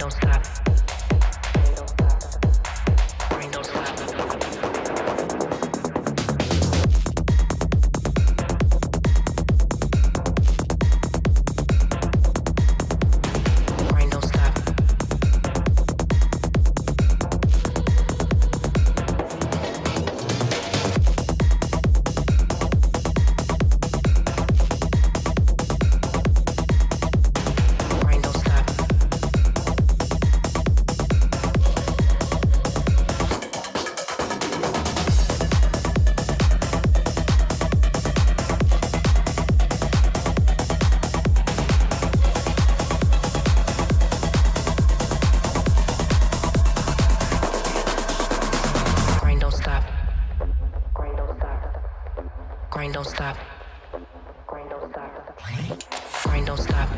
Grind don't stop. Grind don't stop. Grind don't stop. Grind don't stop.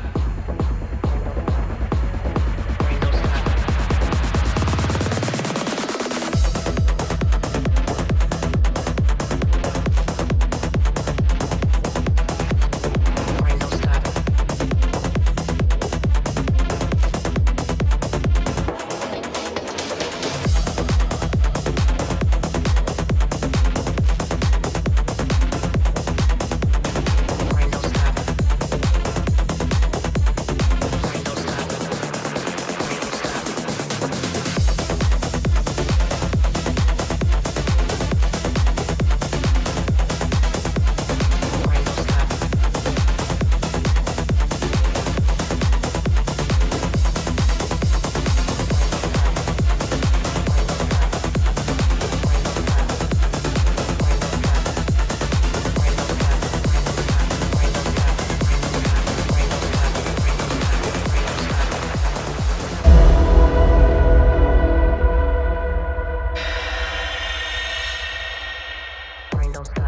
Grind don't stop.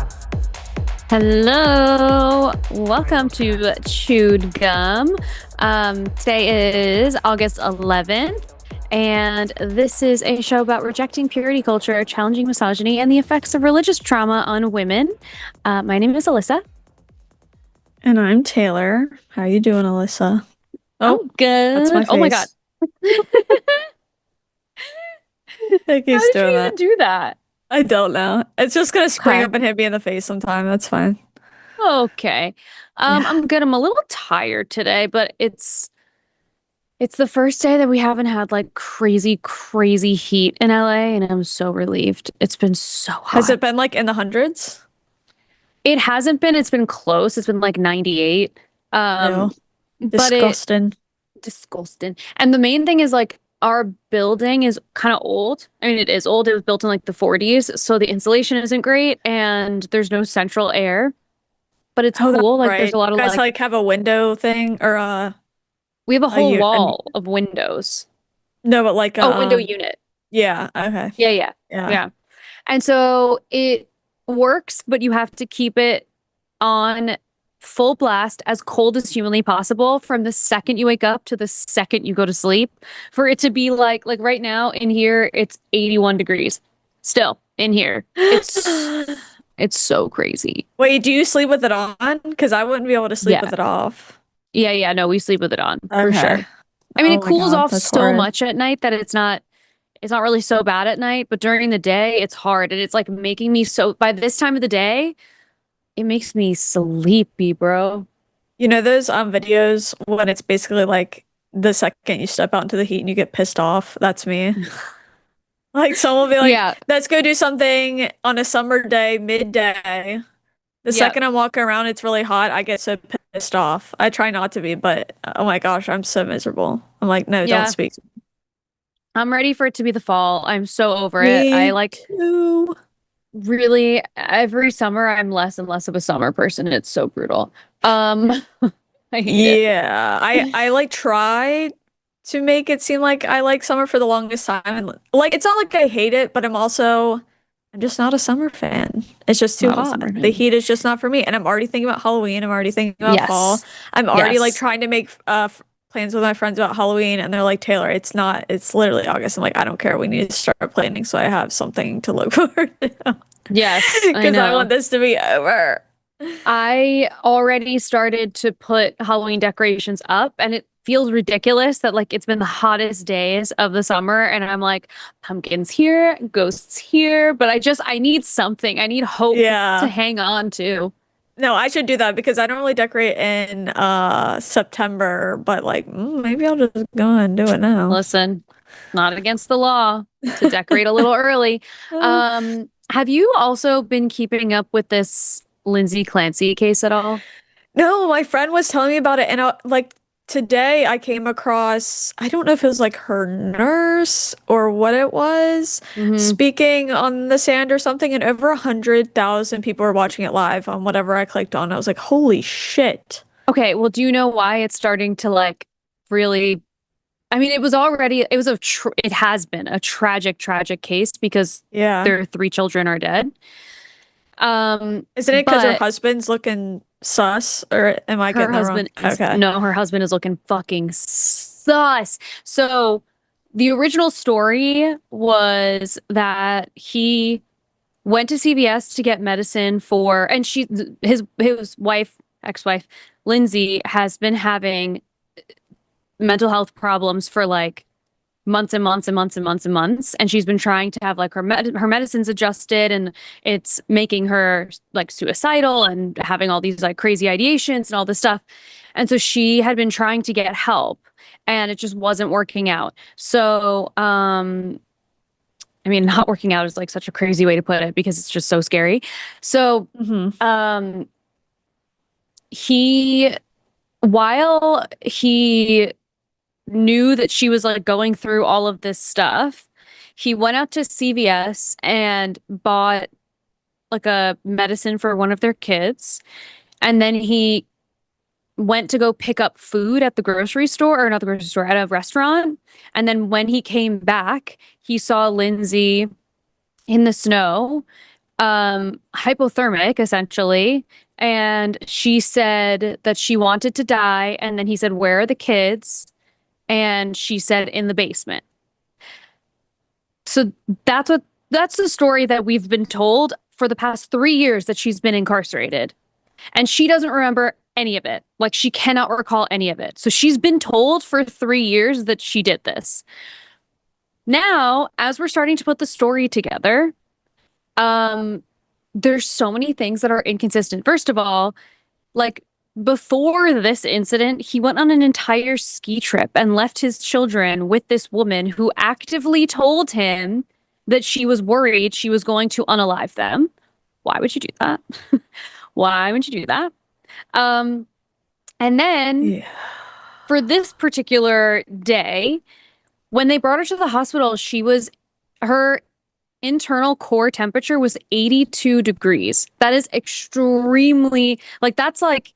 Hello, welcome to Chewed Gum. Today is August 11th, and this is a show about rejecting purity culture, challenging misogyny, and the effects of religious trauma on women. My name is Alyssa. And I'm Taylor. How you doing, Alyssa? Oh, good. That's my face. Oh my god. I keep How did doing you that. even do that? I don't know. It's just gonna spring Okay. up and hit me in the face sometime. That's fine. Okay. Yeah. I'm good. I'm a little tired today, but it's the first day that we haven't had like crazy heat in LA, and I'm so relieved. It's been so hot. Has it been like in the hundreds? It hasn't been. It's been close. It's been like 98. No. But Disgusting. disgusting. And the main thing is like our building is kind of old. I mean, it is old. It was built in like the 40s, so the insulation isn't great, and there's no central air. But it's Oh, that's cool. Like right. there's a lot of You guys like have a window thing or we have a whole you- wall of windows. no, but like Window unit. Yeah. Okay. Yeah. And so it works, but you have to keep it on full blast as cold as humanly possible from the second you wake up to the second you go to sleep for it to be like right now in here it's 81 degrees still in here. It's so crazy. Wait, do you sleep with it on? Because I wouldn't be able to sleep with it off. Yeah, no, we sleep with it on for Okay. sure. I mean, Oh it my cools God, off that's so horrid. much at night that it's not really so bad at night, but during the day it's hard, and it's like making me so by this time of the day it makes me sleepy, bro. You know those videos when it's basically like the second you step out into the heat and you get pissed off? That's me. Like someone will be like, Yeah. let's go do something on a summer day, midday. The second I'm walking around, it's really hot. I get so pissed off. I try not to be, but oh my gosh, I'm so miserable. I'm like, no, Yeah. don't speak. I'm ready for it to be the fall. I'm so over Me it. I like too. really every summer I'm less and less of a summer person. It's so brutal. I hate it. Yeah, I like try to make it seem like I like summer for the longest time. And like it's not like I hate it, but I'm just not a summer fan. It's just too Not a hot. summer fan. The heat is just not for me. And I'm already thinking about Halloween. I'm already thinking about fall. I'm already like Yes. trying to make plans with my friends about Halloween, and they're like, Taylor, it's literally August. I'm like, I don't care. We need to start planning so I have something to look forward to. Yes, I Because I know. want this to be over. I already started to put Halloween decorations up, and it feels ridiculous that like it's been the hottest days of the summer and I'm like, pumpkins here, ghosts here, but I need something. I need hope to Yeah. hang on to. No, I should do that because I don't really decorate in September, but like maybe I'll just go and do it now. Listen, not against the law to decorate a little early. Uh, Have you also been keeping up with this Lindsay Clancy case at all? No, my friend was telling me about it, and like today I came across, I don't know if it was like her nurse or what it was, Hmm. speaking on the stand or something, and over 100,000 people were watching it live on whatever I clicked on. I was like, holy shit. Okay, well, do you know why it's starting to like really? I mean, it has been a tragic, tragic case because Yeah. their three children are dead. Isn't it because her But husband's looking sus, or am I her getting that wrong? husband is Okay. no, her husband is looking fucking sus. So the original story was that he went to CVS to get medicine for, and his wife, ex-wife, Lindsay, has been having mental health problems for like months and months and months and months and months, and she's been trying to have like her medicines adjusted, and it's making her like suicidal and having all these like crazy ideations and all this stuff. And so she had been trying to get help and it just wasn't working out. So I mean, not working out is like such a crazy way to put it because it's just so scary. So Hmm. um he while he knew that she was like going through all of this stuff, he went out to CVS and bought like a medicine for one of their kids. And then he went to go pick up food at the grocery store, or not the grocery store, at a restaurant. And then when he came back, he saw Lindsay in the snow, hypothermic essentially. And she said that she wanted to die. And then he said, "Where are the kids?" And she said, "In the basement." So that's the story that we've been told for the past 3 years that she's been incarcerated. And she doesn't remember any of it. Like she cannot recall any of it. So she's been told for 3 years that she did this. Now, as we're starting to put the story together, there's so many things that are inconsistent. First of all, like before this incident, he went on an entire ski trip and left his children with this woman who actively told him that she was worried she was going to unalive them. Why would you do that? Why would you do that? Um, and then Yeah. for this particular day, when they brought her to the hospital, her internal core temperature was 82 degrees. That is extremely, like, that's like,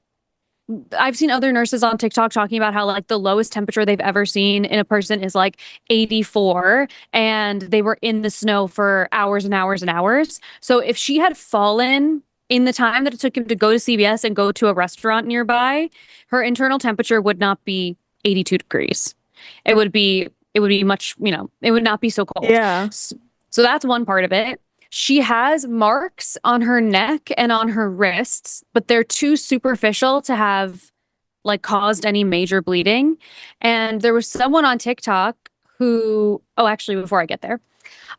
I've seen other nurses on TikTok talking about how like the lowest temperature they've ever seen in a person is like 84, and they were in the snow for hours and hours and hours. So if she had fallen in the time that it took him to go to CVS and go to a restaurant nearby, her internal temperature would not be 82 degrees. It would be much, it would not be so cold. Yeah. So that's one part of it. She has marks on her neck and on her wrists, but they're too superficial to have like caused any major bleeding. And there was someone on TikTok oh, actually, before I get there,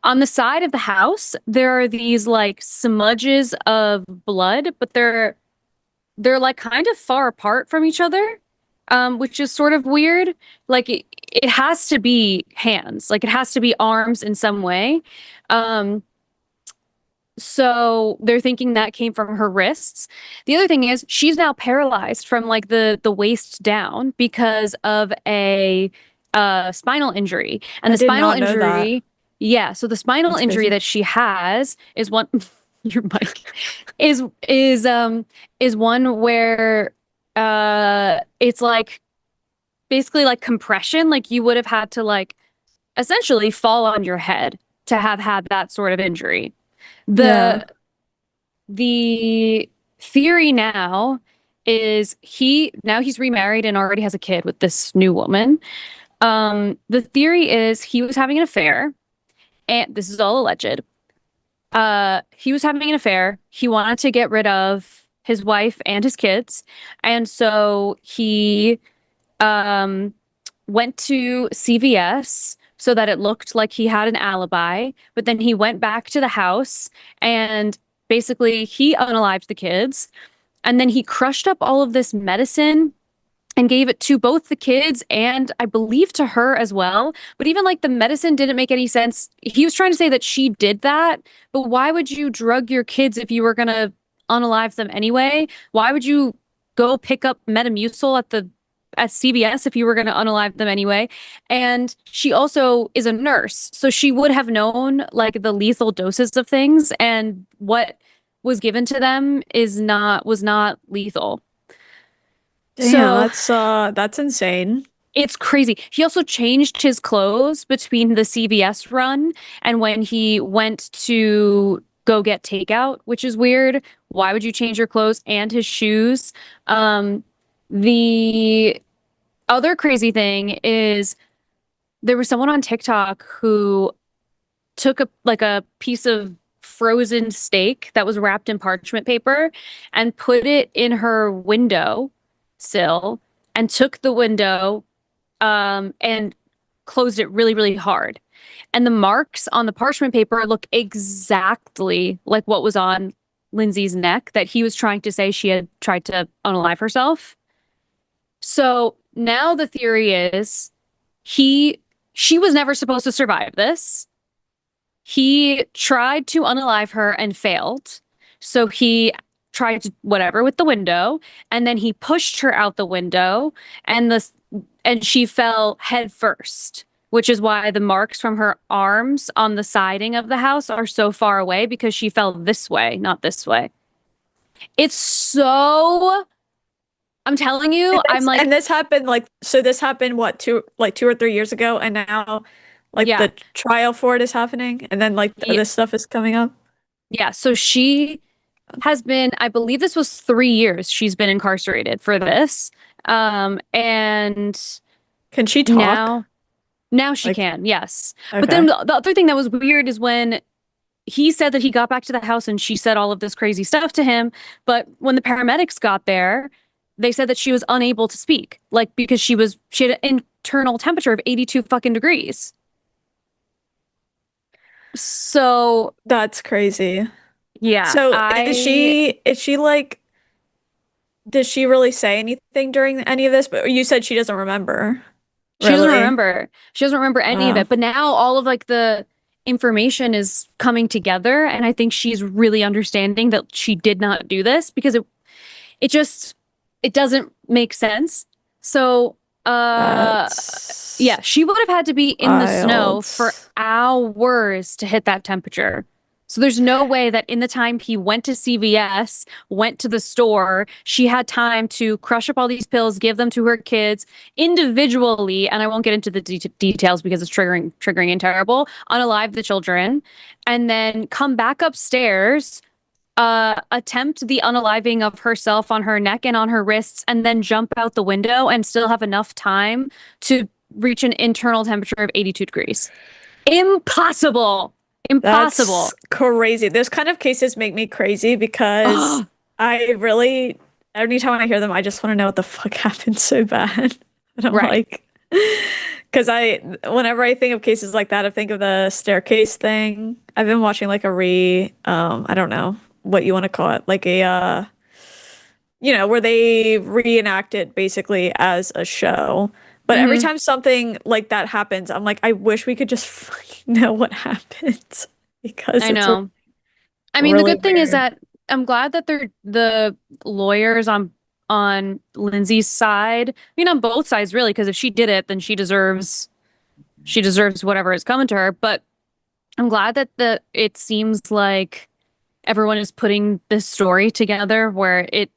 on the side of the house, there are these like smudges of blood, but they're like kind of far apart from each other, which is sort of weird. Like it has to be hands, like it has to be arms in some way. Um, so they're thinking that came from her wrists. The other thing is she's now paralyzed from like the waist down because of a spinal injury. And I the did spinal not know that. injury, yeah, so the spinal That's injury crazy. that she has is one your mic is one where it's like basically like compression, like you would have had to like essentially fall on your head to have had that sort of injury. Yeah. The theory now is he's remarried and already has a kid with this new woman. The theory is he was having an affair, and this is all alleged. He was having an affair. He wanted to get rid of his wife and his kids, and so he went to CVS so that it looked like he had an alibi, but then he went back to the house and basically he unalived the kids. And then he crushed up all of this medicine and gave it to both the kids and I believe to her as well. But even like the medicine didn't make any sense. He was trying to say that she did that, but why would you drug your kids if you were going to unalive them anyway? Why would you go pick up Metamucil at CVS if you were going to unalive them anyway? And she also is a nurse, so she would have known like the lethal doses of things, and what was given to them was not lethal. Damn, So that's insane. it's crazy. He also changed his clothes between the CVS run and when he went to go get takeout, which is weird. Why would you change your clothes and his shoes? The other crazy thing is there was someone on TikTok who took a piece of frozen steak that was wrapped in parchment paper and put it in her window sill and took the window and closed it really, really hard. And the marks on the parchment paper look exactly like what was on Lindsay's neck that he was trying to say she had tried to unalive herself. So now the theory is she was never supposed to survive this. He tried to unalive her and failed. So he tried to whatever with the window, and then he pushed her out the window, and she fell head first, which is why the marks from her arms on the siding of the house are so far away because she fell this way, not this way. It's so I'm telling you, I'm like, And this happened this happened what, 2 or 3 years ago, and now like yeah, the trial for it is happening, and then like yeah, this stuff is coming up. yeah. So she has been, I believe this was 3 years she's been incarcerated for this. And Can she talk? now she Like, can, yes. But then okay. the other thing that was weird is when he said that he got back to the house and she said all of this crazy stuff to him. But when the paramedics got there, they said that she was unable to speak, like because she had an internal temperature of 82 fucking degrees. So That's crazy. yeah, So is she like, does she really say anything during any of this? But you said she doesn't remember. she doesn't Really? remember. She doesn't remember any of Wow. it. But now all of like the information is coming together, and I think she's really understanding that she did not do this because it just it doesn't make sense. So That's yeah, she would have had to be in the snow wild. for hours to hit that temperature. So there's no way that in the time he went to CVS, went to the store, she had time to crush up all these pills, give them to her kids individually, and I won't get into the details because it's triggering and terrible, unalive the children, and then come back upstairs, attempt the unaliving of herself on her neck and on her wrists, and then jump out the window and still have enough time to reach an internal temperature of 82 degrees. Impossible. Impossible. That's crazy. Those kind of cases make me crazy because Ugh, I really, anytime I hear them, I just want to know what the fuck happened so bad. And I'm right. like, because whenever I think of cases like that, I think of the staircase thing. I've been watching like I don't know what you want to call it, like where they reenact it basically as a show. But every Hmm. time something like that happens, I'm like, I wish we could just fucking know what happened because I it's know. I mean, the really good thing is weird. that I'm glad that the lawyers on Lindsay's side. I mean, on both sides really, because if she did it, then she deserves whatever is coming to her. But I'm glad that it seems like everyone is putting this story together where it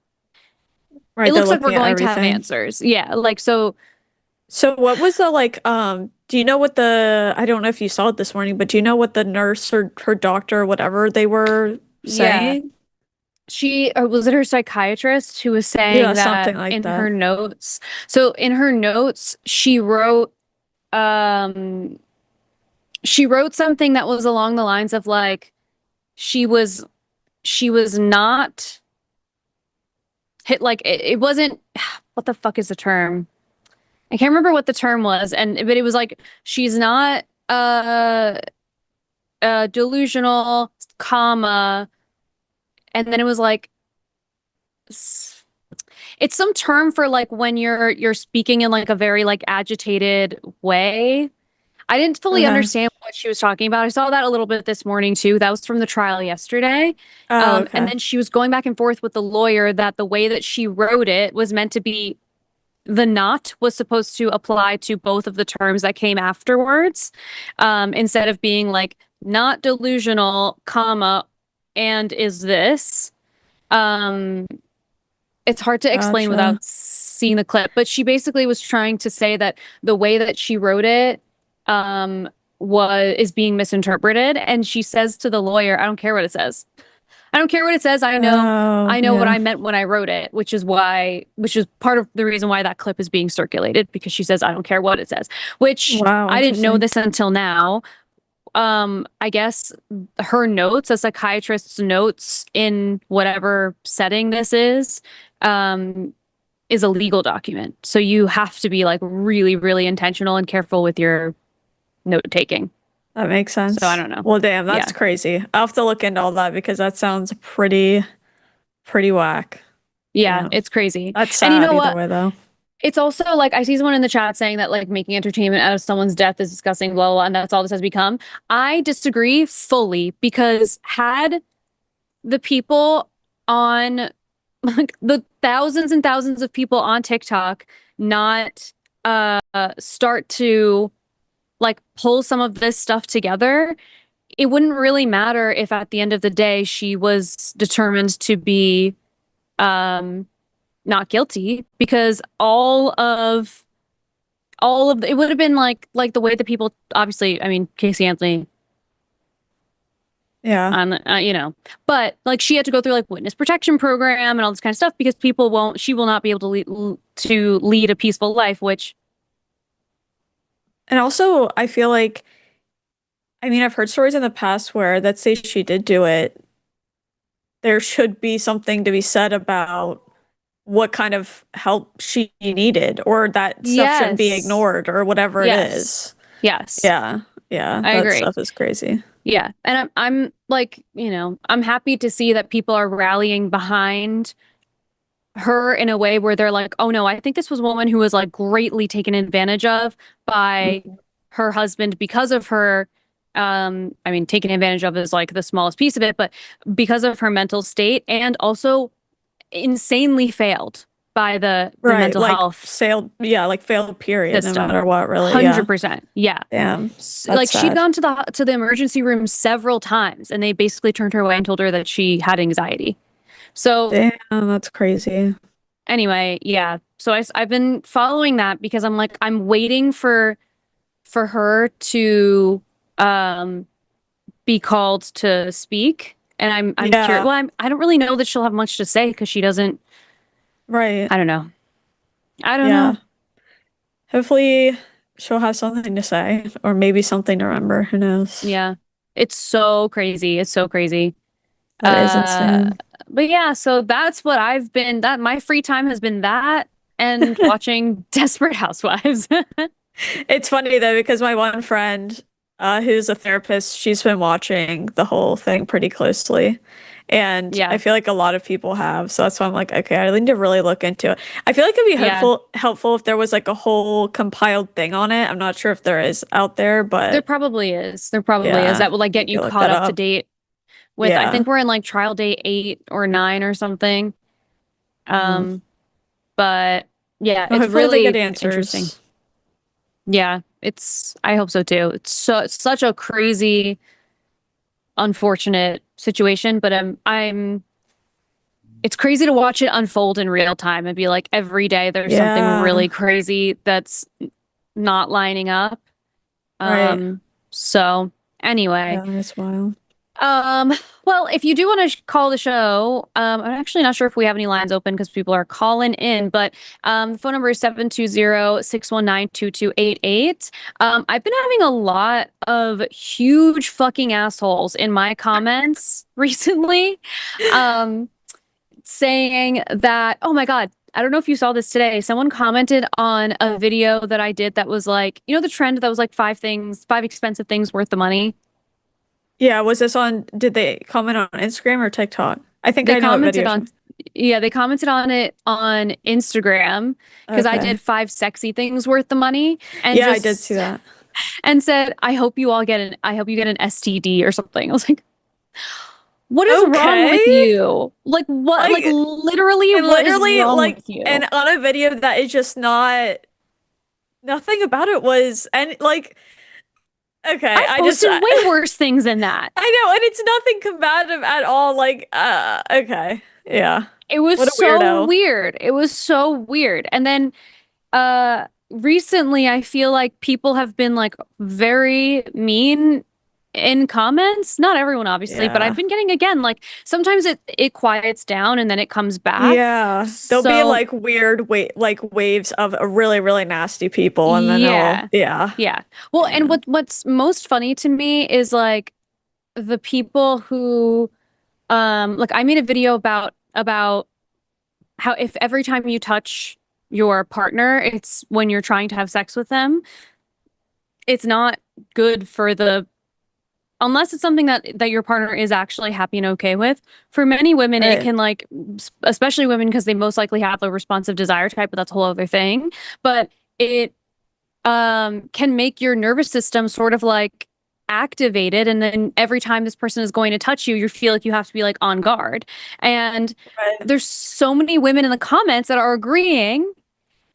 Right, they're looks like we're looking at going to have everything. answers. Yeah, like so So what was the do you know what I don't know if you saw it this morning, but do you know what the nurse or her doctor or whatever they were yeah. saying? She or was it her psychiatrist who was Yeah, saying something that like in that. her notes. So in her notes, um she wrote something that was along the lines of like she was she was not hit like it wasn't what the fuck is the term? I can't remember what the term was, but it was like she's not delusional, comma, and then it was like it's some term for like when you're speaking in like a very like agitated way. I didn't fully Okay. understand what she was talking about. I saw that a little bit this morning too. That was from the trial yesterday. Oh, And okay. then she was going back and forth with the lawyer that the way that she wrote it was meant to be the not was supposed to apply to both of the terms that came afterwards, instead of being like not delusional, comma, and is this. Um, it's hard to explain Gotcha. without seeing the clip, but she basically was trying to say that the way that she wrote it, was is being misinterpreted. And she says to the lawyer, I don't care what it says. I don't care what it says. Oh, I know what yeah. I meant when I wrote it, which is part of the reason why that clip is being circulated, because she says, I don't care what it says, which Wow, I didn't know interesting. this until now. I guess her notes, a psychiatrist's notes in whatever setting this is a legal document. So you have to be like really, really intentional and careful with your note taking. That makes So I sense. don't know. Well, damn, Yeah. that's crazy. I'll have to look into all that because that sounds pretty whack. Yeah, Damn. it's crazy. That's And you sad know either what? way though. It's also like I see someone in the chat saying that like making entertainment out of someone's death is disgusting, blah, blah, blah, and that's all this has become. I disagree fully because had the people on like the thousands and thousands of people on TikTok not start to like pull some of this stuff together, it wouldn't really matter if at the end of the day she was determined to be um not guilty, because it would have been like the way that people, obviously, I mean, Casey Anthony Yeah. on but like she had to go through like witness protection program and all this kind of stuff because she will not be able to lead a peaceful life, which And also, I feel like, I mean, I've heard stories in the past where, let's say she did do it, there should be something to be said about what kind of help she needed, or that stuff shouldn't be yes, ignored, or whatever it yes, is. yes, Yeah. Yeah. I That agree. stuff is crazy. Yeah, and I'm like, I'm happy to see that people are rallying behind her in a way where they're like, oh no, I think this was a woman who was like greatly taken advantage of by Mhm. her husband because of her, I mean, taken advantage of is like the smallest piece of it, but because of her mental state, and also insanely failed by the Right. mental Like health sailed, yeah, like failed period, no system. matter what, really. Yeah. 100%. Yeah. Damn. Like That's she'd sad. gone to the emergency room several times and they basically turned her away and told her that she had anxiety. So Damn, that's crazy. anyway, yeah. So I've been following that because I'm like I'm waiting for her to um be called to speak, and I'm curious. Yeah. Well, I don't really know that she'll have much to say because she doesn't. Right. I don't know. I don't Yeah. know. Hopefully she'll have something to say, or maybe something to remember. Who knows? Yeah. It's so crazy. It's so crazy. That is Uh, insane. but yeah, so that's what I've been, that my free time has been that and watching Desperate Housewives. It's funny though, because my one friend, who's a therapist, she's been watching the whole thing pretty closely. And I Yeah. feel like a lot of people have. So that's why I'm like, okay, I need to really look into it. I feel like it'd be Yeah. helpful if there was like a whole compiled thing on it. I'm not sure if there is out there, There but probably is. There probably is. yeah, That would like get we you could look caught that up to up. date with, I Yeah. think we're in like trial day 8 or 9 or something. Mm. Um, but yeah, Well, it's hopefully they get really interesting. answers. Yeah, I hope so too. It's such a crazy, unfortunate situation, but it's crazy to watch it unfold in real time and be like every day there's something Yeah. really crazy that's not lining up. Right. So anyway, Yeah, that's wild. um, well, if you do want to call the show, I'm actually not sure if we have any lines open because people are calling in, but the phone number is 720-619-2288. I've been having a lot of huge fucking assholes in my comments recently. Um, saying that, oh my God, I don't know if you saw this today. Someone commented on a video that I did that was like, you know, the trend that was like 5 expensive things worth the money. Yeah, was this on, did they comment on Instagram or TikTok? I think They I know what commented video. on, yeah, they commented on it on Instagram because I Okay. did 5 sexy things worth the money, and Yeah, I just did see that. and said, I hope you get an STD or something. I was like, what is wrong with Okay. you? Like what? Like literally, And what is literally, wrong like, with you? and on a video that is just not, nothing about it was, and like, okay, I posted way worse things than that. I know, and it's nothing combative at all. Like, okay, yeah. It was What a so weirdo. weird. It was so weird. And then recently I feel like people have been like very mean in comments. Not everyone obviously, but Yeah. I've been getting again like sometimes it quiets down and then it comes back. Yeah, there'll be So like weird like waves of really, really nasty people, and then yeah. yeah. Yeah. Well, and what's most funny to me is like the people who like I made a video about how if every time you touch your partner, it's when you're trying to have sex with them, it's not good for the unless it's something that your partner is actually happy and okay with. For many women, it Right. can like, especially women, because they most likely have the responsive desire type, but that's a whole other thing. But it can make your nervous system sort of like activated, and then every time this person is going to touch you, you feel like you have to be like on guard. And Right. there's so many women in the comments that are agreeing,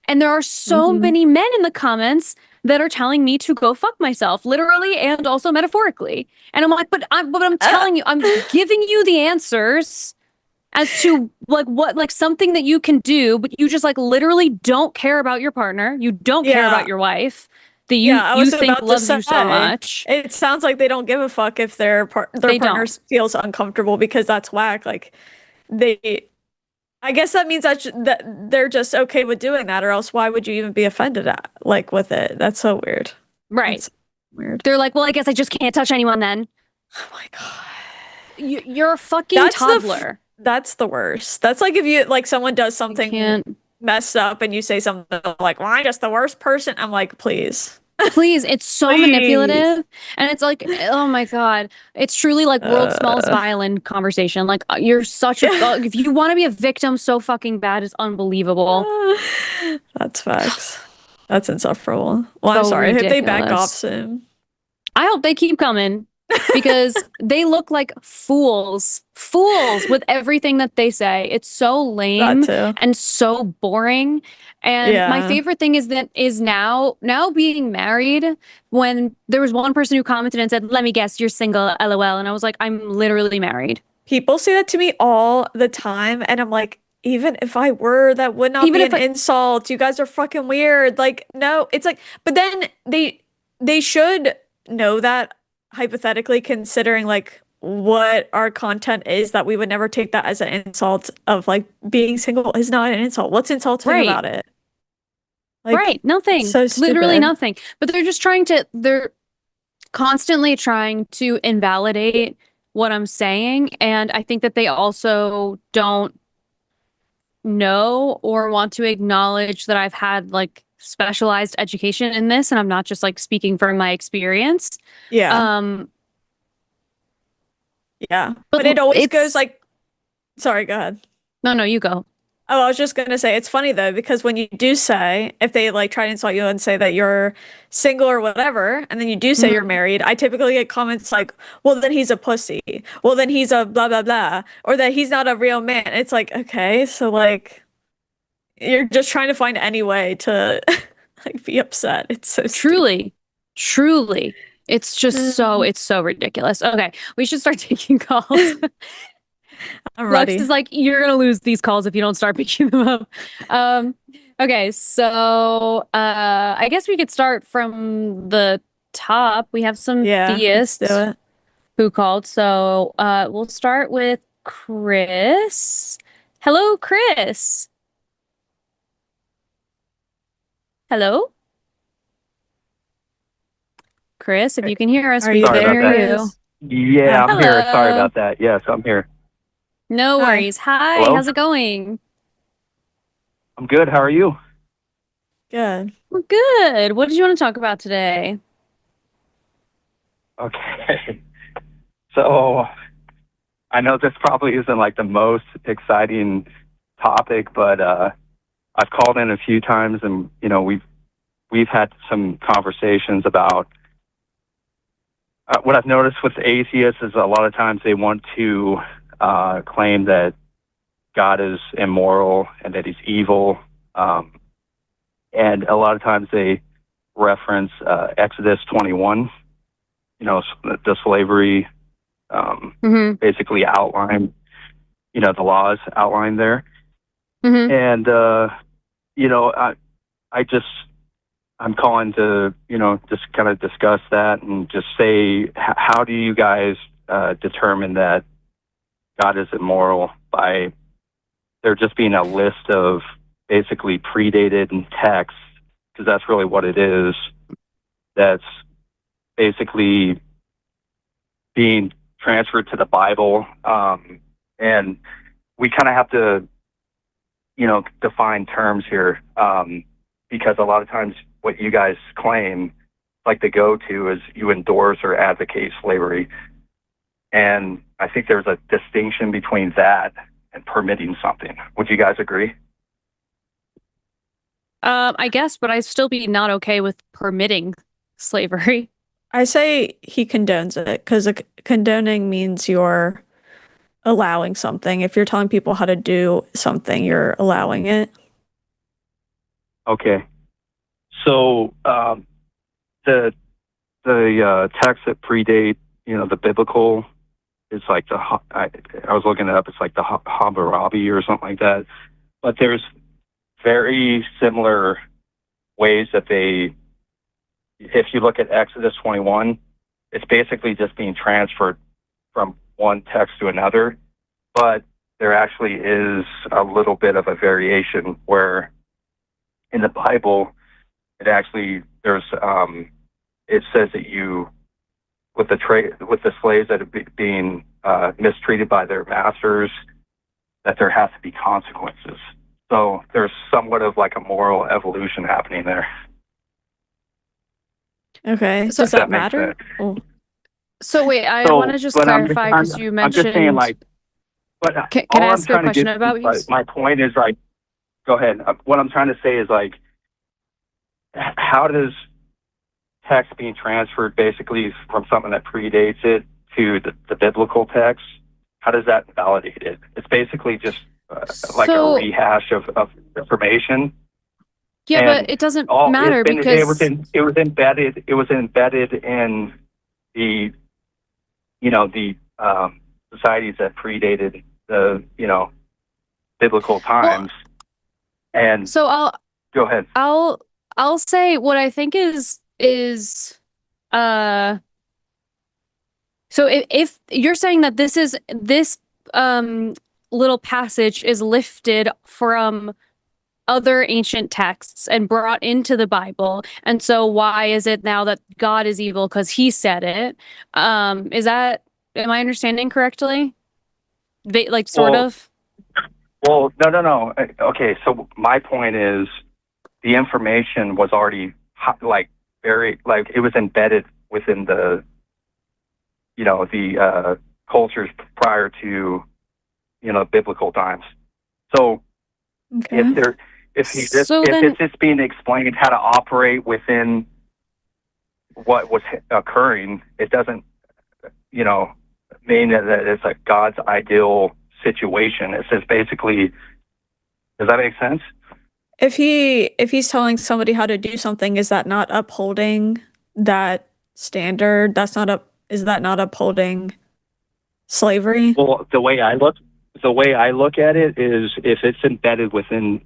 and there are so Mhm. many men in the comments that are telling me to go fuck myself, literally and also metaphorically. And I'm like, but I'm telling you, I'm giving you the answers as to like what like something that you can do, but you just like literally don't care about your partner. You don't care Yeah. about your wife that Yeah, I you was think about to loves you so say, much. it sounds like they don't give a fuck if their They partner don't. feels uncomfortable, because that's whack. Like they, I guess that means that they're just okay with doing that, or else why would you even be offended at like with it? That's so weird. Right. That's weird. They're like, well, I guess I just can't touch anyone then. Oh my God. You're a fucking That's toddler. That's the worst. That's like if you like someone does something Can't. messed up and you say something like, "Well, I'm just the worst person." I'm like, please. Please, it's so Please. manipulative. And it's like, oh my God. It's truly like world's smallest violin conversation. Like you're such a if you want to be a victim so fucking bad, it's unbelievable. That's facts. That's insufferable. Well, I'm So sorry. I hope they back ridiculous. off soon. I hope they keep coming because they look like fools. Fools with everything that they say. It's so lame That too. and so boring. And my Yeah. favorite thing is now being married, when there was one person who commented and said, "Let me guess, you're single, LOL." And I was like, I'm literally married. People say that to me all the time, and I'm like, even if I were, that would not Even be if an I- insult. You guys are fucking weird. Like, no, it's like, but then they should know that, hypothetically, considering like what our content is, that we would never take that as an insult. Of like being single is not an insult. What's insulting Right. about it? Like, right, nothing. so Literally stupid. nothing. But they're constantly trying to invalidate what I'm saying. And I think that they also don't know or want to acknowledge that I've had like specialized education in this, and I'm not just like speaking from my experience. Yeah. Yeah. But it always goes like, sorry, go ahead. No, you go. Oh, I was just gonna say, it's funny though, because when you do say, if they like try to insult you and say that you're single or whatever, and then you do say you're married, I typically get comments like, well, then he's a pussy. Well, then he's a blah, blah, blah. Or that he's not a real man. It's like, okay, so like, you're just trying to find any way to like be upset. It's so stupid. Truly. It's just it's so ridiculous. Okay, we should start taking calls. I'm Lex ready. is like, you're gonna lose these calls if you don't start picking them up. Okay, so I guess we could start from the top. We have some Yeah, let's do theists it. who called. So we'll start with Chris. Hello, Chris. Hello? Chris, if you can hear us, Are we you can Sorry there, about hear that. you. Yeah, I'm here. Sorry Hello. about that. Yes, I'm here. No Hi. worries. Hi, Hello? how's it going? I'm good. How are you? Good. Well, good. What did you want to talk about today? Okay. So I know this probably isn't like the most exciting topic, but I've called in a few times, and we've had some conversations about what I've noticed with atheists is a lot of times they want to claim that God is immoral and that he's evil. And a lot of times they reference Exodus 21, the slavery Mm-hmm. basically outline, the laws outlined there. Mm-hmm. And, I'm calling to, just kind of discuss that and just say, how do you guys determine that God is immoral by there just being a list of basically predated texts, because that's really what it is, that's basically being transferred to the Bible. And we kind of have to, define terms here, because a lot of times what you guys claim, like the go-to, is you endorse or advocate slavery. And I think there's a distinction between that and permitting something. Would you guys agree? I guess, but I'd still be not okay with permitting slavery. I say he condones it because condoning means you're allowing something. If you're telling people how to do something, you're allowing it. Okay. So the texts that predate, the biblical, is like I was looking it up. It's like the Hammurabi or something like that. But there's very similar ways that if you look at Exodus 21, it's basically just being transferred from one text to another. But there actually is a little bit of a variation where in the Bible, it says that with the slaves that are being mistreated by their masters, that there has to be consequences. So there's somewhat of like a moral evolution happening there. Okay. So- Does that matter? Oh. So wait, I want to just clarify because you mentioned. I'm just saying, like, but Can all I I'm ask a trying to question get about to, you? my point is, like, go ahead. What I'm trying to say is, like, how does text being transferred basically from something that predates it to the biblical text, how does that validate it? It's basically just like a rehash of information. Yeah, And but it doesn't matter because it was embedded in the the societies that predated the biblical times. And so go ahead. I'll say what I think is so if you're saying that this little passage is lifted from other ancient texts and brought into the Bible, and so why is it now that God is evil because he said it? Am I understanding correctly? Sort of. Well, no. Okay, so my point is the information was already it was embedded within the cultures prior to biblical times. So Okay. if it's just being explained how to operate within what was occurring, it doesn't mean that it's like God's ideal situation. It's just basically, does that make sense? If he's telling somebody how to do something, is that not upholding that standard? Is that not upholding slavery? Well, the way I look at it is, if it's embedded within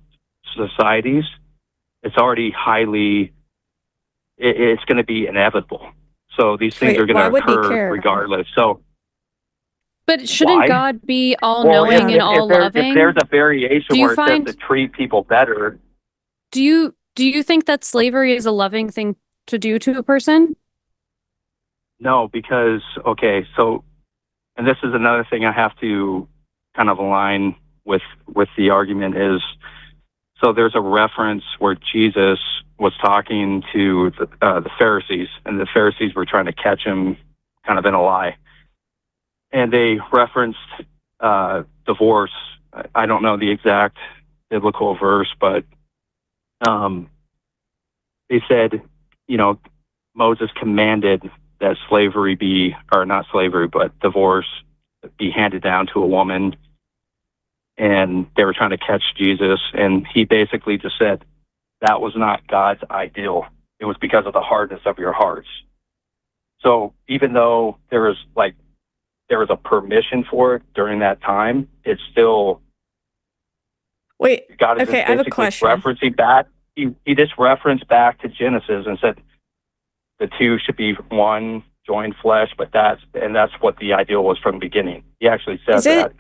societies, it's already it's going to be inevitable. So these things are going to occur regardless. So, but shouldn't God be all-knowing and all-loving? If there's a variation where it says to treat people better, do you think that slavery is a loving thing to do to a person? No, because and this is another thing I have to kind of align with the argument is, So there's a reference where Jesus was talking to the Pharisees, and the Pharisees were trying to catch him kind of in a lie. And they referenced divorce. I don't know the exact biblical verse, but they said, you know, Moses commanded that slavery be, or not slavery, but divorce be handed down to a woman. And they were trying to catch Jesus. And he basically just said, that was not God's ideal. It was because of the hardness of your hearts. So even though there was a permission for it during that time, it's still, Wait, God is okay, just I have a basically question. referencing back. He just referenced back to Genesis and said the two should be one joined flesh, but that's what the ideal was from the beginning. He actually says that.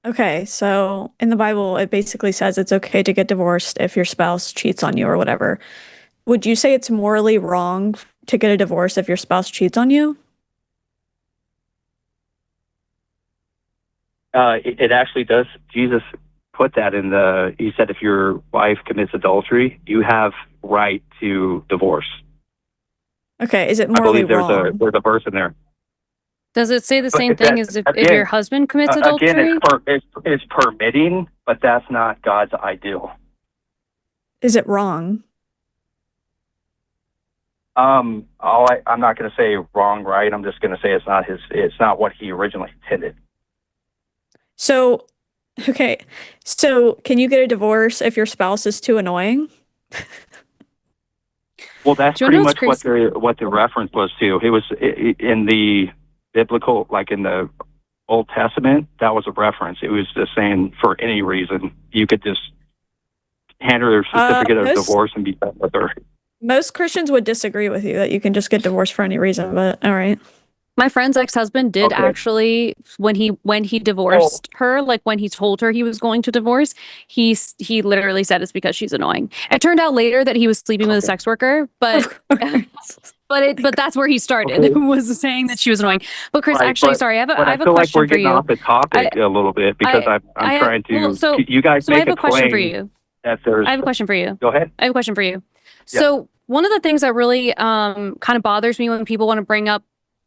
Okay, so in the Bible, it basically says it's okay to get divorced if your spouse cheats on you or whatever. Would you say it's morally wrong to get a divorce if your spouse cheats on you? It actually does. Jesus put that he said if your wife commits adultery, you have right to divorce. Okay, is it I morally believe wrong? there's a verse in there. Does it say the same But thing as if your husband commits adultery? Again, it's permitting, but that's not God's ideal. Is it wrong? I'm not going to say wrong, right? I'm just going to say it's not what he originally intended. So, okay, so can you get a divorce if your spouse is too annoying? Well, that's Do you know pretty what's much what the reference was to. It was in the biblical, like in the Old Testament, that was a reference. It was just saying for any reason, you could just hand her a certificate of divorce and be done with her. Most Christians would disagree with you that you can just get divorced for any reason, but all right. My friend's ex-husband did actually, when he divorced her, like when he told her he was going to divorce, he literally said it's because she's annoying. It turned out later that he was sleeping with a sex worker, but but that's where he started, was saying that she was annoying. But Chris, actually, sorry, I have a feel like question we're for getting you. off the topic a little bit because I'm trying to. You guys I make have a question for claim you. that there's. I have a question for you. Go ahead. I have a question for you. So one of the things that really kind of bothers me when people want to bring up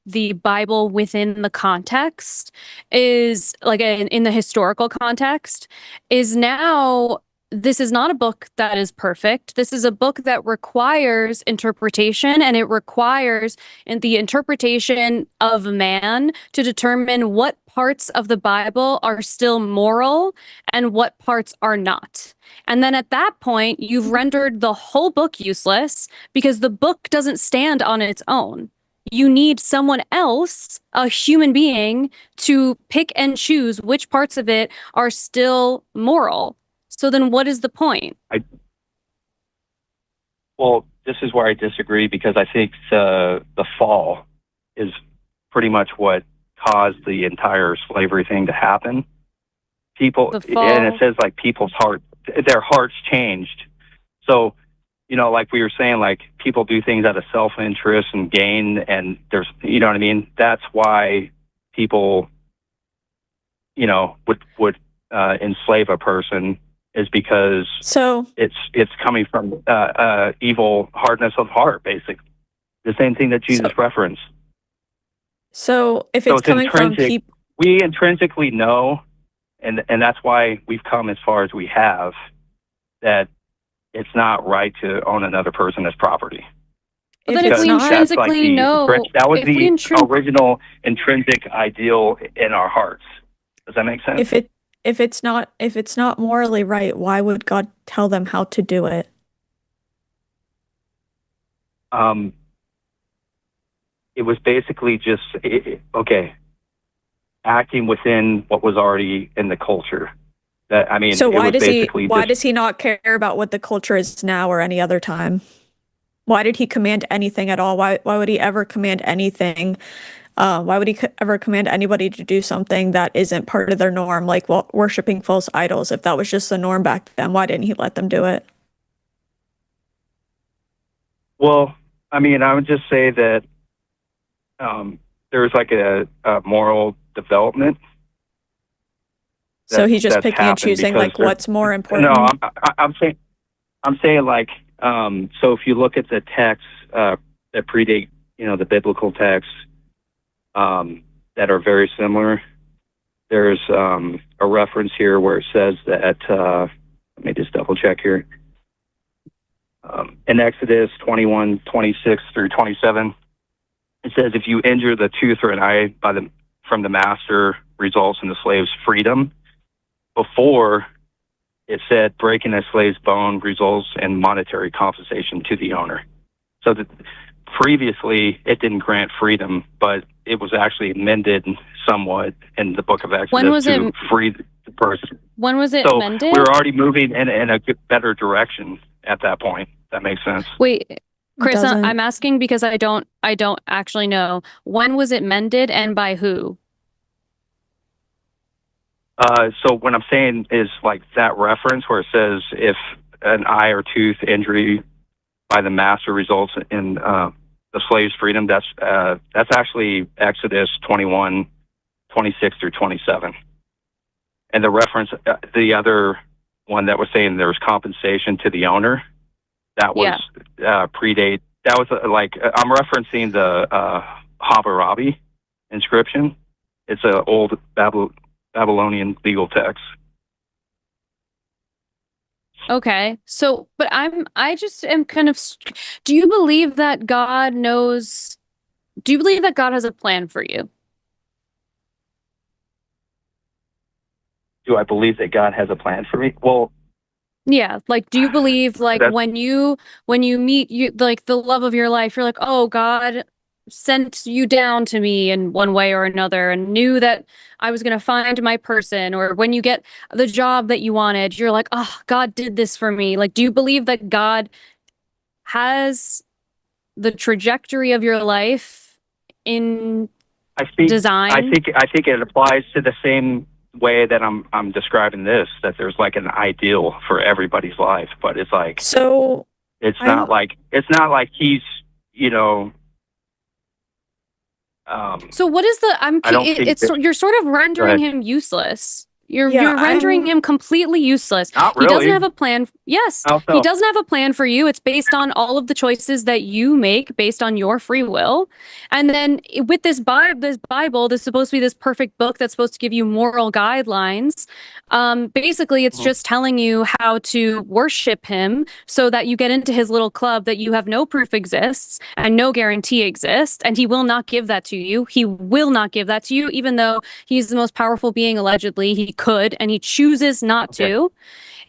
the Bible within the context is like in the historical context is now this is not a book that is perfect. This is a book that requires interpretation, and it requires the interpretation of man to determine what parts of the Bible are still moral and what parts are not. And then at that point, you've rendered the whole book useless because the book doesn't stand on its own. You need someone else, a human being, to pick and choose which parts of it are still moral. So then what is the point? Well, this is where I disagree because I think the fall is pretty much what caused the entire slavery thing to happen. People, and it says like people's their hearts changed. So, you know, like we were saying, like people do things out of self-interest and gain, and there's, you know what I mean? That's why people, you know, would enslave a person, is because it's coming from evil hardness of heart, basically. The same thing that Jesus referenced. So if it's coming from people, we intrinsically know, and that's why we've come as far as we have, that it's not right to own another person as property. But then if we intrinsically know, that was the original intrinsic ideal in our hearts. Does that make sense? If it's not morally right, why would God tell them how to do it? It was basically just acting within what was already in the culture. That, I mean, so why does he not care about what the culture is now or any other time? Why did he command anything at all? Why would he ever command anything? Why would he ever command anybody to do something that isn't part of their norm, like worshiping false idols? If that was just the norm back then, why didn't he let them do it? Well, I mean, I would just say that there's like a moral development. So he's just that's picking and happened choosing because like what's more important. No, I'm saying like, so if you look at the texts that predate, the biblical texts that are very similar, there's a reference here where it says that, let me just double check here. In Exodus 21:26 through 27, it says, if you injure the tooth or an eye from the master results in the slave's freedom. Before, it said breaking a slave's bone results in monetary compensation to the owner. So previously, it didn't grant freedom, but it was actually amended somewhat in the book of Exodus to free the person. When was it amended? We were already moving in a better direction at that point. That makes sense. Wait, Chris, Doesn't. I'm asking because I don't actually know. When was it mended and by who? So what I'm saying is like that reference where it says if an eye or tooth injury by the master results in the slave's freedom, that's actually Exodus 21:26 through 27. And the reference, the other one that was saying there's compensation to the owner, that was predate. That was I'm referencing the Hammurabi inscription. It's an old Babylonian legal text. Okay. So, but I just am kind of, do you believe that God knows, do you believe that God has a plan for you? Do I believe that God has a plan for me? Well, yeah. Like, do you believe like when you meet like the love of your life, you're like, oh, God sent you down to me in one way or another and knew that I was going to find my person, or when you get the job that you wanted, you're like, oh, God did this for me. Like, do you believe that God has the trajectory of your life in design? I think it applies to the same way that I'm describing this, that there's like an ideal for everybody's life, but it's like, so it's not like he's, so what is the you're sort of rendering him useless. You're rendering him completely useless. Not really. He doesn't have a plan. Yes, he doesn't have a plan for you. It's based on all of the choices that you make based on your free will. And then with this Bible, this is supposed to be this perfect book that's supposed to give you moral guidelines. Basically, it's just telling you how to worship him so that you get into his little club that you have no proof exists and no guarantee exists. And he will not give that to you. He will not give that to you, even though he's the most powerful being allegedly. He could, and he chooses not to.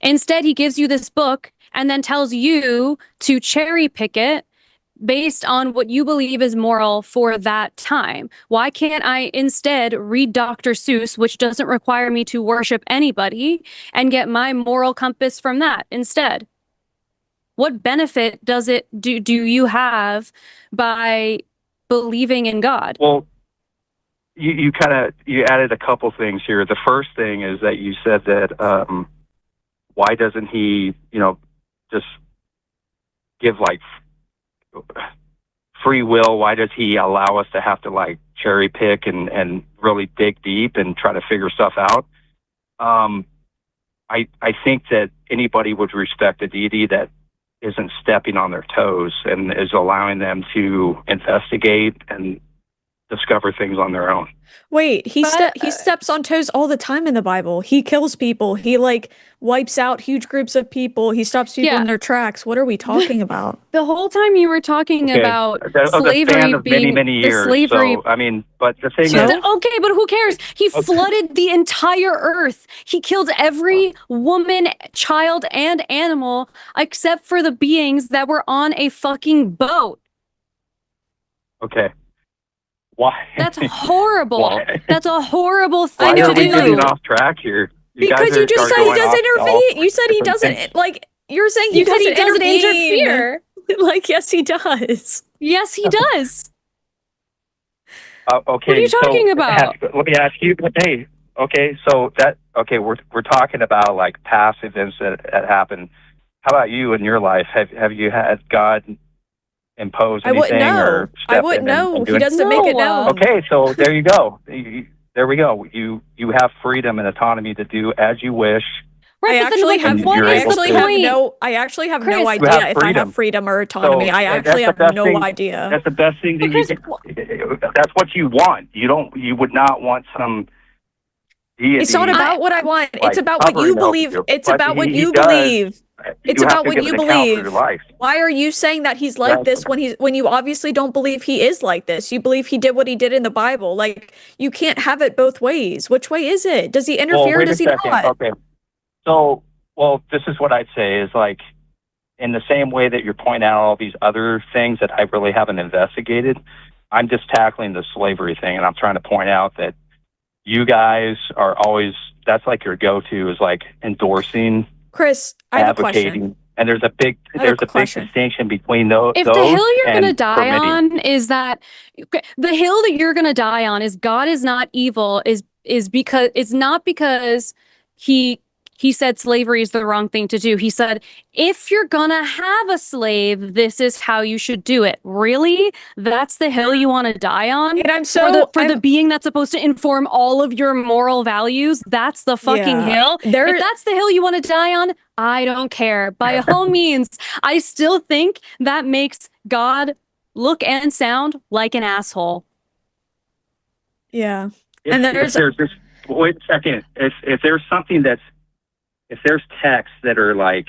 Instead, he gives you this book and then tells you to cherry pick it based on what you believe is moral for that time. Why can't I instead read Dr. Seuss, which doesn't require me to worship anybody, and get my moral compass from that instead? What benefit do you have by believing in God? Well, you added a couple things here. The first thing is that you said that why doesn't he, just give like free will? Why does he allow us to have to like cherry pick and really dig deep and try to figure stuff out? I think that anybody would respect a deity that isn't stepping on their toes and is allowing them to investigate and discover things on their own. Wait, he steps on toes all the time in the Bible. He kills people. He like wipes out huge groups of people. He stops people in their tracks. What are we talking about? The whole time you were talking about slavery being many years. Slavery. So, I mean, but the thing is, okay, but who cares? He flooded the entire earth. He killed every woman, child, and animal except for the beings that were on a fucking boat. Okay. Why? That's horrible. Why? That's a horrible Why thing are to we do. getting off track here? Because you just said he doesn't intervene. You said he doesn't, like, you're saying he doesn't interfere. Like, yes, he does. Yes, he does. Okay. What are you talking about? Let me ask you. Hey, okay, so we're talking about like past events that happened. How about you in your life? Have you had God impose anything? I wouldn't know. He doesn't make it known. Okay, so there you go. there we go. You have freedom and autonomy to do as you wish. Right, I but then, actually like, have what you're is able the to- point? I actually have Chris, no you idea have if I freedom. have freedom or autonomy. I that's actually the have best no thing- idea. That's the best thing that Chris, that's what you want. You would not want some deity. It's not about what I want. like, It's about what you hovering over believe. you. It's But about what he you does. believe. It's You have about to what give you an account for your believe. life. Why are you saying that he's like Right. this when you obviously don't believe he is like this? You believe he did what he did in the Bible. Like, you can't have it both ways. Which way is it? Does he Well, interfere or wait a does he second. not? Okay. So, well, this is what I'd say is like, in the same way that you're pointing out all these other things that I really haven't investigated, I'm just tackling the slavery thing, and I'm trying to point out that you guys are always, that's like your go-to is like endorsing, Chris, I have a question. advocating, and there's a big I have a big question. distinction between those. if the hill you're and gonna die permitting. on is that the hill that you're gonna die on is God is not evil is because it's not because he said slavery is the wrong thing to do. He said, if you're gonna have a slave, this is how you should do it. Really? That's the hill you want to die on? And I'm For the being that's supposed to inform all of your moral values, that's the fucking Yeah. hill. There- If that's the hill you want to die on, I don't care. By all means, I still think that makes God look and sound like an asshole. Yeah. If, And if there's- there's this, wait a second. If there's something if there's texts that are like,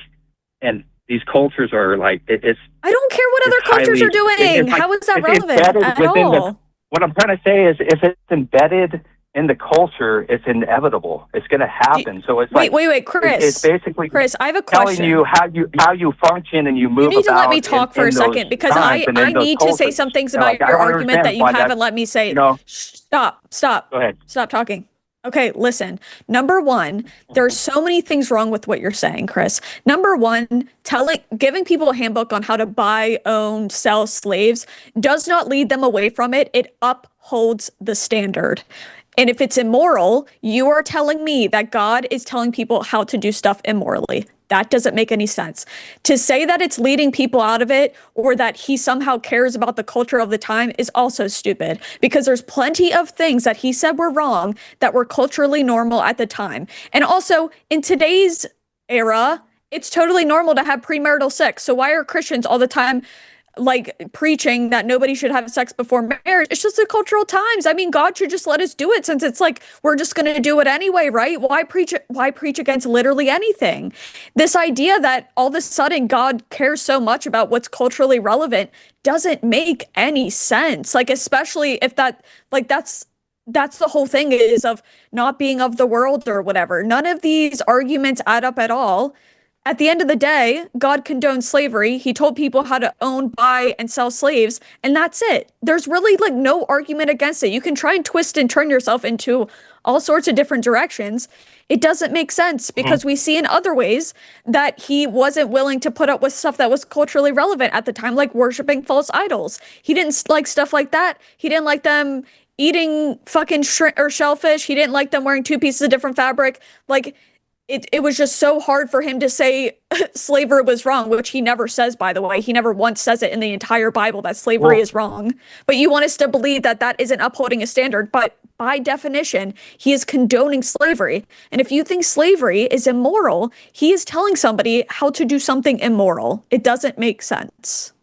and these cultures are like, it's I don't care what other it's cultures highly- are doing. it's like- How is that it's relevant embedded at within the- all? what I'm trying to say is, if it's embedded in the culture, it's inevitable. It's going to happen. So it's Wait, like, Chris. it's basically Chris, I have a telling question. you how you function and you move. You need to let me about talk for in a second those because times and in I those need to say cultures. some things And, about like, I your don't argument understand that you why haven't let me say. You know, Stop. go ahead. Stop talking. Okay, listen. Number one, there's so many things wrong with what you're saying, Chris. Number one, giving people a handbook on how to buy, own, sell slaves does not lead them away from it. It upholds the standard. And if it's immoral, you are telling me that God is telling people how to do stuff immorally. That doesn't make any sense. To say that it's leading people out of it or that he somehow cares about the culture of the time is also stupid because there's plenty of things that he said were wrong that were culturally normal at the time. And also, in today's era, it's totally normal to have premarital sex. So why are Christians all the time like preaching that nobody should have sex before marriage? It's just the cultural times. I mean, God should just let us do it since it's like we're just going to do it anyway, right? Why preach against literally anything? This idea that all of a sudden God cares so much about what's culturally relevant doesn't make any sense. Like, especially if that's the whole thing is of not being of the world or whatever. None of these arguments add up at all. At the end of the day, God condoned slavery. He told people how to own, buy, and sell slaves, and that's it. There's really like no argument against it. You can try and twist and turn yourself into all sorts of different directions. It doesn't make sense because we see in other ways that he wasn't willing to put up with stuff that was culturally relevant at the time, like worshiping false idols. He didn't like stuff like that. He didn't like them eating fucking shrimp or shellfish. He didn't like them wearing two pieces of different fabric. Like, it was just so hard for him to say slavery was wrong, which he never says, by the way. He never once says it in the entire Bible that slavery is wrong. But you want us to believe that that isn't upholding a standard. But by definition, he is condoning slavery. And if you think slavery is immoral, he is telling somebody how to do something immoral. It doesn't make sense.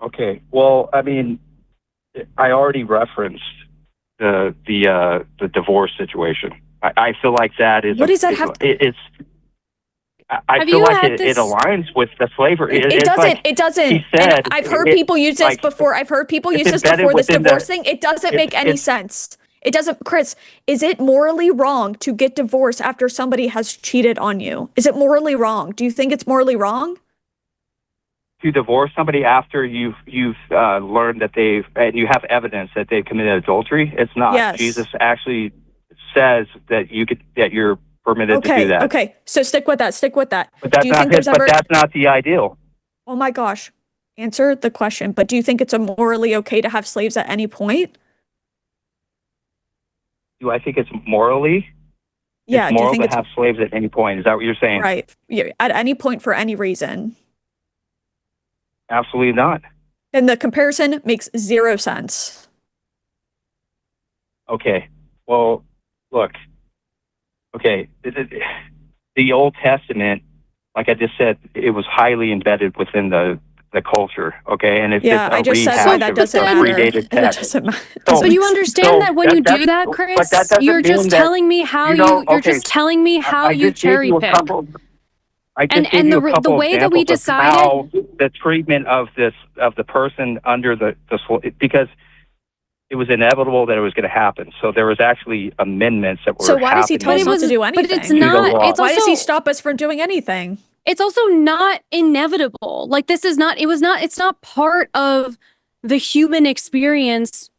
Okay. Well, I mean, I already referenced the divorce situation. I feel like that is. What does that have? I feel like it aligns with the slavery. It doesn't. Like it doesn't. he said, and I've heard people use this like, before. I've heard people use it's this embedded before this within divorce the- thing. It doesn't make any it's- sense. It doesn't. Chris, is it morally wrong to get divorced after somebody has cheated on you? Is it morally wrong? Do you think it's morally wrong? to divorce somebody after you've learned that and you have evidence that they've committed adultery. It's not. Yes. Jesus actually says that you're permitted to do that. Okay. So stick with that. But that's do you not think there's ever? But that's not the ideal. Oh my gosh. Answer the question. But do you think it's morally okay to have slaves at any point? Do I think it's morally? Yeah. It's Do you moral think to it's have slaves at any point. Is that what you're saying? right? Yeah, at any point for any reason. Absolutely not. Then the comparison makes zero sense. Okay. Well, look. Okay. The Old Testament, like I just said, it was highly embedded within the culture. Okay, and it's Yeah, just a I just said rehash why of that doesn't matter. predated That text. doesn't matter. So- But you understand that when you do that, but Chris, that doesn't you're just mean that, telling me how you're you're just telling me how I you just gave cherry you a pick. couple. I just And- gave and you the a couple way that we examples of decided- how the treatment of the person under because it was inevitable that it was going to happen. So there was actually amendments that were So why does he tell us happening not to do But anything? it's not. law. It's Why does he also stop us from doing anything? it's also not inevitable. Like this is not. It's not part of the human experience.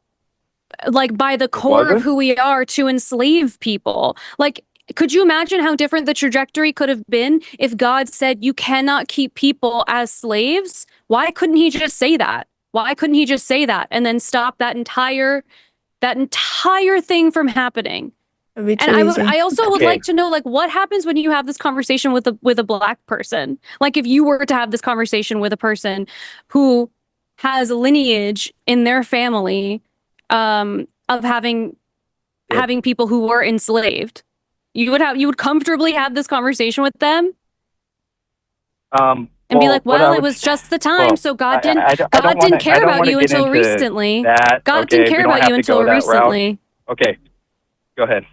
Like by the core of wasn't? who we are to enslave people. Like, could you imagine how different the trajectory could have been if God said you cannot keep people as slaves? Why couldn't he just say that? Why couldn't he just say that and then stop that entire thing from happening? It'd be And too easy. I also would Okay. like to know, like, what happens when you have this conversation with a black person? Like, if you were to have this conversation with a person who has lineage in their family of having people who were enslaved, you would comfortably have this conversation with them and be like, well, it was just the time, so God didn't care about you until recently. God didn't care about you until recently. Okay, go ahead.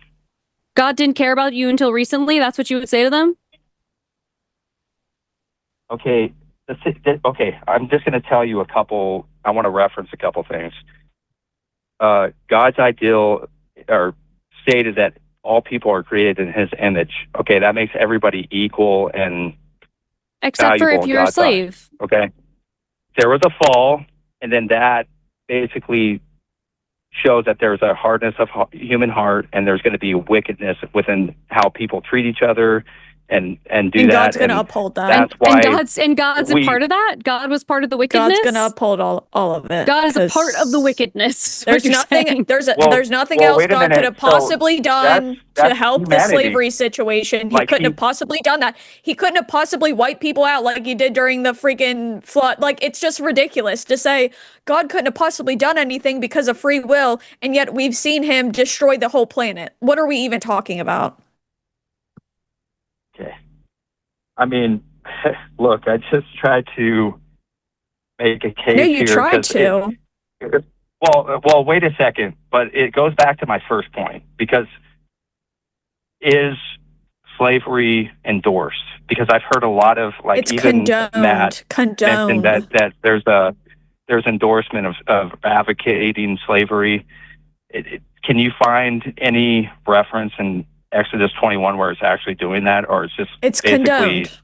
God didn't care about you until recently. That's what you would say to them? Okay, okay. I'm just going to tell you a couple. I want to reference a couple things. God's ideal, or stated that all people are created in His image. Okay, that makes everybody equal and Except for valuable if in you're a God's eyes. slave. Okay, there was a fall, and then that basically shows that there's a hardness of human heart, and there's going to be wickedness within how people treat each other, and do and that. God's going to and uphold that. That's why And God's a part of that? God was part of the wickedness? God's going to uphold all of it. God is a 'cause part of the wickedness. There's what you're nothing. saying. There's nothing well, else wait a God could minute. have So possibly done that's to help the humanity. slavery situation. He Like, couldn't have possibly done that. He couldn't have possibly wiped people out like he did during the freaking flood. Like, it's just ridiculous to say God couldn't have possibly done anything because of free will, and yet we've seen Him destroy the whole planet. What are we even talking about? Okay. I mean, look, I just tried to make a case No, you here. tried 'cause to. Well, wait a second, but it goes back to my first point, because is slavery endorsed? Because I've heard a lot of, like, It's even condoned. Matt Condoned. mentioned that there's endorsement of advocating slavery. Can you find any reference in Exodus 21 where it's actually doing that, or it's just It's basically condoned.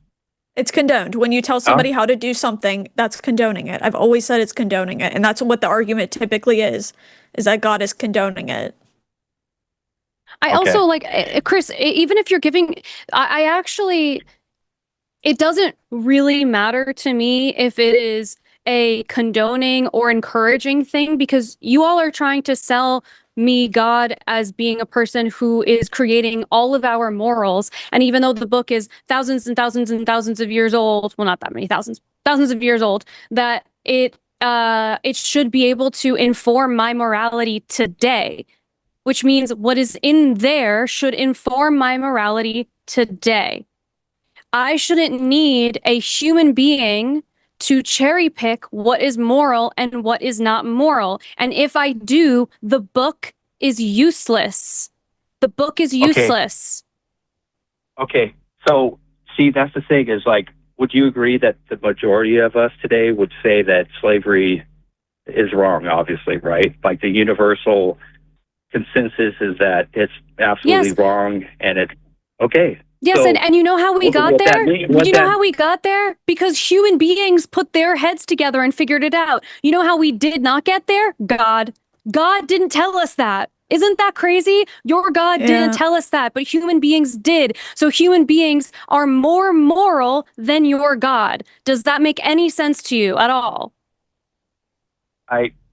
It's condoned. When you tell somebody how to do something, that's condoning it. I've always said it's condoning it. And that's what the argument typically is that God is condoning it. I Okay. also, like, Chris, even if you're giving, I actually, it doesn't really matter to me if it is a condoning or encouraging thing, because you all are trying to sell me God as being a person who is creating all of our morals. And even though the book is thousands and thousands and thousands of years old, well, not that many thousands of years old, that it should be able to inform my morality today, which means what is in there should inform my morality today. I shouldn't need a human being to cherry pick what is moral and what is not moral. And if I do, the book is useless. The book is useless. Okay. So, see, that's the thing is, like, would you agree that the majority of us today would say that slavery is wrong, obviously, right? Like, the universal consensus is that it's absolutely Yes. wrong, and it's okay. Yes, So, and you know how we got what that there? mean- what You know that- how we got there? Because human beings put their heads together and figured it out. You know how we did not get there? God. God didn't tell us that. Isn't that crazy? Your God didn't Yeah. tell us that, but human beings did. So human beings are more moral than your God. Does that make any sense to you at all?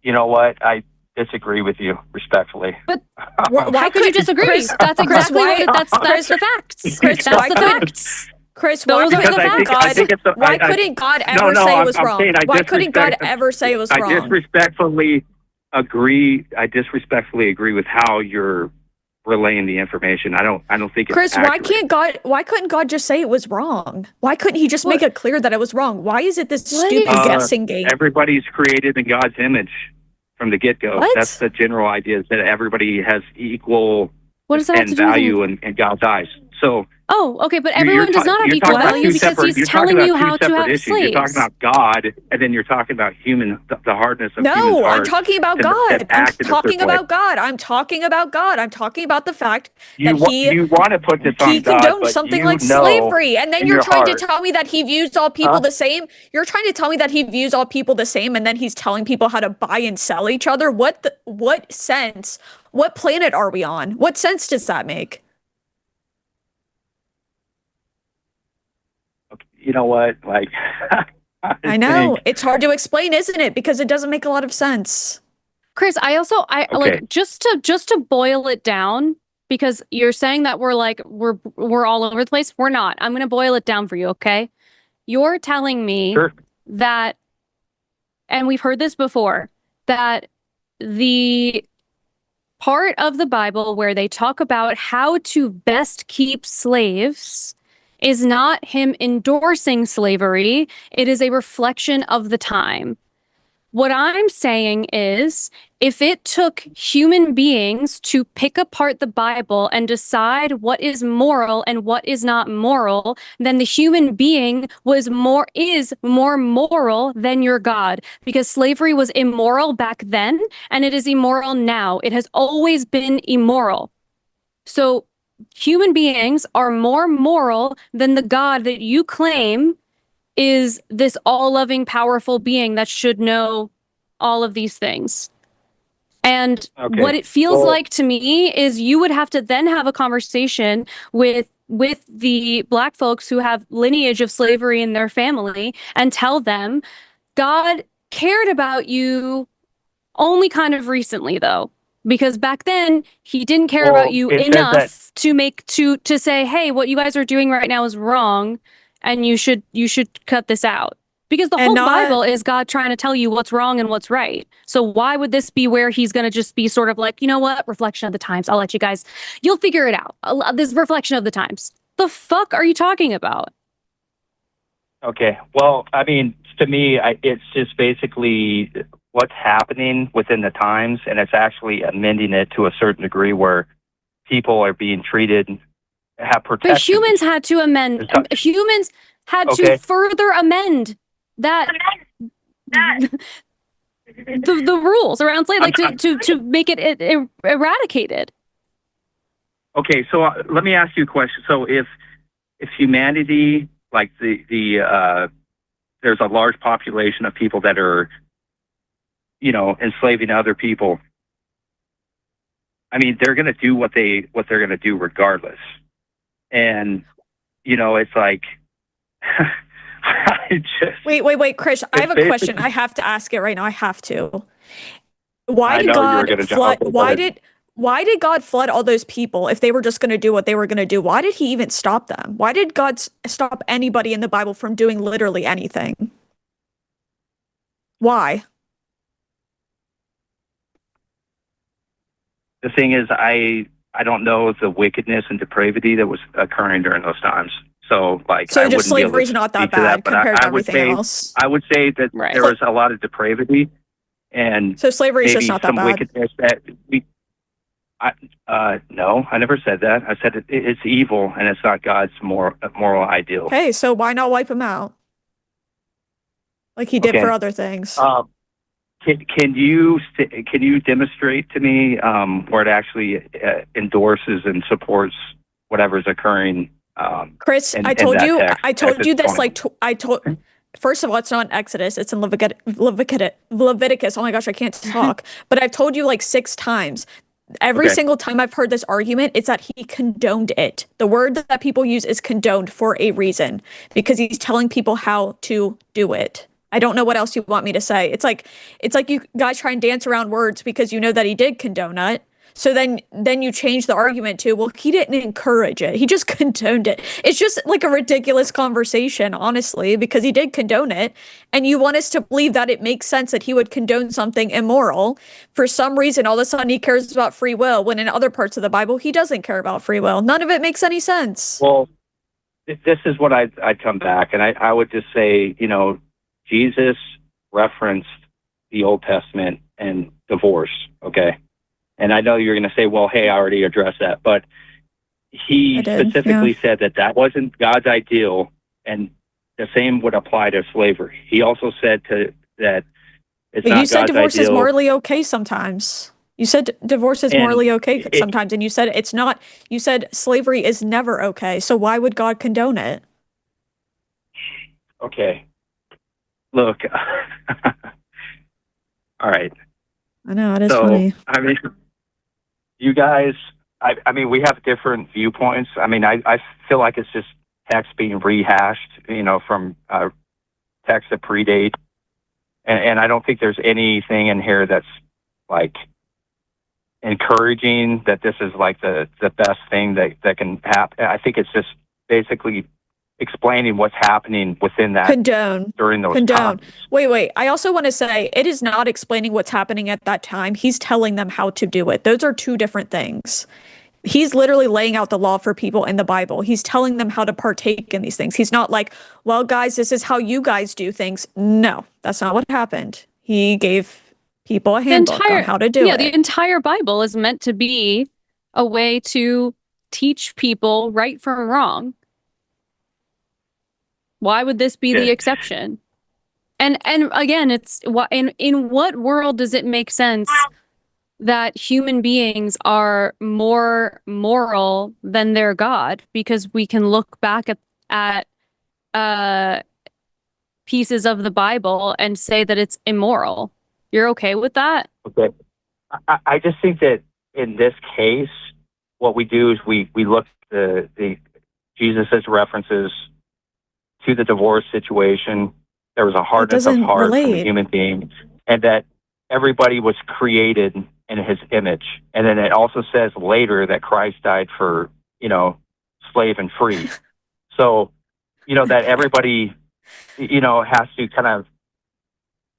You know what? I disagree with you respectfully. But Why how could you disagree? Chris, That's exactly why- what that's Chris, the facts. Chris, That's why the couldn't- facts. Chris, Those why are the couldn't facts. God, I think it's why couldn't God ever no, say it I'm was wrong? saying I Why couldn't God disrespect- ever say it was I wrong? disrespectfully agree with how you're relaying the information. I don't think it's Chris, accurate. why couldn't God just say it was wrong? Why couldn't he just make it clear that it was wrong? Why is it this stupid guessing game? Everybody's created in God's image from the get-go. What? That's the general idea, is that everybody has equal What does that have to do with value in God's eyes. So okay, but everyone does not have equal value because he's telling you how to have slaves. You're talking about God, and then you're talking about the hardness of human No, heart I'm talking about God. I'm talking about God. I'm talking about God. I'm talking about the fact that you want to put this on he God, condones but something you like know slavery, and then in you're your trying to heart- tell me that he views all people the same. You're trying to tell me that he views all people the same, and then he's telling people how to buy and sell each other. What sense? What planet are we on? What sense does that make? You know what? Like, I know it's hard to explain, isn't it? Because it doesn't make a lot of sense. Chris, like just to boil it down, because you're saying that we're all over the place. We're not. I'm going to boil it down for you, okay? You're telling me that, and we've heard this before, that the part of the Bible where they talk about how to best keep slaves is not him endorsing slavery. It is a reflection of the time. What I'm saying is, if it took human beings to pick apart the Bible and decide what is moral and what is not moral, then the human being is more moral than your God, because slavery was immoral back then and it is immoral now. It has always been immoral. So human beings are more moral than the God that you claim is this all-loving, powerful being that should know all of these things. And what it feels like to me is you would have to then have a conversation with the Black folks who have lineage of slavery in their family and tell them, God cared about you only kind of recently, though. Because back then he didn't care about you enough to say, hey, what you guys are doing right now is wrong, and you should cut this out. Because the whole Bible is God trying to tell you what's wrong and what's right. So why would this be where he's going to just be sort of like, you know what, reflection of the times. I'll let you guys, you'll figure it out. This reflection of the times. The fuck are you talking about? Okay. Well, I mean, to me, it's just basically what's happening within the times, and it's actually amending it to a certain degree where people are being treated, have protection. But humans had to amend. Humans had to further amend that the rules around slavery, like to make it eradicated. Okay, so let me ask you a question. So if humanity, like there's a large population of people that are, enslaving other people. I mean, they're going to do what they're going to do regardless. And, it's like, Wait, Chris, I have a question. I have to ask it right now. I have to. Why did God flood all those people if they were just going to do what they were going to do? Why did he even stop them? Why did God stop anybody in the Bible from doing literally anything? Why? The thing is, I don't know the wickedness and depravity that was occurring during those times. So, just slavery's not that bad compared to everything else. I would say that there was a lot of depravity, and so slavery is just not that bad. Wickedness that no, I never said that. I said it's evil and it's not God's moral ideal. Okay, so why not wipe him out like he did for other things? Can you demonstrate to me where it actually endorses and supports whatever's occurring? Chris, I told you this first of all, it's not in Exodus, it's in Leviticus. Oh my gosh, I can't talk. But I've told you like 6 times. Every single time I've heard this argument, it's that he condoned it. The word that people use is condoned for a reason, because he's telling people how to do it. I don't know what else you want me to say. It's like you guys try and dance around words because you know that he did condone it, So then you change the argument to, well, he didn't encourage it. He just condoned it. It's just like a ridiculous conversation, honestly, because he did condone it. And you want us to believe that it makes sense that he would condone something immoral. For some reason, all of a sudden he cares about free will, when in other parts of the Bible, he doesn't care about free will. None of it makes any sense. Well, this is what I'd come back, and I would just say, Jesus referenced the Old Testament and divorce, okay? And I know you're going to say, well, hey, I already addressed that, but he specifically said that wasn't God's ideal, and the same would apply to slavery. He also said that it's but not you said God's divorce ideal. is morally okay sometimes. You said divorce is morally okay sometimes, and you said it's not. You said slavery is never okay. So why would God condone it? Okay. Look. All right. I know, it is funny. I mean, you guys, I mean, we have different viewpoints. I mean, I feel like it's just text being rehashed, from texts that predate. And I don't think there's anything in here that's like encouraging that this is like the best thing that can happen. I think it's just basically explaining what's happening within that during those times. Wait. I also want to say it is not explaining what's happening at that time. He's telling them how to do it. Those are two different things. He's literally laying out the law for people in the Bible. He's telling them how to partake in these things. He's not like, well, guys, this is how you guys do things. No, that's not what happened. He gave people a handbook on how to do it. Yeah, the entire Bible is meant to be a way to teach people right from wrong. Why would this be the exception? And again, it's in what world does it make sense that human beings are more moral than their God? Because we can look back at pieces of the Bible and say that it's immoral. You're okay with that? Okay. I just think that in this case, what we do is we look at the Jesus' references to the divorce situation. There was a hardness of heart from a human being, and that everybody was created in his image. And then it also says later that Christ died for, slave and free. So, that everybody, has to kind of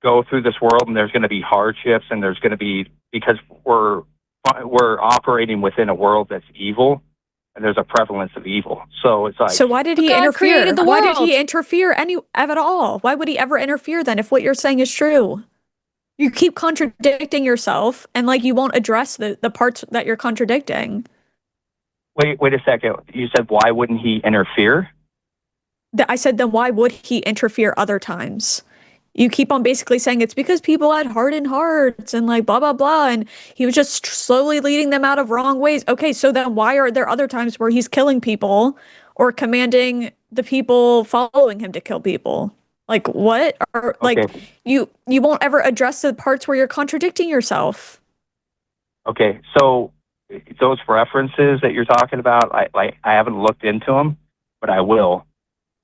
go through this world, and there's going to be hardships, and there's going to be, because we're operating within a world that's evil, and there's a prevalence of evil. So it's like, so why did he interfere? Why did he interfere at all? Why would he ever interfere then if what you're saying is true? You keep contradicting yourself, and you won't address the parts that you're contradicting. Wait a second. You said, why wouldn't he interfere? I said, then why would he interfere other times? You keep on basically saying it's because people had hardened hearts and blah, blah, blah. And he was just slowly leading them out of wrong ways. Okay, so then why are there other times where he's killing people or commanding the people following him to kill people? What? Or you won't ever address the parts where you're contradicting yourself. Okay, so those references that you're talking about, I haven't looked into them, but I will.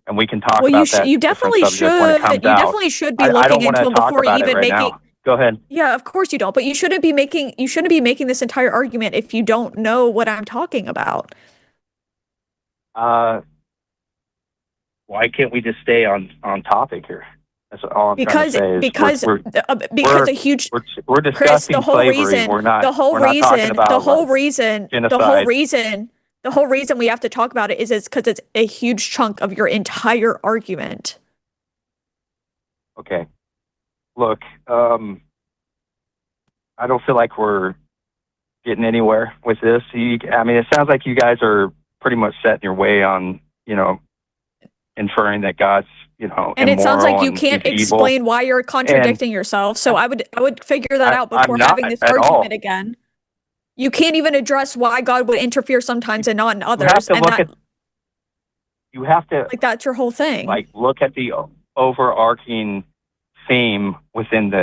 And we can talk about that. You definitely should. You definitely should be looking into them before even making. Go ahead. Yeah, of course you don't. But you shouldn't be making this entire argument if you don't know what I'm talking about. Why can't we just stay on topic here? That's all I'm trying to say. Because a huge. We're discussing Chris, slavery. We're not talking about genocide. The whole reason we have to talk about it is because it's a huge chunk of your entire argument. Okay. Look, I don't feel like we're getting anywhere with this. It sounds like you guys are pretty much set in your way on, inferring that God's, and it sounds like you can't explain why you're contradicting yourself. So I would figure that out before having this argument again. You can't even address why God would interfere sometimes and not in others. You have to that's your whole thing. Look at the overarching theme within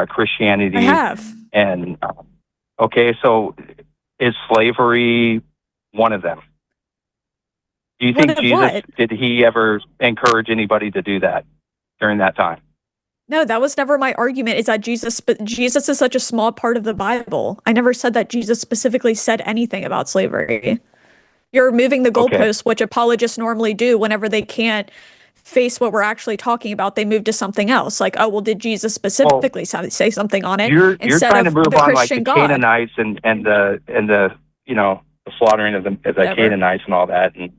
Christianity. I have. And okay, so is slavery one of them? Do you think Jesus did he ever encourage anybody to do that during that time? No, that was never my argument. Is that Jesus is such a small part of the Bible. I never said that Jesus specifically said anything about slavery. You're moving the Okay. goalposts, which apologists normally do whenever they can't face what we're actually talking about. They move to something else, like, oh, well, did Jesus specifically say something on it You're instead trying to of move the on like Christian the God? Canaanites and the the slaughtering of the Never. Canaanites and all that, and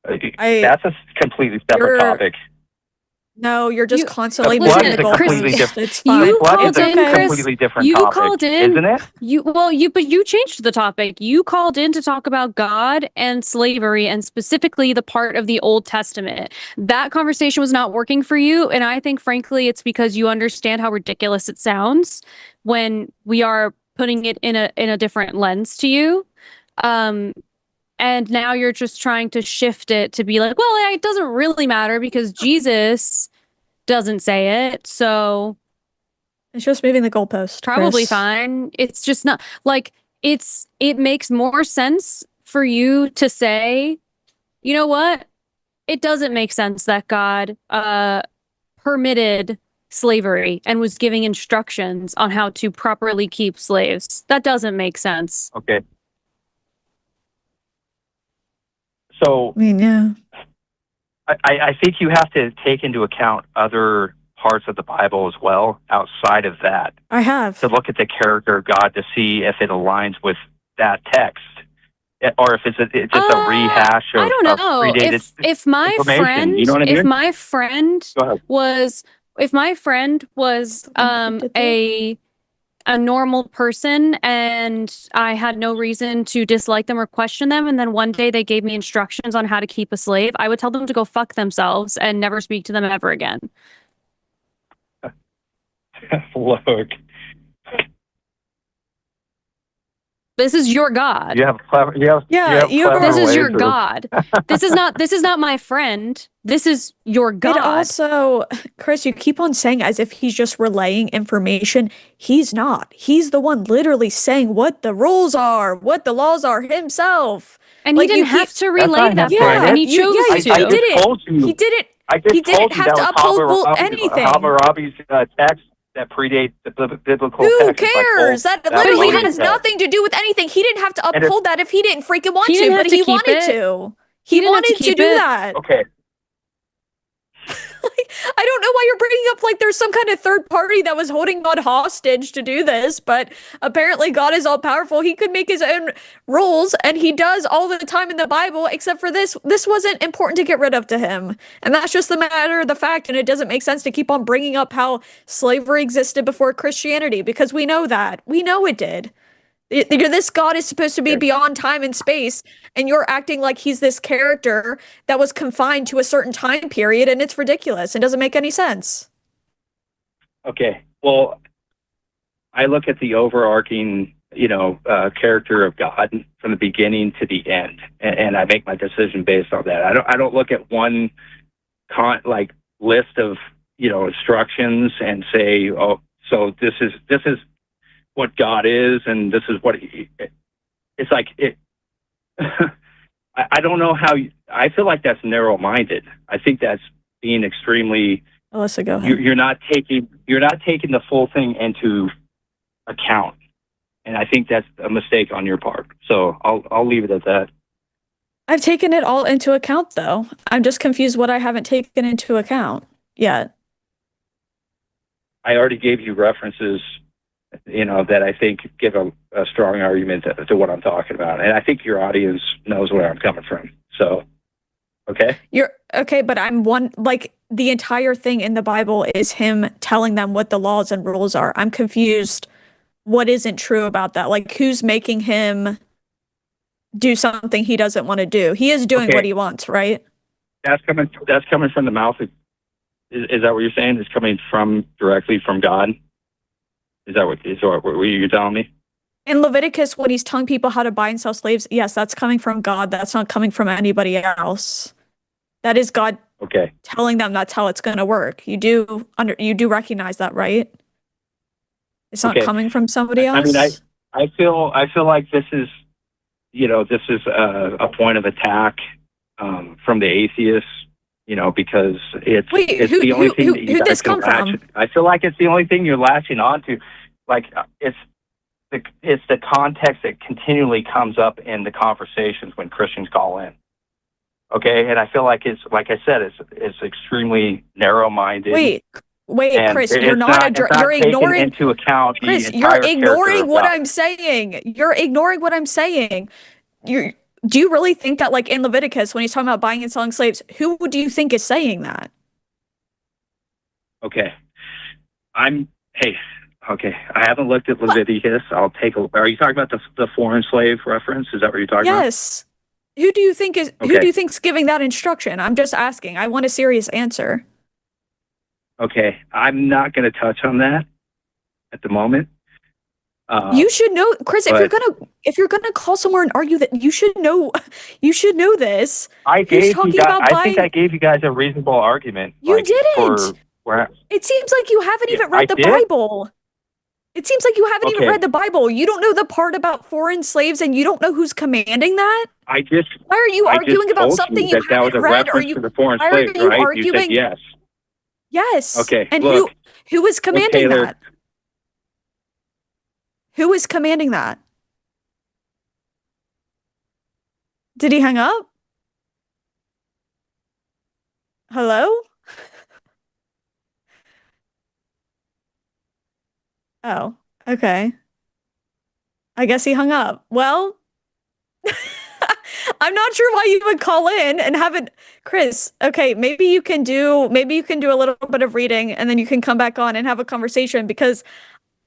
that's a completely separate You're- topic. No, you're just You- constantly The flood moving is the a completely goalposts. different. It's fine. You Flood called is a in, Chris. completely different You topic, called in. isn't it? But you changed the topic. You called in to talk about God and slavery and specifically the part of the Old Testament. That conversation was not working for you, and I think frankly it's because you understand how ridiculous it sounds when we are putting it in a different lens to you. And now you're just trying to shift it to be like, well, it doesn't really matter because Jesus doesn't say it, so It's just moving the goalpost. probably Chris. fine. It's just not like it makes more sense for you to say, you know what? It doesn't make sense that God permitted slavery and was giving instructions on how to properly keep slaves. That doesn't make sense. Okay. So I mean, yeah. I think you have to take into account other parts of the Bible as well outside of that I have. to look at the character of God to see if it aligns with that text, or if it's just a rehash of I don't know. predated If my information. friend, You know what I mean? if my friend Go ahead. was a normal person and I had no reason to dislike them or question them, and then one day they gave me instructions on how to keep a slave, I would tell them to go fuck themselves and never speak to them ever again. Look, This is your God. you have clever. You have you clever This is ways your of- God. This is not my friend. This is your God. But also, Chris, you keep on saying as if he's just relaying information. He's not. He's the one literally saying what the rules are, what the laws are himself. And like, he you didn't have to That's relay not that him part, saying and it. he chose Yeah, to. he did it. Told you. He didn't. I just He didn't told you have that to was uphold anything. Hammurabi's text that predates the biblical Who text. It's like, cares? well, That that's literally what he has said. nothing to do with anything. He didn't have to And if- uphold that if he didn't freaking want He to, didn't have but to he keep wanted it. to. He He didn't have to wanted to keep do it. that. Okay. I don't know why you're bringing up like there's some kind of third party that was holding God hostage to do this, but apparently God is all powerful. He could make his own rules, and he does all the time in the Bible, except for this. This wasn't important to get rid of to him. And that's just the matter of the fact, and it doesn't make sense to keep on bringing up how slavery existed before Christianity, because we know that. We know it did. This God is supposed to be beyond time and space, and you're acting like he's this character that was confined to a certain time period, and it's ridiculous. It doesn't make any sense. Okay. Well, I look at the overarching, character of God from the beginning to the end, and I make my decision based on that. I don't look at one list of instructions and say, oh, so this is what God is, and this is what it's like. I don't know how. I feel like that's narrow-minded. I think that's being extremely. Alyssa, go ahead. You're not taking the full thing into account, and I think that's a mistake on your part. So I'll leave it at that. I've taken it all into account, though. I'm just confused what I haven't taken into account yet. I already gave you references, that I think give a strong argument to what I'm talking about, and I think your audience knows where I'm coming from. So, okay. You're okay, but the entire thing in the Bible is him telling them what the laws and rules are. I'm confused. What isn't true about that? Like, who's making him do something he doesn't want to do? He is doing what he wants, right? That's coming from the mouth of. Is that what you're saying? It's coming directly from God. Is that what you're telling me? In Leviticus, when he's telling people how to buy and sell slaves, yes, that's coming from God. That's not coming from anybody else. That is God telling them that's how it's going to work. You do recognize that, right? It's not coming from somebody else. I mean, I feel like this is, a point of attack from the atheists because it's Wait, the only thing that you who'd guys this come from? I feel like it's the only thing you're latching on to. Like it's the context that continually comes up in the conversations when Christians call in. Okay, and I feel like it's like I said, it's extremely narrow-minded. Wait, and Chris, it's you're not you're taking ignoring into account the Chris, entire you're ignoring character of what God. I'm saying. You're ignoring what I'm saying. Do you really think that, like, in Leviticus, when he's talking about buying and selling slaves, who do you think is saying that? Okay, okay. I haven't looked at Leviticus. I'll take a. Are you talking about the foreign slave reference? Is that what you're talking about? Yes. Who do you Okay. think's giving that instruction? I'm just asking. I want a serious answer. Okay, I'm not going to touch on that at the moment. You should know, Chris, but- if you're gonna call somewhere and argue that, you should know this. I Who's gave you talking guys. about I think buying- I gave you guys a reasonable argument. You like, didn't. For where It seems like you haven't even I read the did? Bible. It seems like you haven't even Okay. read the Bible. You don't know the part about foreign slaves, and you don't know who's commanding that. I just. Why are you I arguing just about told something you you that was haven't a read? Or reference you? to the foreign Why are slaves, you right? You arguing? said yes. Yes. Okay, And look. who is commanding Taylor. that? Who is commanding that? Did he hang up? Hello? Oh, okay. I guess he hung up. Well, I'm not sure why you would call in and have it, Chris. Okay, maybe you can do a little bit of reading and then you can come back on and have a conversation, because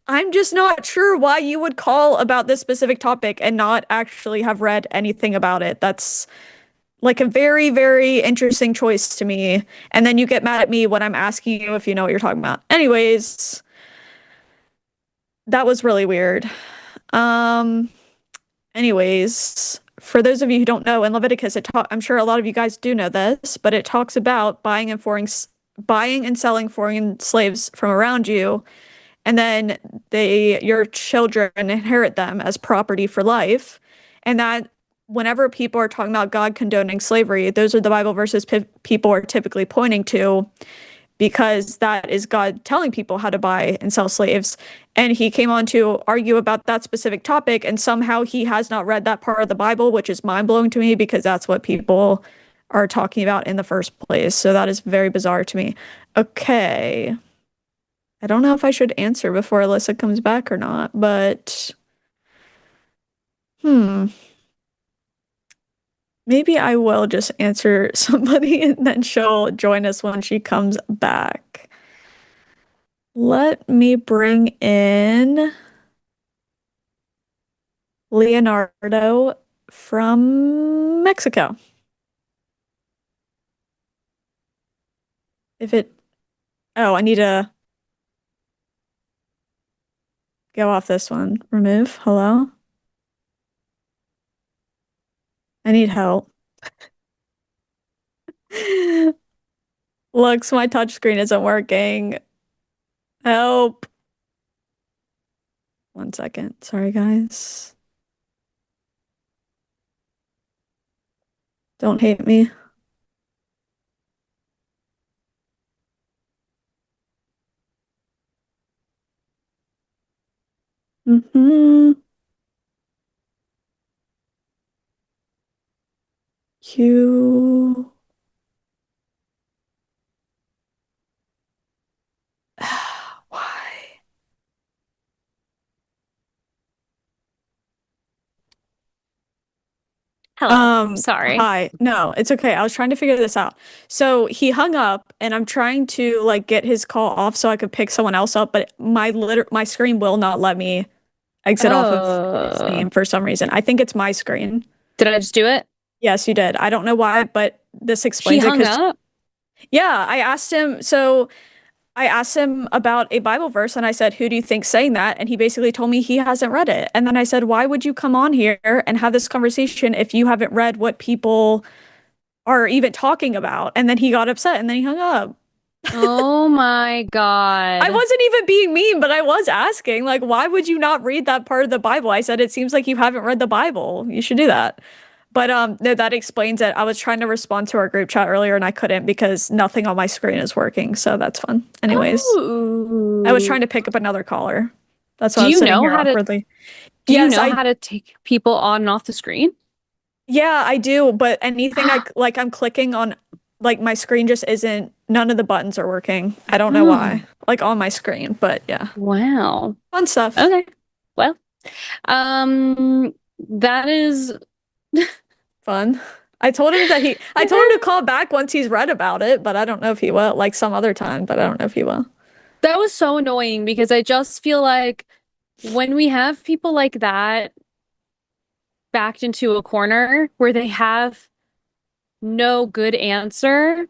I'm just not sure why you would call about this specific topic and not actually have read anything about it. That's like a very, very interesting choice to me. And then you get mad at me when I'm asking you if you know what you're talking about. Anyways, that was really weird. Anyways, for those of you who don't know, in Leviticus, I'm sure a lot of you guys do know this, but it talks about buying and selling foreign slaves from around you, and then your children inherit them as property for life. And that whenever people are talking about God condoning slavery, those are the Bible verses people are typically pointing to, because that is God telling people how to buy and sell slaves. And he came on to argue about that specific topic, and somehow he has not read that part of the Bible, which is mind-blowing to me, because that's what people are talking about in the first place. So that is very bizarre to me. Okay. I don't know if I should answer before Alyssa comes back or not, but maybe I will just answer somebody and then she'll join us when she comes back. Let me bring in Leonardo from Mexico. I need to go off this one. Remove. Hello? I need help. Looks, my touchscreen isn't working. Help. 1 second. Sorry, guys. Don't hate me. Q. Why? Hello. Sorry. Hi. No, it's okay. I was trying to figure this out. So he hung up and I'm trying to like get his call off so I could pick someone else up, but my screen will not let me exit off of his name for some reason. I think it's my screen. Did I just do it? Yes, you did. I don't know why, but this He explains it. hung up? Yeah, I asked him about a Bible verse and I said, who do you think's saying that? And he basically told me he hasn't read it. And then I said, why would you come on here and have this conversation if you haven't read what people are even talking about? And then he got upset and then he hung up. Oh my God. I wasn't even being mean, but I was asking, like, why would you not read that part of the Bible? I said, it seems like you haven't read the Bible. You should do that. But no, that explains it. I was trying to respond to our group chat earlier and I couldn't because nothing on my screen is working. So that's fun. Anyways, I was trying to pick up another caller. That's why I was sitting here awkwardly. Do you know how to take people on and off the screen? Yeah, I do. But anything I'm clicking on, like my screen just isn't, none of the buttons are working. I don't know why, like on my screen, but yeah. Wow. Fun stuff. Okay. Well, that is fun. I told him to call back once he's read about it, but I don't know if he will, like some other time, but I don't know if he will. That was so annoying because I just feel like when we have people like that backed into a corner where they have no good answer,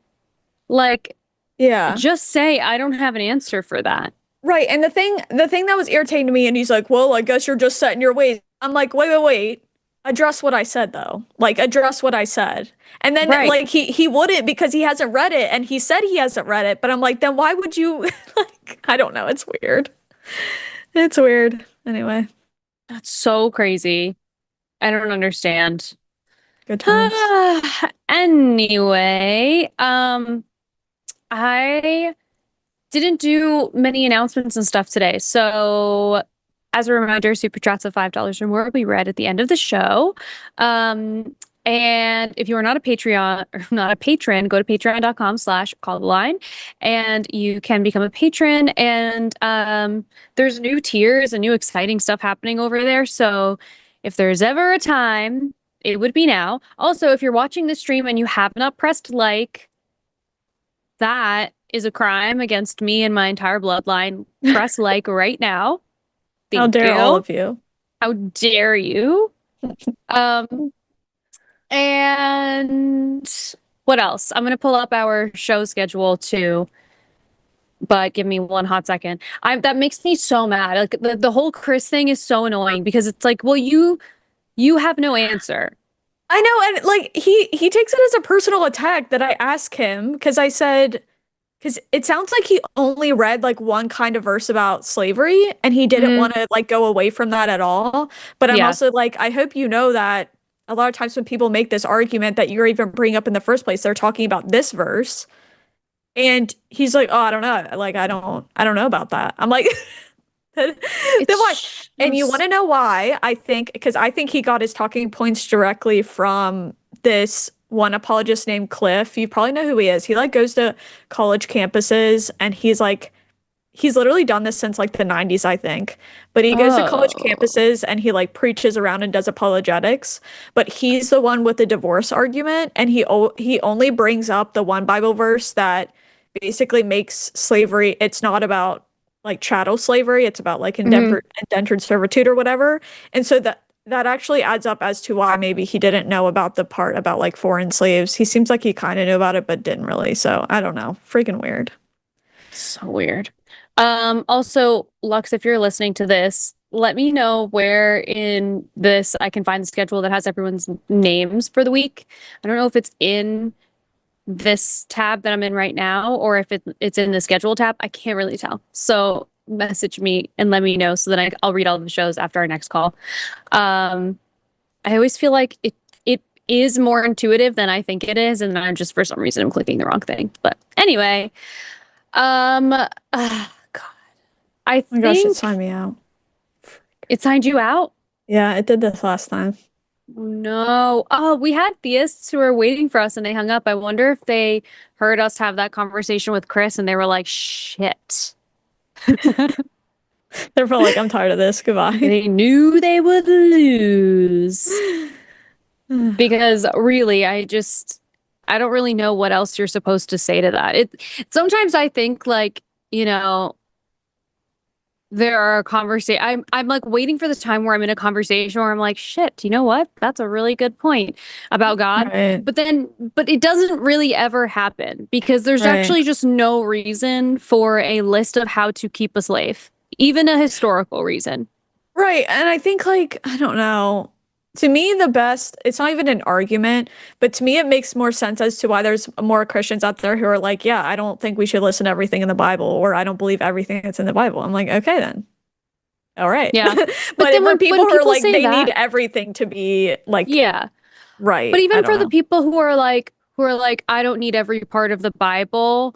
like, yeah, just say, I don't have an answer for that. Right. And the thing that was irritating to me, and he's like, well, I guess you're just set in your ways. I'm like, wait. Address what I said, though. Like, address what I said. And then, like, he wouldn't because he hasn't read it, and he said he hasn't read it. But I'm like, then why would you, like, I don't know. It's weird. It's weird. Anyway. That's so crazy. I don't understand. Good times. Anyway, I didn't do many announcements and stuff today. So as a reminder, Super Chats of $5 or more will be read at the end of the show. And if you are not a Patreon or not a patron, go to patreon.com/calltheline and you can become a patron. And there's new tiers and new exciting stuff happening over there. So if there's ever a time, it would be now. Also, if you're watching the stream and you have not pressed like, that is a crime against me and my entire bloodline. Press like right now. How dare all of you? How dare you? And what else? I'm going to pull up our show schedule too. But give me one hot second. That makes me so mad. Like the whole Chris thing is so annoying because it's like, well, you have no answer. I know, and like he takes it as a personal attack that I ask him because I said, because it sounds like he only read like one kind of verse about slavery and he didn't want to like go away from that at all. But I'm also like, I hope you know that a lot of times when people make this argument that you're even bringing up in the first place, they're talking about this verse. And he's like, oh, I don't know. Like, I don't know about that. I'm like, then why? And you want to know why? I think, because I think he got his talking points directly from this one apologist named Cliff. You probably know who he is. He like goes to college campuses and he's literally done this since like the 90s, I think. But he goes to college campuses and he like preaches around and does apologetics. But he's the one with the divorce argument, and he only brings up the one Bible verse that basically makes slavery. It's not about like chattel slavery. It's about like indentured servitude or whatever. And so that actually adds up as to why maybe he didn't know about the part about like foreign slaves. He seems like he kind of knew about it, but didn't really. So I don't know. Freaking weird. So weird. Also, Lux, if you're listening to this, let me know where in this I can find the schedule that has everyone's names for the week. I don't know if it's in this tab that I'm in right now or if it's in the schedule tab. I can't really tell. So message me and let me know so that I'll read all of the shows after our next call. I always feel like it is more intuitive than I think it is, and I'm just for some reason I'm clicking the wrong thing. But anyway, God, I think gosh, it signed me out. It signed you out? Yeah, it did this last time. No. Oh, we had theists who were waiting for us and they hung up. I wonder if they heard us have that conversation with Chris and they were like, shit. They're probably like, I'm tired of this. Goodbye. They knew they would lose. Because really, I don't really know what else you're supposed to say to that. Sometimes I think like, there are conversations. I'm like waiting for the time where I'm in a conversation where I'm like, shit, you know what? That's a really good point about God. Right. But it doesn't really ever happen because there's actually just no reason for a list of how to keep a slave, even a historical reason. Right. And I think like, I don't know. To me, it's not even an argument, but to me, it makes more sense as to why there's more Christians out there who are like, yeah, I don't think we should listen to everything in the Bible, or I don't believe everything that's in the Bible. I'm like, okay, then. All right. Yeah. but then when people are like, they that, need everything to be like, yeah. Right. But I even don't for the know. people who are like, I don't need every part of the Bible,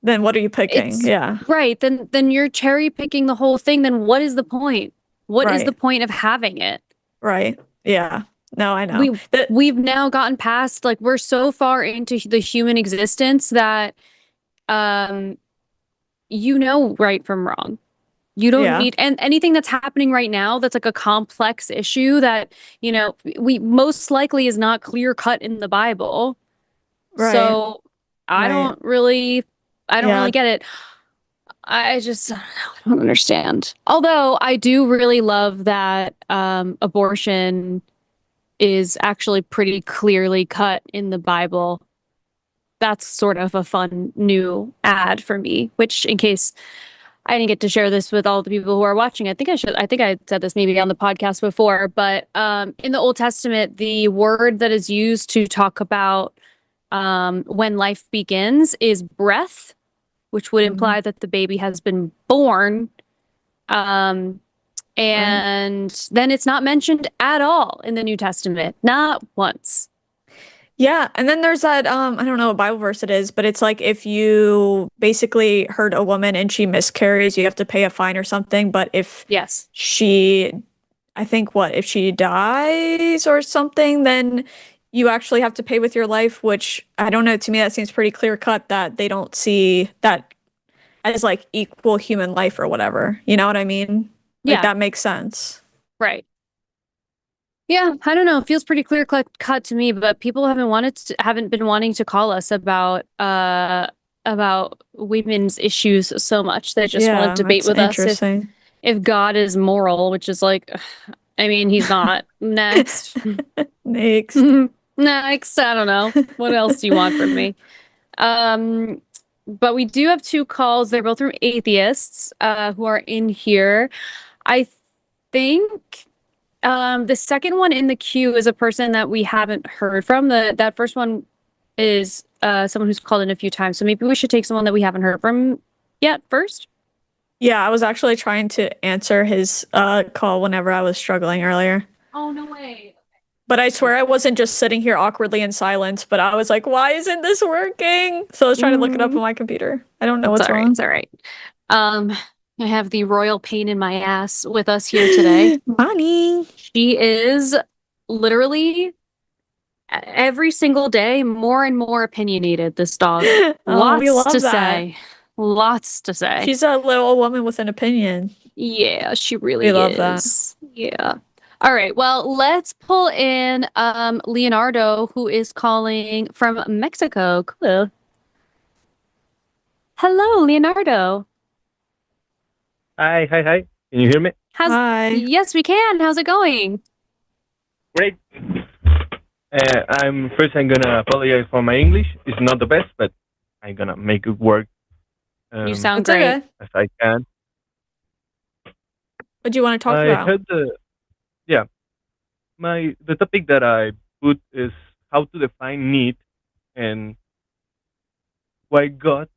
Then what are you picking? it's Yeah. right. Then you're cherry picking the whole thing. Then what is the point? What is the Right. point of having it? Right. Yeah. No, I know. We we've now gotten past, like, we're so far into the human existence that right from wrong. You don't Yeah. need, and anything that's happening right now that's like a complex issue that, we most likely is not clear cut in the Bible. Right. So I Right. don't really Yeah. get it. I just I don't understand. Although I do really love that abortion is actually pretty clearly cut in the Bible. That's sort of a fun new ad for me, which, in case I didn't get to share this with all the people who are watching, I think I said this maybe on the podcast before, but in the Old Testament, the word that is used to talk about when life begins is breath, which would Mhm. imply that the baby has been born. Um, Right. and then it's not mentioned at all in the New Testament, not once. Yeah, and then there's that I don't know what Bible verse it is, but it's like if you basically hurt a woman and she miscarries, you have to pay a fine or something, but if Yes. she I think if she dies or something, then you actually have to pay with your life, which I don't know, to me that seems pretty clear cut that they don't see that as like equal human life or whatever. You know what I mean? Like Yeah, that makes sense. right. Yeah, I don't know. It feels pretty clear cut to me, but people haven't been wanting to call us about women's issues so much. They just want to Yeah, debate that's with us interesting. if God is moral, which is like, I mean, he's not. Next. Next. Next. I don't know. What else do you want from me? But we do have two calls. They're both from atheists who are in here. I think the second one in the queue is a person that we haven't heard from. That first one is someone who's called in a few times. So maybe we should take someone that we haven't heard from yet first. Yeah, I was actually trying to answer his call whenever I was struggling earlier. Oh, no way. But I swear I wasn't just sitting here awkwardly in silence, but I was like, why isn't this working? So I was trying to look it up on my computer. I don't know It's what's all right. wrong. It's all right. I have the royal pain in my ass with us here today. Bonnie. She is literally every single day more and more opinionated, this dog. Oh, we Lots love to that. say. Lots to say. She's a little woman with an opinion. Yeah, she really We love that. is. Yeah. All right. Well, let's pull in Leonardo, who is calling from Mexico. Cool. Hello, Leonardo. Hi. Can you hear me? Hi. Yes, we can. How's it going? Great. I'm gonna apologize for my English. It's not the best, but I'm gonna make it work You sound That's great. okay. as I can. What do you want to talk I about? heard the topic that I put is how to define need and why God,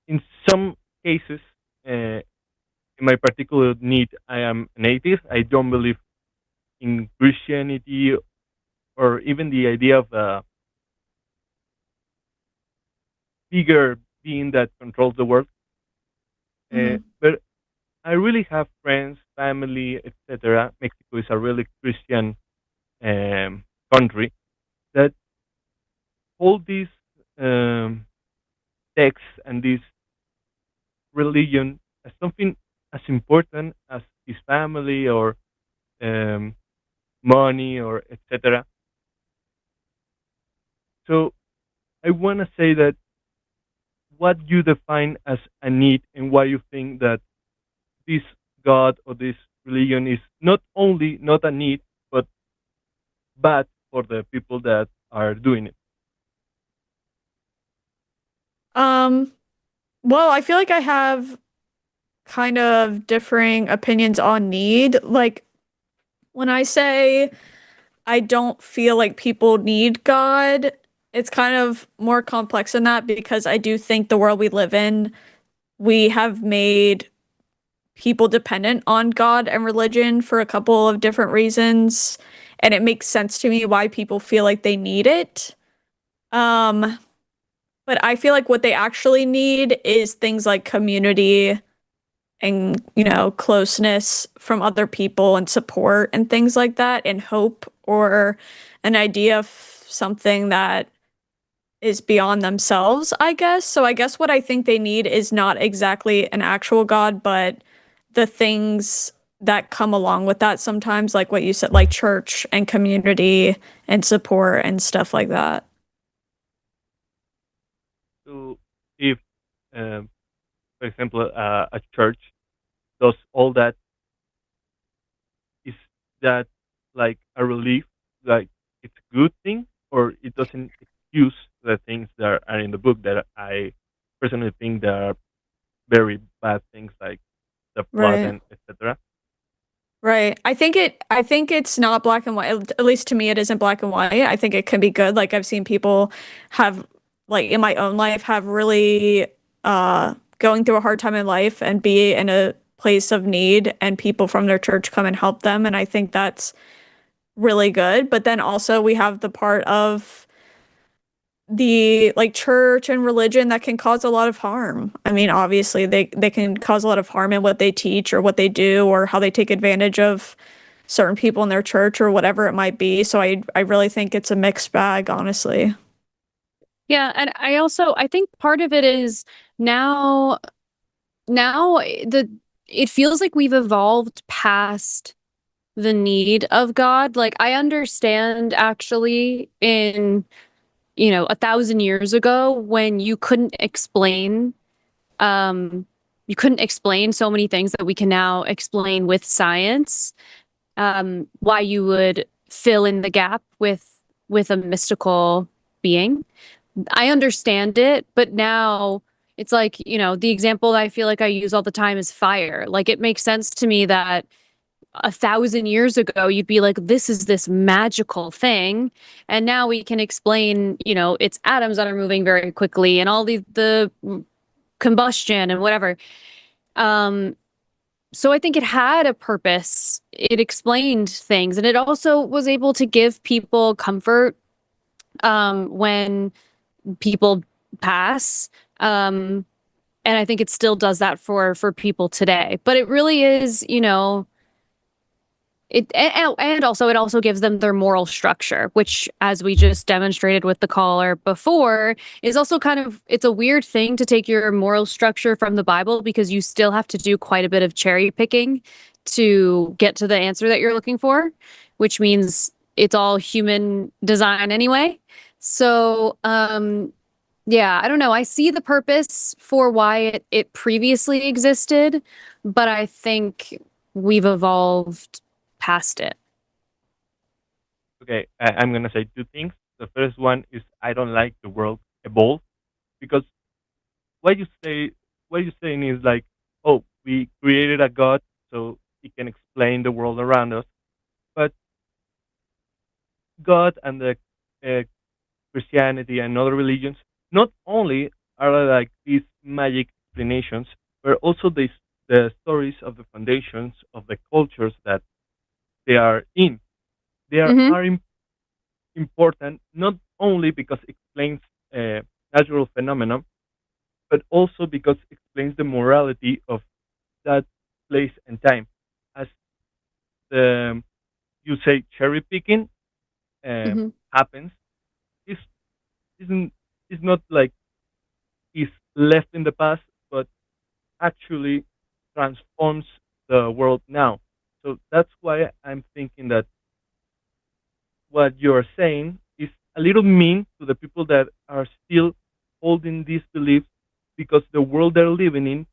in some cases, in my particular need, I am an atheist. I don't believe in Christianity or even the idea of a bigger being that controls the world. Mhm. But I really have friends, family, etc. Mexico is a really Christian country that hold these um, texts and this religion as something as important as his family or um, money or etc. So I want to say that what you define as a need and why you think that this God or this religion is not only not a need but bad for the people that are doing it. Um, well, I feel like I have kind of differing opinions on need. Like when I say I don't feel like people need God, it's kind of more complex than that because I do think the world we live in, we have made people dependent on God and religion for a couple of different reasons. and it makes sense to me why people feel like they need it. But I feel like what they actually need is things like community and, closeness from other people and support and things like that, and hope, or an idea of something that is beyond themselves, I guess. So I guess what I think they need is not exactly an actual God, but the things that come along with that sometimes, like what you said, like church and community and support and stuff like that. So if, um, for example, a church does all that, is that like a relief? Like it's a good thing, or it doesn't excuse the things that are in the book that I personally think that are very bad things, like the flood Right. and etc. Right. I think it's not black and white. At least to me it isn't black and white. I think it can be good. Like I've seen people have, like in my own life, have really going through a hard time in life and be in a place of need, and people from their church come and help them, and I think that's really good. But then also we have the part of the like church and religion that can cause a lot of harm. I mean, obviously they can cause a lot of harm in what they teach or what they do or how they take advantage of certain people in their church or whatever it might be. So I really think it's a mixed bag, honestly. Yeah, and I think part of it is now the it feels like we've evolved past the need of God. Like I understand actually in 1,000 years ago when you couldn't explain so many things that we can now explain with science, why you would fill in the gap with a mystical being. I understand it, but now it's like, the example that I feel like I use all the time is fire. Like it makes sense to me that 1,000 years ago you'd be like, this is this magical thing, and now we can explain, it's atoms that are moving very quickly and all the combustion and whatever. So I think it had a purpose. It explained things, and it also was able to give people comfort when people pass. And I think it still does that for people today. But it really is, and also it also gives them their moral structure, which, as we just demonstrated with the caller before, is also it's a weird thing to take your moral structure from the Bible, because you still have to do quite a bit of cherry picking to get to the answer that you're looking for, which means it's all human design anyway. So, yeah, I don't know. I see the purpose for why it previously existed, but I think we've evolved past it. Okay, I'm gonna say two things. The first one is I don't like the word evolve, because what you say, what you're saying is like, oh, we created a God so he can explain the world around us, but God and the uh, Christianity and other religions not only are like these magic explanations, but also the stories of the foundations of the cultures that they are in. They Mm-hmm. are important not only because it explains natural phenomena, but also because it explains the morality of that place and time. As the, you say, cherry picking Mm-hmm. happens, is isn't is not like is left in the past, but actually transforms the world now. So that's why I'm thinking that what you're saying is a little mean to the people that are still holding these beliefs, because the world they're living in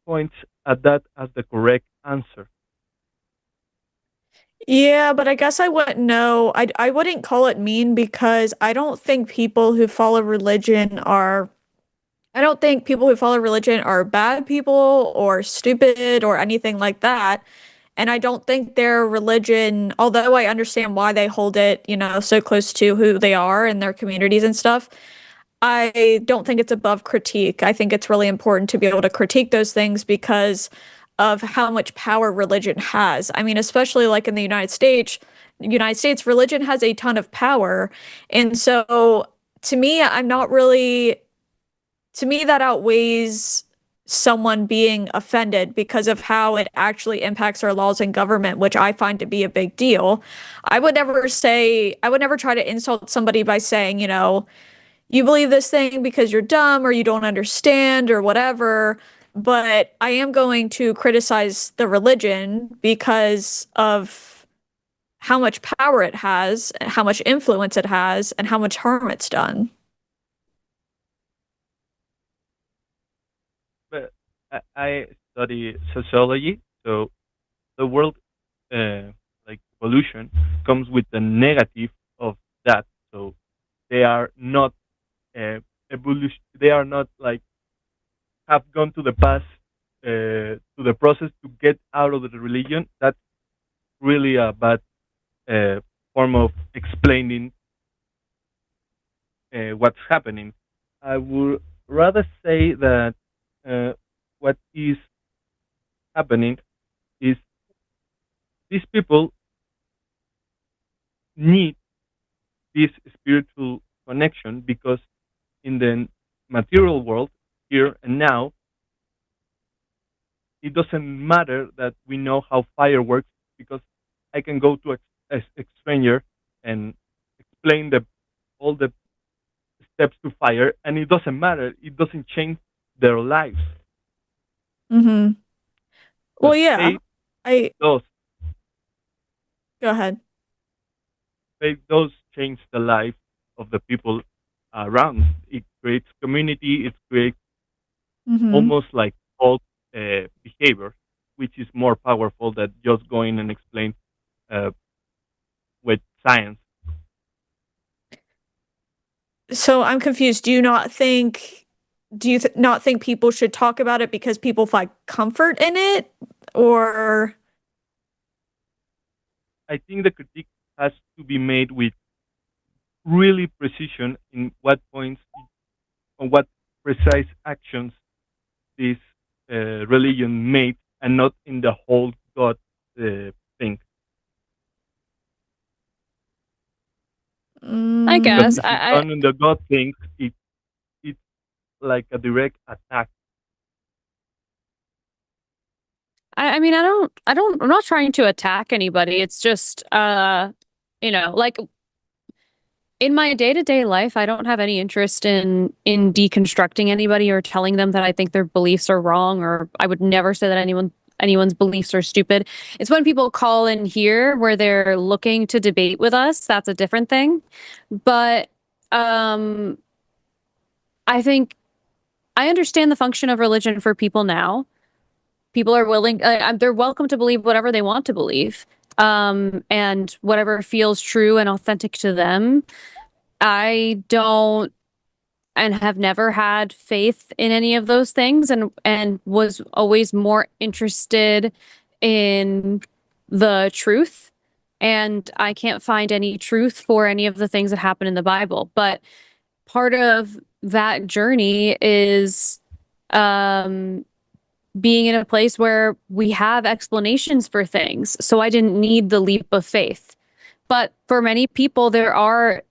points at that as the correct answer. Yeah, but I guess I wouldn't know. I wouldn't call it mean, because I don't think people who follow religion are I don't think people who follow religion are bad people or stupid or anything like that. And I don't think their religion, although I understand why they hold it, so close to who they are and their communities and stuff, I don't think it's above critique. I think it's really important to be able to critique those things, because of how much power religion has. I mean, especially like in the United States, religion has a ton of power. And so to me, to me, that outweighs someone being offended because of how it actually impacts our laws and government, which I find to be a big deal. I would never try to insult somebody by saying, you believe this thing because you're dumb or you don't understand or whatever. But I am going to criticize the religion because of how much power it has, how much influence it has, and how much harm it's done. But I study sociology, so the world, like evolution, comes with the negative of that. So they are not evolution. They are not like have gone to the past to the process to get out of the religion. That's really a bad form of explaining what's happening. I would rather say that what is happening is these people need this spiritual connection because in the material world, here and now, it doesn't matter that we know how fire works because I can go to a stranger and explain all the steps to fire, and it doesn't matter. It doesn't change their lives. Mm-hmm. Well, But yeah. faith does. Go ahead. Faith does change the life of the people around. It creates community. It creates Mm-hmm. almost like cult behavior, which is more powerful than just going and explain with science. So I'm confused. Do you not think people should talk about it because people find comfort in it, or? I think the critique has to be made with really precision in what points, on what precise actions this religion made, and not in the whole God thing. I Because guess if it's done in the God thing, it's like a direct attack. I mean, I'm not trying to attack anybody. It's just, like in my day-to-day life, I don't have any interest in deconstructing anybody or telling them that I think their beliefs are wrong, or I would never say that anyone's beliefs are stupid. It's when people call in here where they're looking to debate with us, that's a different thing. But I think I understand the function of religion for people now. People are willing, they're welcome to believe whatever they want to believe, and whatever feels true and authentic to them. I don't and have never had faith in any of those things, and was always more interested in the truth. And I can't find any truth for any of the things that happen in the Bible. But part of that journey is being in a place where we have explanations for things. So I didn't need the leap of faith. But for many people, there are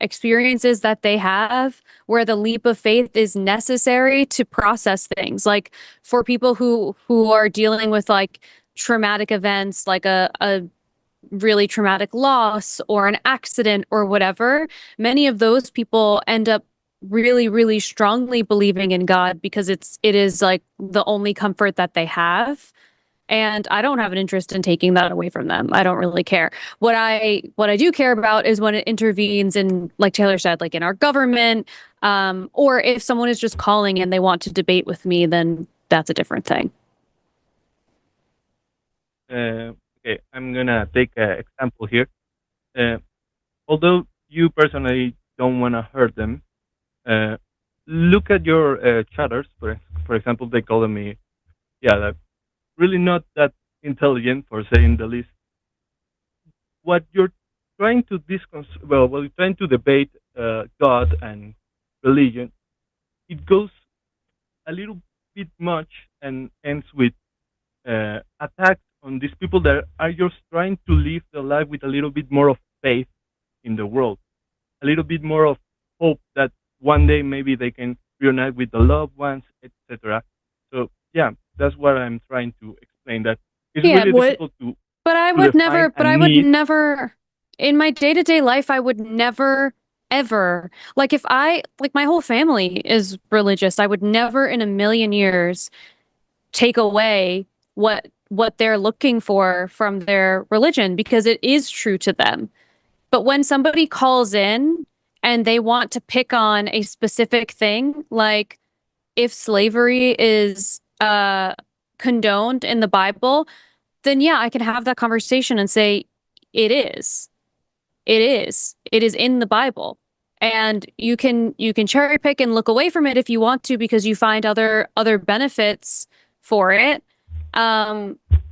experiences that they have where the leap of faith is necessary to process things. Like for people who are dealing with like traumatic events, like a really traumatic loss or an accident or whatever, many of those people end up really, really strongly believing in God because it is like the only comfort that they have. And I don't have an interest in taking that away from them. I don't really care. What I do care about is when it intervenes in, like Taylor said, like in our government, or if someone is just calling and they want to debate with me, then that's a different thing. Okay, I'm gonna take an example here. Although you personally don't want to hurt them, look at your chatters. For example, they call me, like, really not that intelligent, for saying the least. What you're trying to while you're trying to debate God and religion, it goes a little bit much and ends with attacks on these people that are just trying to live their life with a little bit more of faith in the world, a little bit more of hope that one day maybe they can reunite with the loved ones, etc. So yeah, that's what I'm trying to explain. That it's Yeah, really what- difficult But I to would define never, a but I would need. never, in my day-to-day life, I would never, ever, like if I, like my whole family is religious, I would never in a million years take away what they're looking for from their religion because it is true to them. But when somebody calls in and they want to pick on a specific thing, like if slavery is condoned in the Bible, then yeah, I can have that conversation and say it is. It is. It is in the Bible. And you can cherry pick and look away from it if you want to because you find other benefits for it.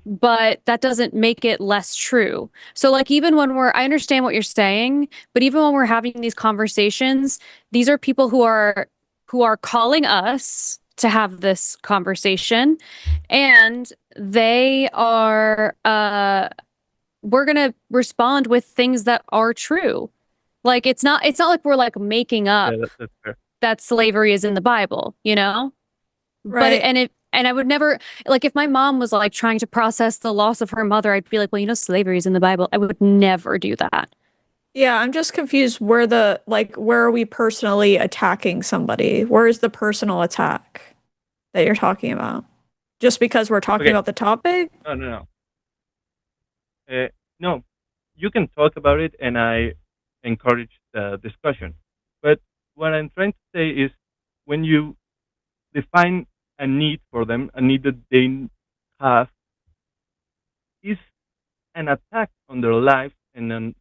But that doesn't make it less true. So like even when I understand what you're saying, but even when we're having these conversations, these are people who are calling us to have this conversation and they are we're going to respond with things that are true. Like it's not like we're like making up Yeah, that's fair. that slavery is in the Bible, you know? Right. And I would never like if my mom was like trying to process the loss of her mother, I'd be like, well, slavery is in the Bible. I would never do that. Yeah, I'm just confused where are we personally attacking somebody? Where is the personal attack that you're talking about? Just because we're talking Okay. about the topic? No. No, you can talk about it, and I encourage the discussion. But what I'm trying to say is, when you define a need for them, a need that they have, is an attack on their life and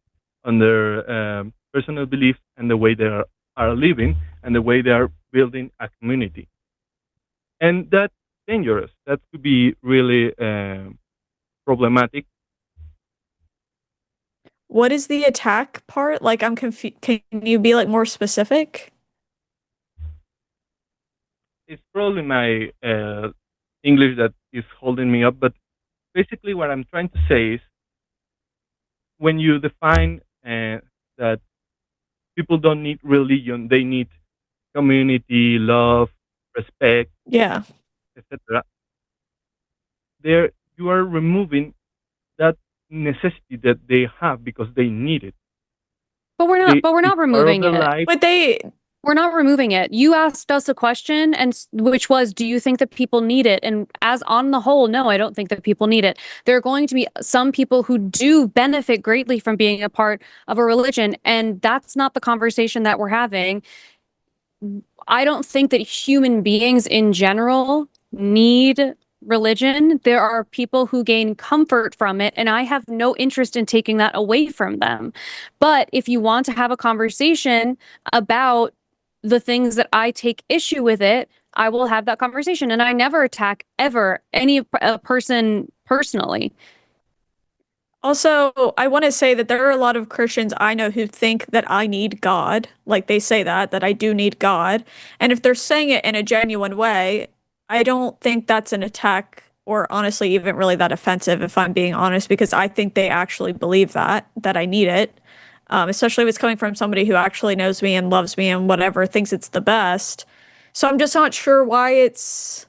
on their personal beliefs and the way they are living and the way they are building a community. And that's dangerous. That could be really problematic. What is the attack part? Like I'm confused. Can you be like more specific? It's probably my English that is holding me up, but basically what I'm trying to say is when you define that people don't need religion, they need community, love, respect, Yeah. etc. There, you are removing that necessity that they have because they need it. But we're not It's part of removing their it. life. But We're not removing it. You asked us a question which was, do you think that people need it? And as on the whole, no, I don't think that people need it. There are going to be some people who do benefit greatly from being a part of a religion, and that's not the conversation that we're having. I don't think that human beings in general need religion. There are people who gain comfort from it, and I have no interest in taking that away from them. But if you want to have a conversation about the things that I take issue with it, I will have that conversation. And I never attack ever any person personally. also, I want to say that there are a lot of Christians I know who think that I need God. Like they say that I do need God. And if they're saying it in a genuine way, I don't think that's an attack or honestly even really that offensive if I'm being honest, because I think they actually believe that I need it. Especially if it's coming from somebody who actually knows me and loves me and whatever, thinks it's the best. So I'm just not sure why it's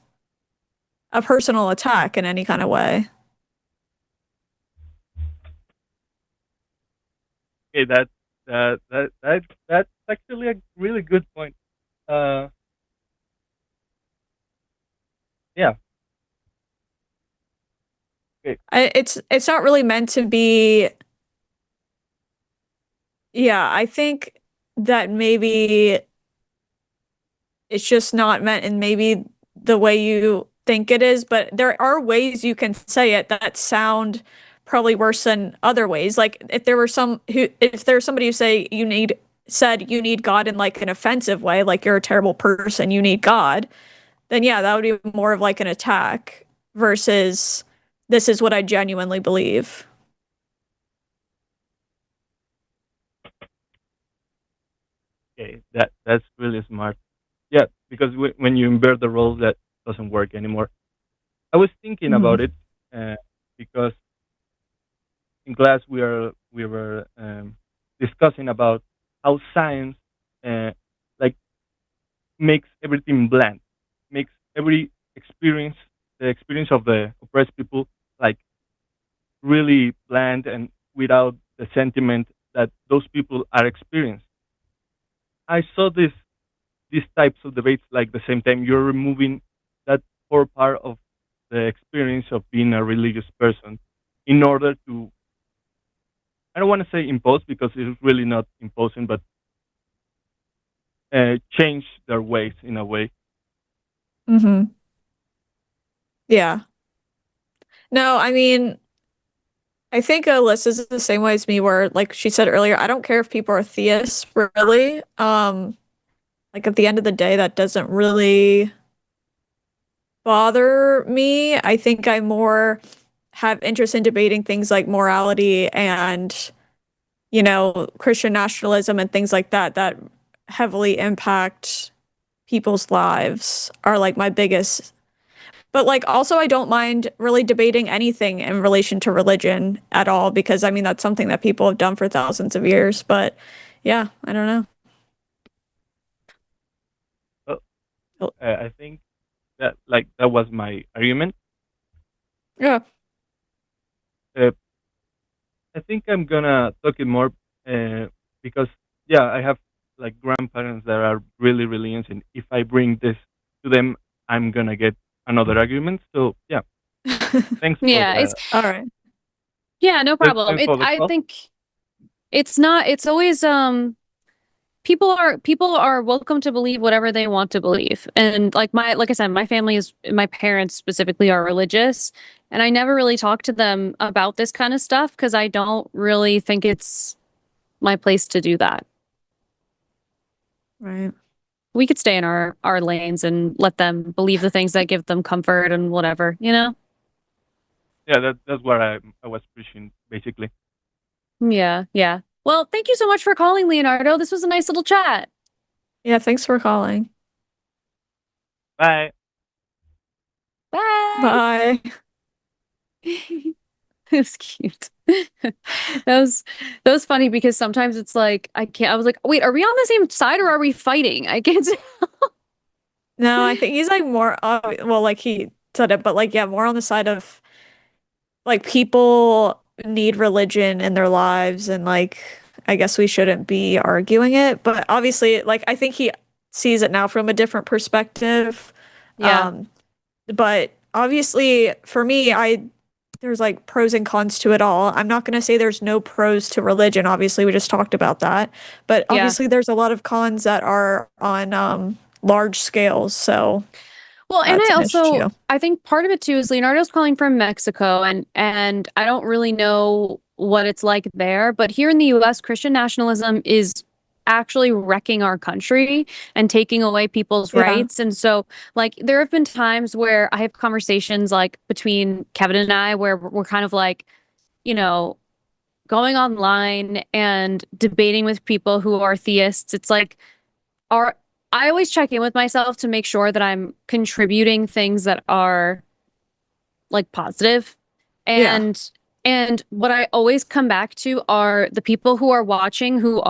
a personal attack in any kind of way. Okay, that's actually a really good point. Uh, yeah. Okay. It's not really meant to be. Yeah, I think that maybe it's just not meant in maybe the way you think it is, but there are ways you can say it that sound probably worse than other ways. Like if there's somebody who said you need God in like an offensive way, like you're a terrible person, you need God, then yeah, that would be more of like an attack versus this is what I genuinely believe. Okay, that's really smart. Yeah, because when you invert the roles, that doesn't work anymore. I was thinking about it, uh, because in class we were discussing about how science uh, like makes everything bland, makes every experience, the experience of the oppressed people, like really bland and without the sentiment that those people are experiencing. I saw these types of debates like the same time you're removing that core part of the experience of being a religious person in order to, I don't want to say impose because it's really not imposing, but change their ways in a way. Mm-hmm. Yeah. No, I mean, I think Alyssa's the same way as me, where, like she said earlier, I don't care if people are theists, really. Like at the end of the day, that doesn't really bother me. I think I more have interest in debating things like morality and, Christian nationalism and things like that that heavily impact people's lives are like my biggest. But like also I don't mind really debating anything in relation to religion at all because I mean that's something that people have done for thousands of years. But yeah, I don't know. Well, Oh. I think that was my argument. Yeah. Uh, I think I'm gonna talk it more because yeah, I have like grandparents that are really religious, and if I bring this to them, I'm gonna get another argument. So yeah, thanks for Yeah, it's All right. yeah, no problem. thanks for the I call. think it's not. It's always people are welcome to believe whatever they want to believe, and like I said, my parents specifically are religious, and I never really talk to them about this kind of stuff because I don't really think it's my place to do that. Right. We could stay in our lanes and let them believe the things that give them comfort and whatever, you know? Yeah, that's what I was pushing basically. Yeah, yeah. Well, thank you so much for calling, Leonardo. This was a nice little chat. Yeah, thanks for calling. Bye. Bye. Bye. It was cute. That was funny because sometimes it's like I was like, wait, are we on the same side or are we fighting? I can't tell. No, I think he's like more well, like he said it, but like yeah, more on the side of like people need religion in their lives and like I guess we shouldn't be arguing it, but obviously like I think he sees it now from a different perspective. Yeah. But obviously for me, there's like pros and cons to it all. I'm not going to say there's no pros to religion. Obviously, we just talked about that. But Yeah. obviously there's a lot of cons that are on large scales. So Well, and that's I an also issue. I think part of it too is Leonardo's calling from Mexico and I don't really know what it's like there, but here in the US, Christian nationalism is actually wrecking our country and taking away people's Yeah. rights. And so like there have been times where I have conversations like between Kevin and I where we're kind of like, you know, going online and debating with people who are theists. It's like are I always check in with myself to make sure that I'm contributing things that are like positive. Yeah. And what I always come back to are the people who are watching who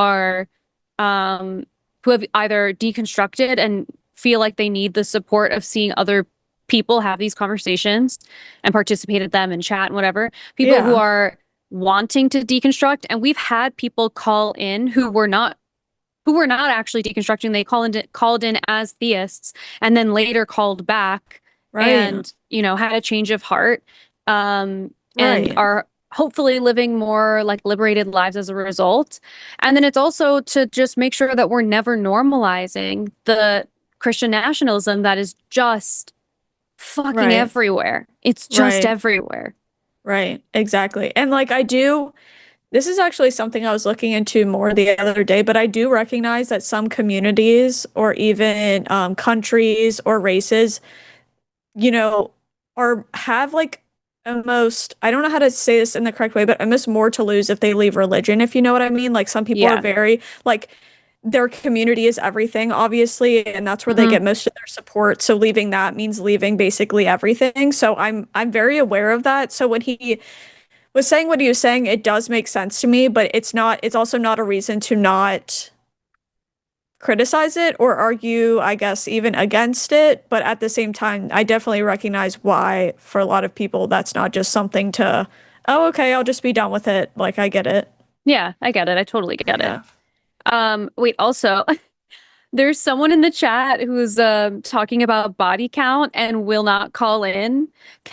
have either deconstructed and feel like they need the support of seeing other people have these conversations and participate in them and chat and whatever. People who Yeah. are wanting to deconstruct, and we've had people call in who were not actually deconstructing. They called in as theists and then later called back Right. and, had a change of heart, and Right. are hopefully living more like liberated lives as a result. And then it's also to just make sure that we're never normalizing the Christian nationalism that is just fucking Right. everywhere. It's just Right. everywhere. Right. Exactly. And like this is actually something I was looking into more the other day, but I do recognize that some communities or even countries or races, have like almost, I don't know how to say this in the correct way, but almost more to lose if they leave religion, if you know what I mean. Like some people are Yeah. very like their community is everything, obviously, and that's where they Mhm. get most of their support. So leaving that means leaving basically everything. So I'm very aware of that. So when he was saying what he was saying, it does make sense to me, but it's also not a reason to not criticize it or argue, I guess, even against it. But at the same time, I definitely recognize why for a lot of people that's not just something to, oh, okay, I'll just be done with it. Like I get it. Yeah, I get it. I totally get Yeah. it. Wait, also, there's someone in the chat who's talking about body count and will not call in.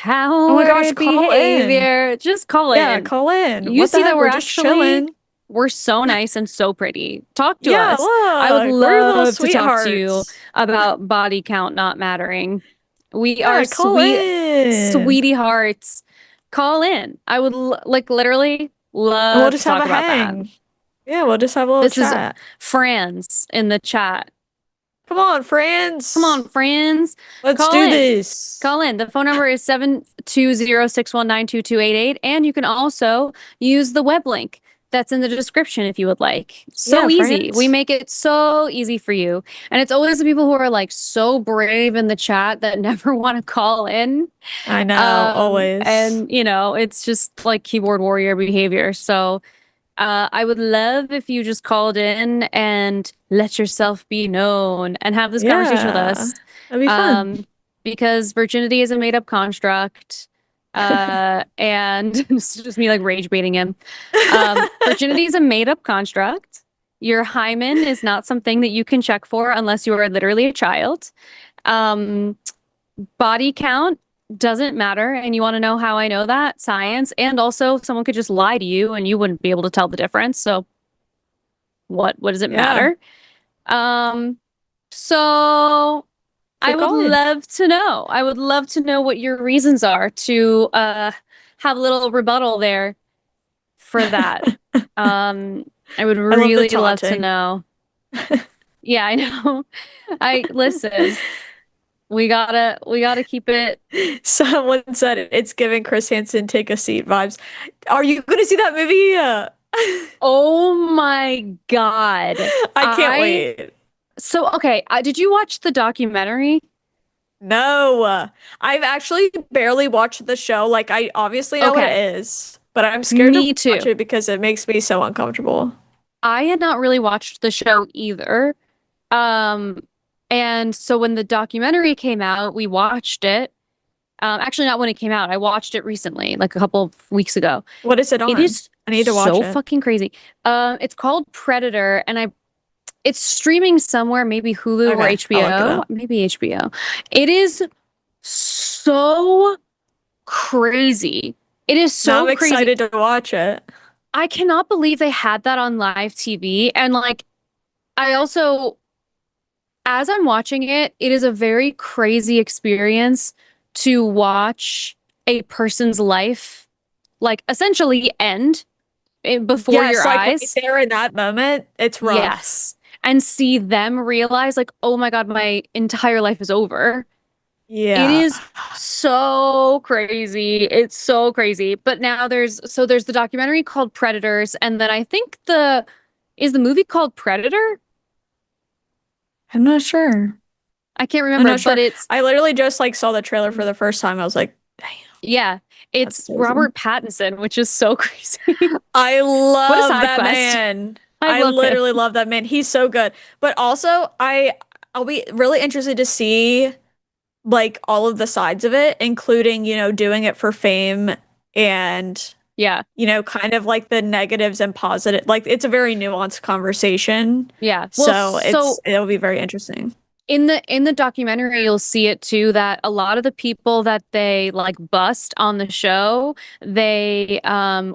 Oh my gosh, Coward call in. behavior. Just call Yeah, in. call in. You What the see that heck? we're just actually chilling. we're so nice and so pretty. Talk to Yeah, us. I would look, we're little love to talk to you sweethearts. about body count not mattering. We Yeah, are call sweet, in. sweetie hearts. Call in. I would like literally And we'll love to just have talk a about hang. that. Yeah, we'll just have a little This is chat. friends in the chat. Come on, friends. Come on, friends. Let's Call do in. this. Call in. The phone number is 720-619-2288. And you can also use the web link that's in the description if you would like. So Yeah, easy. friends. We make it so easy for you. And it's always the people who are like so brave in the chat that never want to call in. I know, always. And, you know, it's just like keyboard warrior behavior. So I would love if you just called in and let yourself be known and have this conversation with us. That'd be fun. Because virginity is a made-up construct. And it's just me like rage baiting him. Virginity is a made-up construct. Your hymen is not something that you can check for unless you are literally a child. Body count doesn't matter. And you want to know how I know that? Science. And also someone could just lie to you and you wouldn't be able to tell the difference. So what does it matter? So I would love to know. I would love to know what your reasons are to have a little rebuttal there for that. I would really love to know. Yeah, I know. Listen. We gotta keep it. Someone said it's giving Chris Hansen take a seat vibes. Are you gonna see that movie? Oh my God. I can't wait. So, okay, did you watch the documentary? No, I've actually barely watched the show. Like, I obviously know what it is, but I'm scared to watch it because it makes me so uncomfortable. I had not really watched the show either. And so when the documentary came out, we watched it. Actually, not when it came out. I watched it recently, like a couple of weeks ago. What is it on? It is I need to watch it. so fucking crazy. It's called Predator, and it's streaming somewhere, maybe Hulu or HBO. Maybe HBO. It is so crazy. It is so I'm crazy. excited to watch it. I cannot believe they had that on live TV. And like, I also, as I'm watching it, it is a very crazy experience to watch a person's life, like essentially end before your eyes. Right there in that moment, it's rough. Yes. And see them realize like, oh my God, my entire life is over. Yeah. It is so crazy. It's so crazy. But now there's the documentary called Predators, and then I think is the movie called Predator? I'm not sure. I can't remember, but I literally just like saw the trailer for the first time. I was like, damn. Yeah. It's Robert Pattinson, which is so crazy. I love that man. I literally love that man. He's so good. But also, I'll be really interested to see like all of the sides of it, including, you know, doing it for fame and you know, kind of like the negatives and positive. Like it's a very nuanced conversation. Yeah. Well, so it'll be very interesting. In the documentary, you'll see it too, that a lot of the people that they like bust on the show, they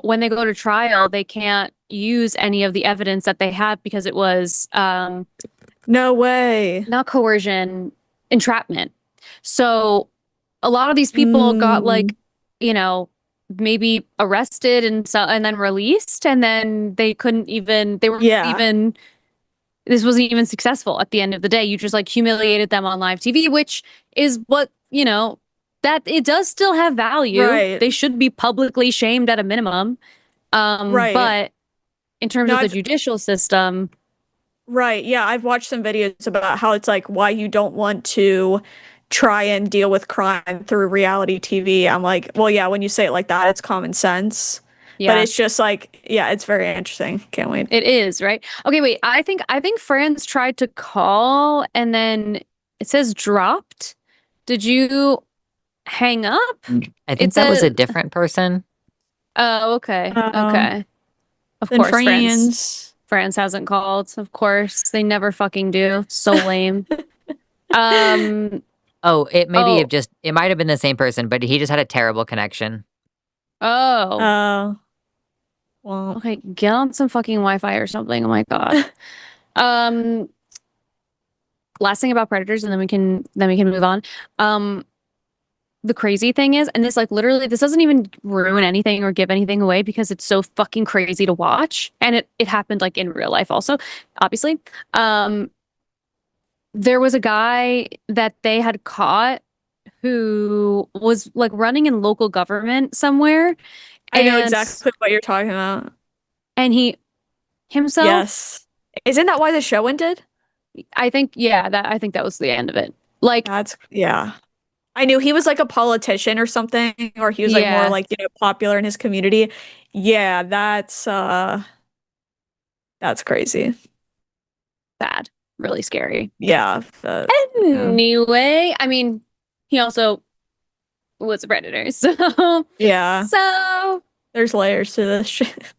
when they go to trial, they can't use any of the evidence that they have because it was no way. Not coercion, entrapment. So a lot of these people got like, you know, maybe arrested and then released, and then they couldn't even this wasn't even successful at the end of the day. You just like humiliated them on live TV, which is what, you know, that it does still have value. Right. They should be publicly shamed at a minimum. But in terms of the judicial system, Right. Yeah, I've watched some videos about how it's like why you don't want to try and deal with crime through reality TV. I'm like, well, yeah, when you say it like that, it's common sense. But Yeah, it's just like, yeah, it's very interesting. Can't wait. it is, right? Okay, wait. I think Franz tried to call and then it says dropped. Did you hang up? I think It that was a said, different person. oh, okay. Um, Okay. Of then course, Franz. friends. France hasn't called. Of course. They never fucking do. So lame. Um, Oh, it oh, it might have been the same person, but he just had a terrible connection. oh. Well, Okay, get on some fucking Wi-Fi or something. Oh my God. Um, last thing about predators, and then we can move on. The crazy thing is, and this like literally this doesn't even ruin anything or give anything away because it's so fucking crazy to watch. And it happened like in real life also, obviously. There was a guy that they had caught who was like running in local government somewhere, I know and exactly what you're talking about. he himself, Yes. Isn't that why the show ended? I think, yeah, I think that was the end of it. Like, Yeah. I knew he was like a politician or something, or he was like more yeah, like, popular in his community. Yeah, that's crazy. bad, really scary. Yeah. Yeah. Anyway, I mean, he also was a predator, so Yeah. so There's layers to this shit.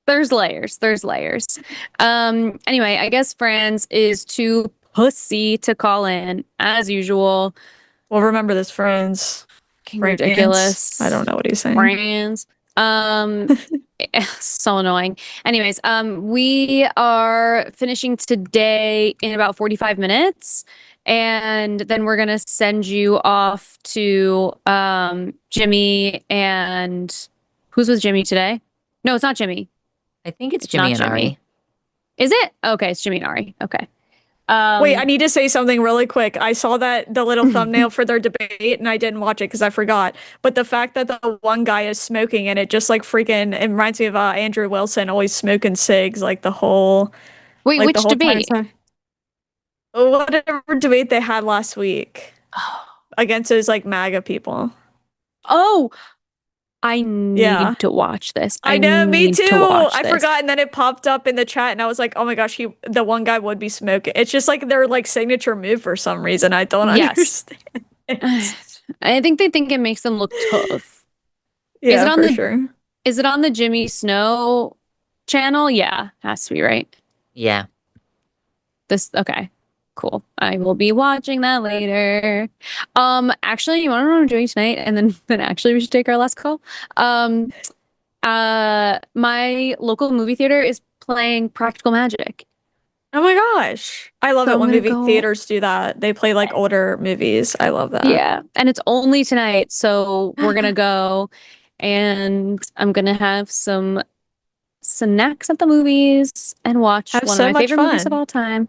there's layers. There's layers. Anyway, I guess Franz is too pussy to call in as usual. Well, remember this, friends. Fucking Friends. ridiculous. I don't know what he's saying. Franz. So annoying. Anyways, we are finishing today in about 45 minutes, and then we're gonna send you off to Jimmy and who's with Jimmy today? No, it's not Jimmy. I think it's It's Jimmy not and Ari. Jimmy. Is it? Okay, it's Jimmy and Ari. Okay. Wait, I need to say something really quick. I saw that the little thumbnail for their debate and I didn't watch it because I forgot. But the fact that the one guy is smoking and it just like freaking it reminds me of Andrew Wilson always smoking cigs like the whole Wait, like which the whole debate? time. Whatever debate they had last week against those like MAGA people. Oh, I need Yeah. to watch this. I know, me need too. to watch I this. forgot, and then it popped up in the chat, and I was like, "Oh my gosh, the one guy would be smoking." It's just like their like signature move for some reason. I don't Yes. understand. I think they think it makes them look tough. Yeah, it on for the- sure. Is it on the Jimmy Snow channel? Yeah, has to be, right? Yeah. Okay. Cool. I will be watching that later. Actually, you want to know what I'm doing tonight? And then actually we should take our last call. My local movie theater is playing Practical Magic. Oh my gosh, I love So it I'm when gonna movie go- theaters do that. They play like older movies. I love that. Yeah, and it's only tonight, so we're gonna go, and I'm gonna have some snacks at the movies and watch Have one so of my much favorite movies of fun. all time.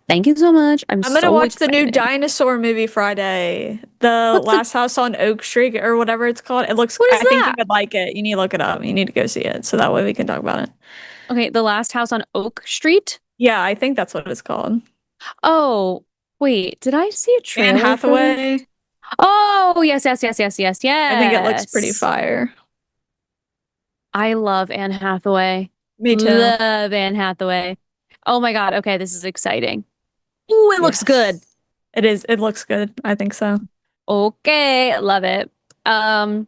Thank you so much. I'm gonna so watch the new excited. dinosaur movie Friday. The What's the- Last House on Oak Street or whatever it's called. It looks. What is I think you that? would like it. You need to look it up. You need to go see it so that way we can talk about it. Okay, The Last House on Oak Street. Yeah, I think that's what it's called. Oh, wait, did I see a trailer? Anne for this? Hathaway. Oh, yes, yes, yes, yes, yes, yes. I think it looks pretty fire. I love Anne Hathaway. Me too. Love Anne Hathaway. Oh my God. Okay, this is exciting. Ooh, it looks good. It is. It looks good. I think so. Okay, love it. All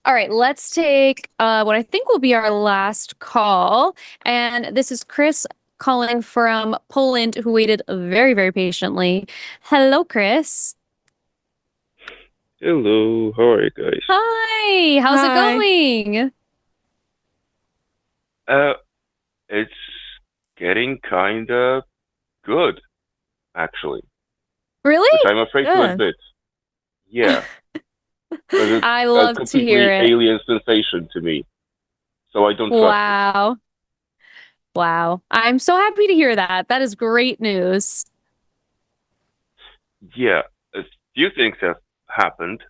right, let's take what I think will be our last call. And this is Chris calling from Poland, who waited very, very patiently. Hello, Chris. Hello, how are you guys? Hi, how's it Hi. going? It's getting kinda good, actually. Really? Which I'm afraid to Good. admit. Yeah. 'Cause it's I a love to completely hear it. alien sensation to me. So I don't trust it. Wow. Wow. I'm so happy to hear that. That is great news. Yeah, a few things have happened.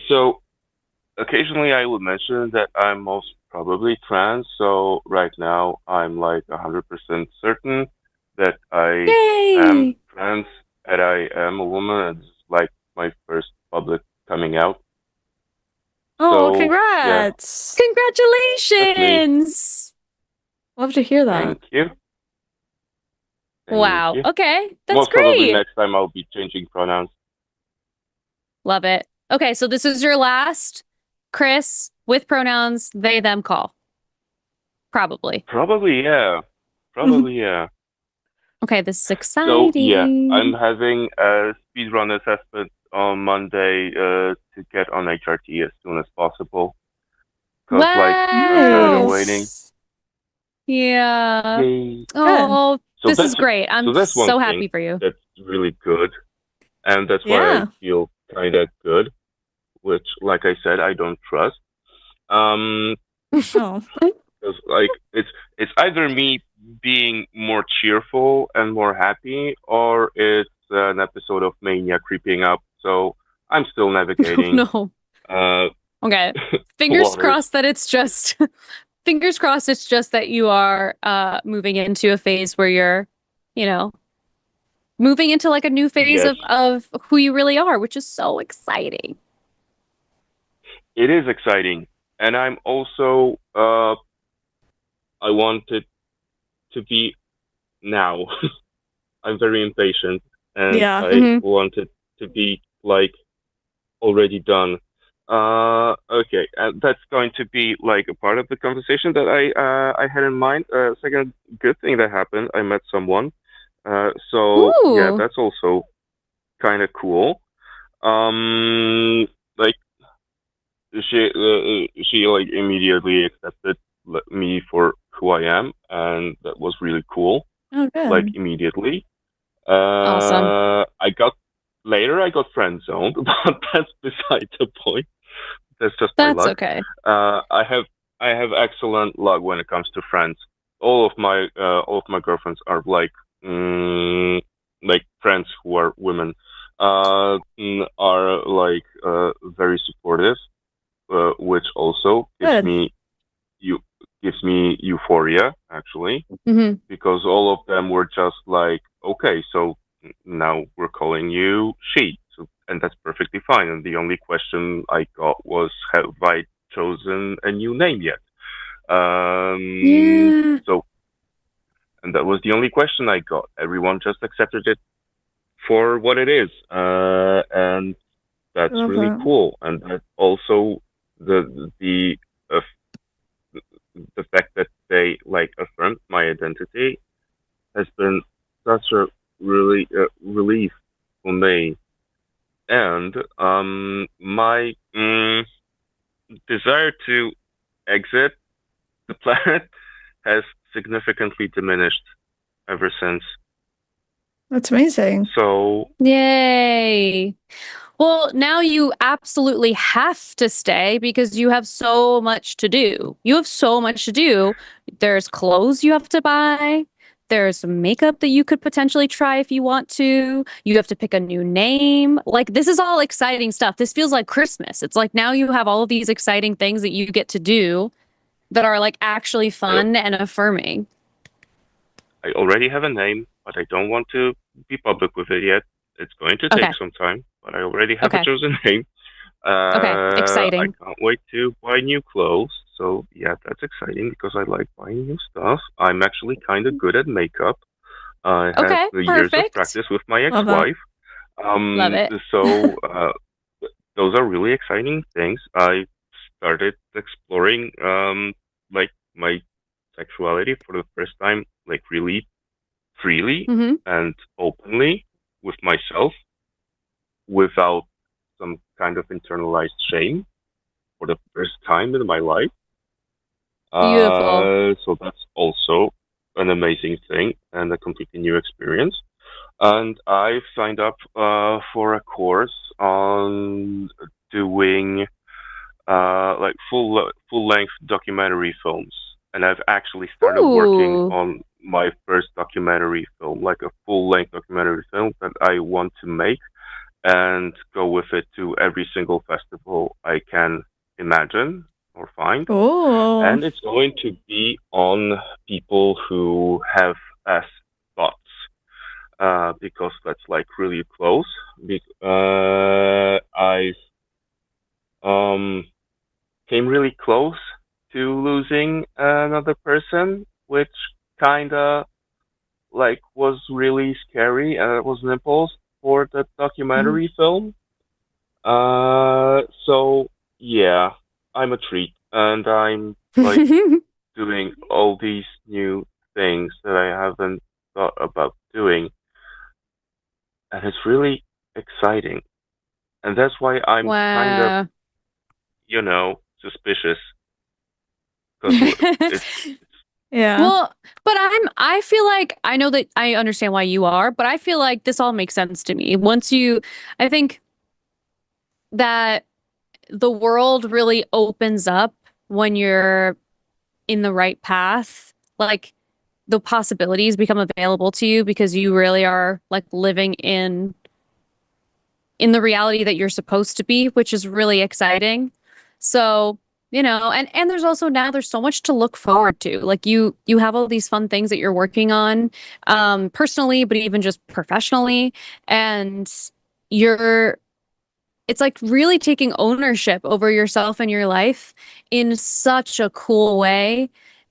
So occasionally I would mention that I'm most probably trans. So right now I'm like 100% certain that I am Yay! trans and I am a woman. And it's like my first public coming out. Oh, So, congrats. Congratulations! Love to hear that. Thank you. Thank Wow. you. Okay, that's Most probably great. next time I'll be changing pronouns. Love it. Okay, so this is your last Chris with pronouns they, them, call. Probably. Probably, yeah. Probably, yeah. Okay, this is So, exciting. yeah, I'm having a speedrun assessment on Monday to get on HRT as soon as possible. Because, like, I'm tired of waiting. Nice. Yeah. Yay. Oh, So this is that's- great. I'm so that's one so thing happy for you. That's really good. And that's why Yeah. I feel kind of good, which, like I said, I don't trust. Oh. Because like it's either me being more cheerful and more happy, or it's an episode of mania creeping up. So I'm still navigating. No. Uh, Okay. Fingers waters. crossed that it's just fingers crossed it's just that you are moving into a phase where you're, you know, moving into like a new phase Yes. of who you really are, which is so exciting. It is exciting, and I'm also I want it to be now. I'm very impatient, and Yeah. I want it to be like already done. Okay, and that's going to be like a part of the conversation that I had in mind. Second good thing that happened, I met someone. So yeah, Ooh. that's also kind of cool. Like she like immediately accepted me for who I am, and that was really cool. Oh, good. Like immediately. Awesome. I got friend zoned, but that's beside the point. That's just my That's luck. okay. I have excellent luck when it comes to friends. All of my girlfriends are like friends who are women. Are like very supportive, which also Good. gives me euphoria actually, hmm because all of them were just like, okay, so now we're calling you she, so, and that's perfectly fine. And the only question I got was, have I chosen a new name yet? Yeah. So, and that was the only question I got. Everyone just accepted it for what it is, and that's Love really that. cool. And that also the uh, the fact that they like affirmed my identity has been such a really relief for me. And my desire to exit the planet has significantly diminished ever since. That's amazing. So Yay. Well, now you absolutely have to stay because you have so much to do. You have so much to do. There's clothes you have to buy. There's makeup that you could potentially try if you want to. You have to pick a new name. Like, this is all exciting stuff. This feels like Christmas. It's like now you have all of these exciting things that you get to do that are like actually fun and affirming. I already have a name, but I don't want to be public with it yet. It's going to take Okay. some time, but I already have Okay. a chosen name. Okay, exciting. I can't wait to buy new clothes. So yeah, that's exciting because I like buying new stuff. I'm actually kind of good at makeup. I Okay, had years of perfect. practice with my Love that. ex-wife. Love it. So those are really exciting things. I started exploring like my sexuality for the first time, like really freely hmm and openly with myself, without some kind of internalized shame, for the first time in my life. Beautiful. So that's also an amazing thing and a completely new experience. And I've signed up for a course on doing like full length documentary films, and I've actually started working Ooh. on my first documentary film, like a full length documentary film that I want to make and go with it to every single festival I can imagine. or find. Oh. And it's going to be on people who have S thoughts. Because that's like really close. I came really close to losing another person, which kinda like was really scary, and it was an impulse for the documentary film. So yeah, I'm a treat, and I'm like doing all these new things that I haven't thought about doing, and it's really exciting. And that's why I'm kind of, Wow. suspicious, because it's Yeah. Well, but I feel like I know that I understand why you are, but I feel like this all makes sense to me. I think that the world really opens up when you're in the right path. Like the possibilities become available to you because you really are like living in the reality that you're supposed to be, which is really exciting. So, and there's so much to look forward to. Like you have all these fun things that you're working on personally, but even just professionally, and you're it's like really taking ownership over yourself and your life in such a cool way.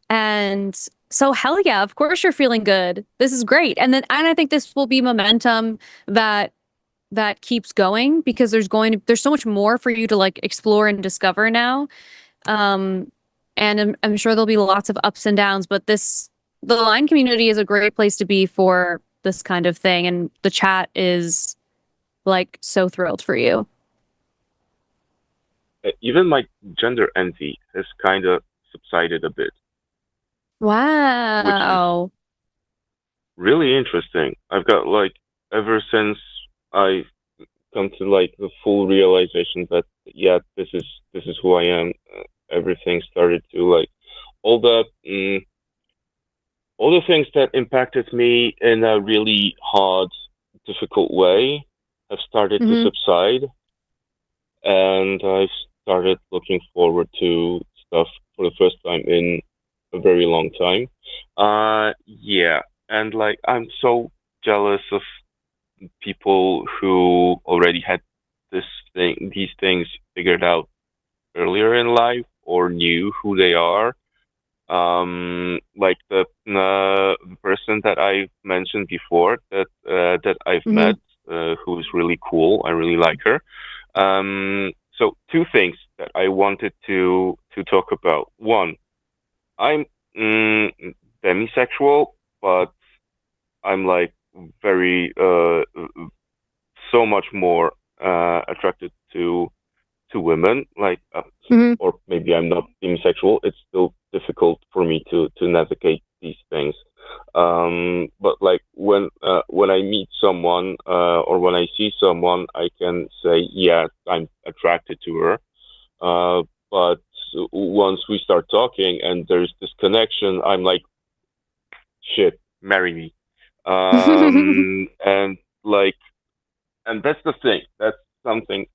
And so hell yeah, of course you're feeling good. This is great. And I think this will be momentum that keeps going because there's so much more for you to like explore and discover now. Um, and I'm sure there'll be lots of ups and downs, but the line community is a great place to be for this kind of thing. And the chat is like so thrilled for you. even my gender envy has kind of subsided a bit, which is Wow. really interesting. I've got like ever since I come to like the full realization that yeah, this is who I am. Everything started to like all the all the things that impacted me in a really hard, difficult way have started to Hmm. subside, and I've started looking forward to stuff for the first time in a very long time. Yeah, and like I'm so jealous of people who already had these things figured out earlier in life or knew who they are. Like the person that I mentioned before that I've Hmm. met, who's really cool. I really like her. So two things that I wanted to talk about. One, I'm demisexual, but I'm like very so much more attracted to women. Like, Hmm. or maybe I'm not demisexual. It's still difficult for me to navigate these things. But like when I meet someone or when I see someone, I can say, yeah, I'm attracted to her. But once we start talking and there's this connection, I'm like, shit, marry me. And like, and that's the thing. That's something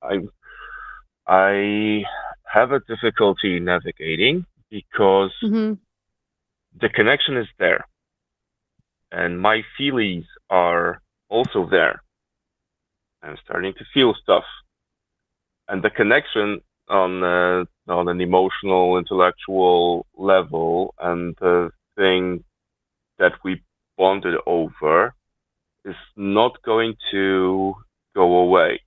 I have a difficulty navigating because Hmm. the connection is there and my feelings are also there. I'm starting to feel stuff, and the connection on an emotional, intellectual level, and the thing that we bonded over is not going to go away.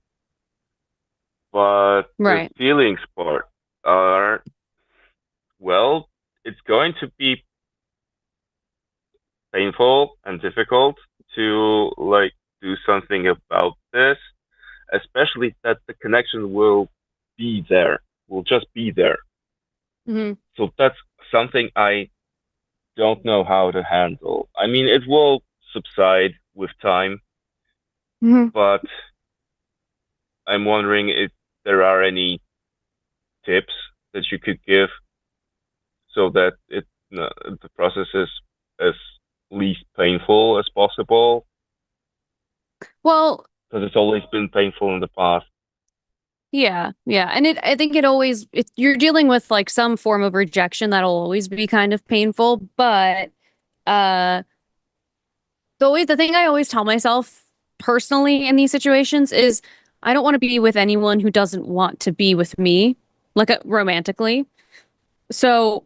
But the Right. feelings part are, well, it's going to be painful and difficult to like do something about this, especially that the connection will be there, will just be there. Hmm. So that's something I don't know how to handle. I mean, it will subside with time, Hmm. but I'm wondering if there are any tips that you could give so that the process is as least painful as possible, Well, because it's always been painful in the past. Yeah, yeah. And I think you're dealing with like some form of rejection that'll always be kind of painful, but uh the thing I always tell myself personally in these situations is I don't want to be with anyone who doesn't want to be with me, like romantically. So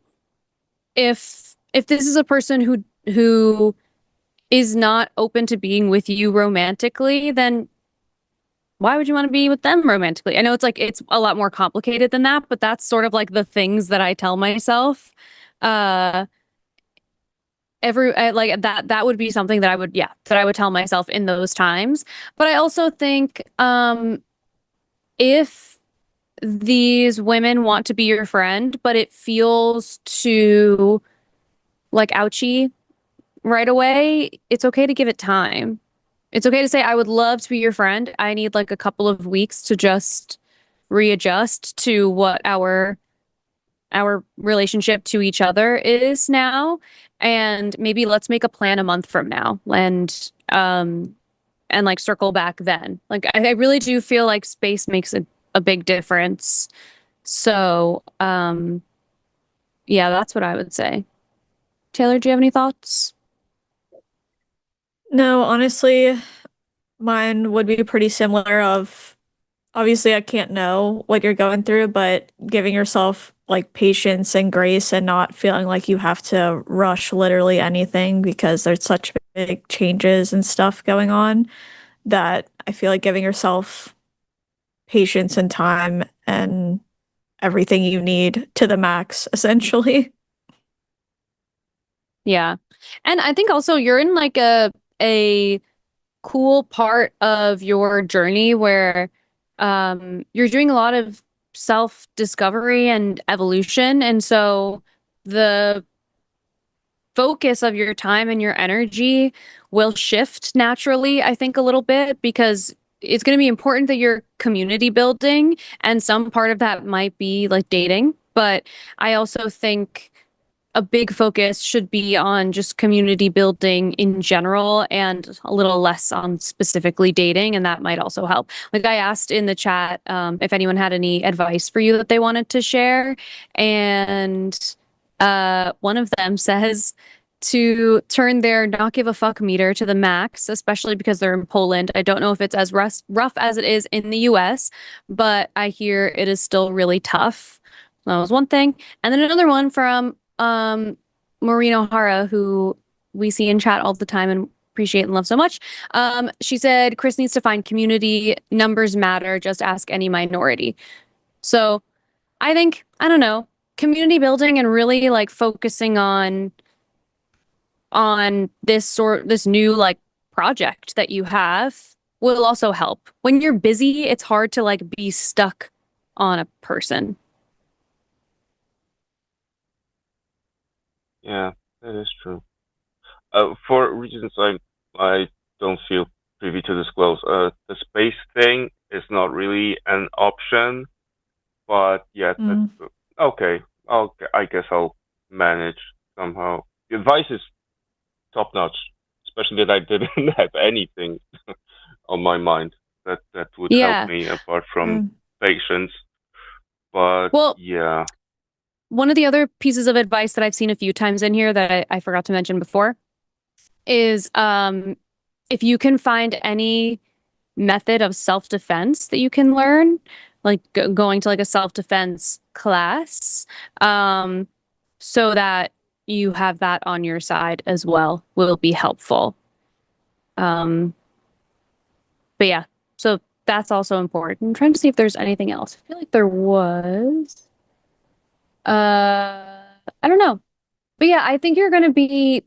if this is a person who is not open to being with you romantically, then why would you want to be with them romantically? I know it's a lot more complicated than that, but that's sort of like the things that I tell myself. Uh like that would be something that I would tell myself in those times. But I also think if these women want to be your friend, but it feels too like ouchy right away, it's okay to give it time. It's okay to say, I would love to be your friend. I need like a couple of weeks to just readjust to what our relationship to each other is now. And maybe let's make a plan a month from now and like circle back then. Like I really do feel like space makes a big difference. So yeah, that's what I would say. Taylor, do you have any thoughts? No, honestly, mine would be pretty similar of obviously I can't know what you're going through, but giving yourself like patience and grace and not feeling like you have to rush literally anything because there's such big changes and stuff going on that I feel like giving yourself patience and time and everything you need to the max, essentially. Yeah. And I think also you're in like a cool part of your journey where you're doing a lot of self-discovery and evolution. And so the focus of your time and your energy will shift naturally, I think, a little bit because it's going to be important that you're community building, and some part of that might be like dating. But I also think a big focus should be on just community building in general and a little less on specifically dating. And that might also help. Like I asked in the chat if anyone had any advice for you that they wanted to share. And one of them says to turn their not give a fuck meter to the max, especially because they're in Poland. I don't know if it's as rough as it is in the US, but I hear it is still really tough. That was one thing. And then another one from Maureen O'Hara, who we see in chat all the time and appreciate and love so much. She said, Chris needs to find community. Numbers matter. Just ask any minority. So I think, I don't know, community building and really like focusing on this new like project that you have will also help. When you're busy, it's hard to like be stuck on a person. Yeah, that is true. For reasons I don't feel privy to disclose, the space thing is not really an option. But yeah, okay. I guess I'll manage somehow. The advice is top notch, especially that I didn't have anything on my mind that would help me apart from patience. But well, yeah. One of the other pieces of advice that I've seen a few times in here that I forgot to mention before is if you can find any method of self-defense that you can learn, like going to like a self-defense class, so that you have that on your side as well will be helpful. But yeah, so that's also important. I'm trying to see if there's anything else. I feel like there was. I don't know. But yeah, I think you're gonna be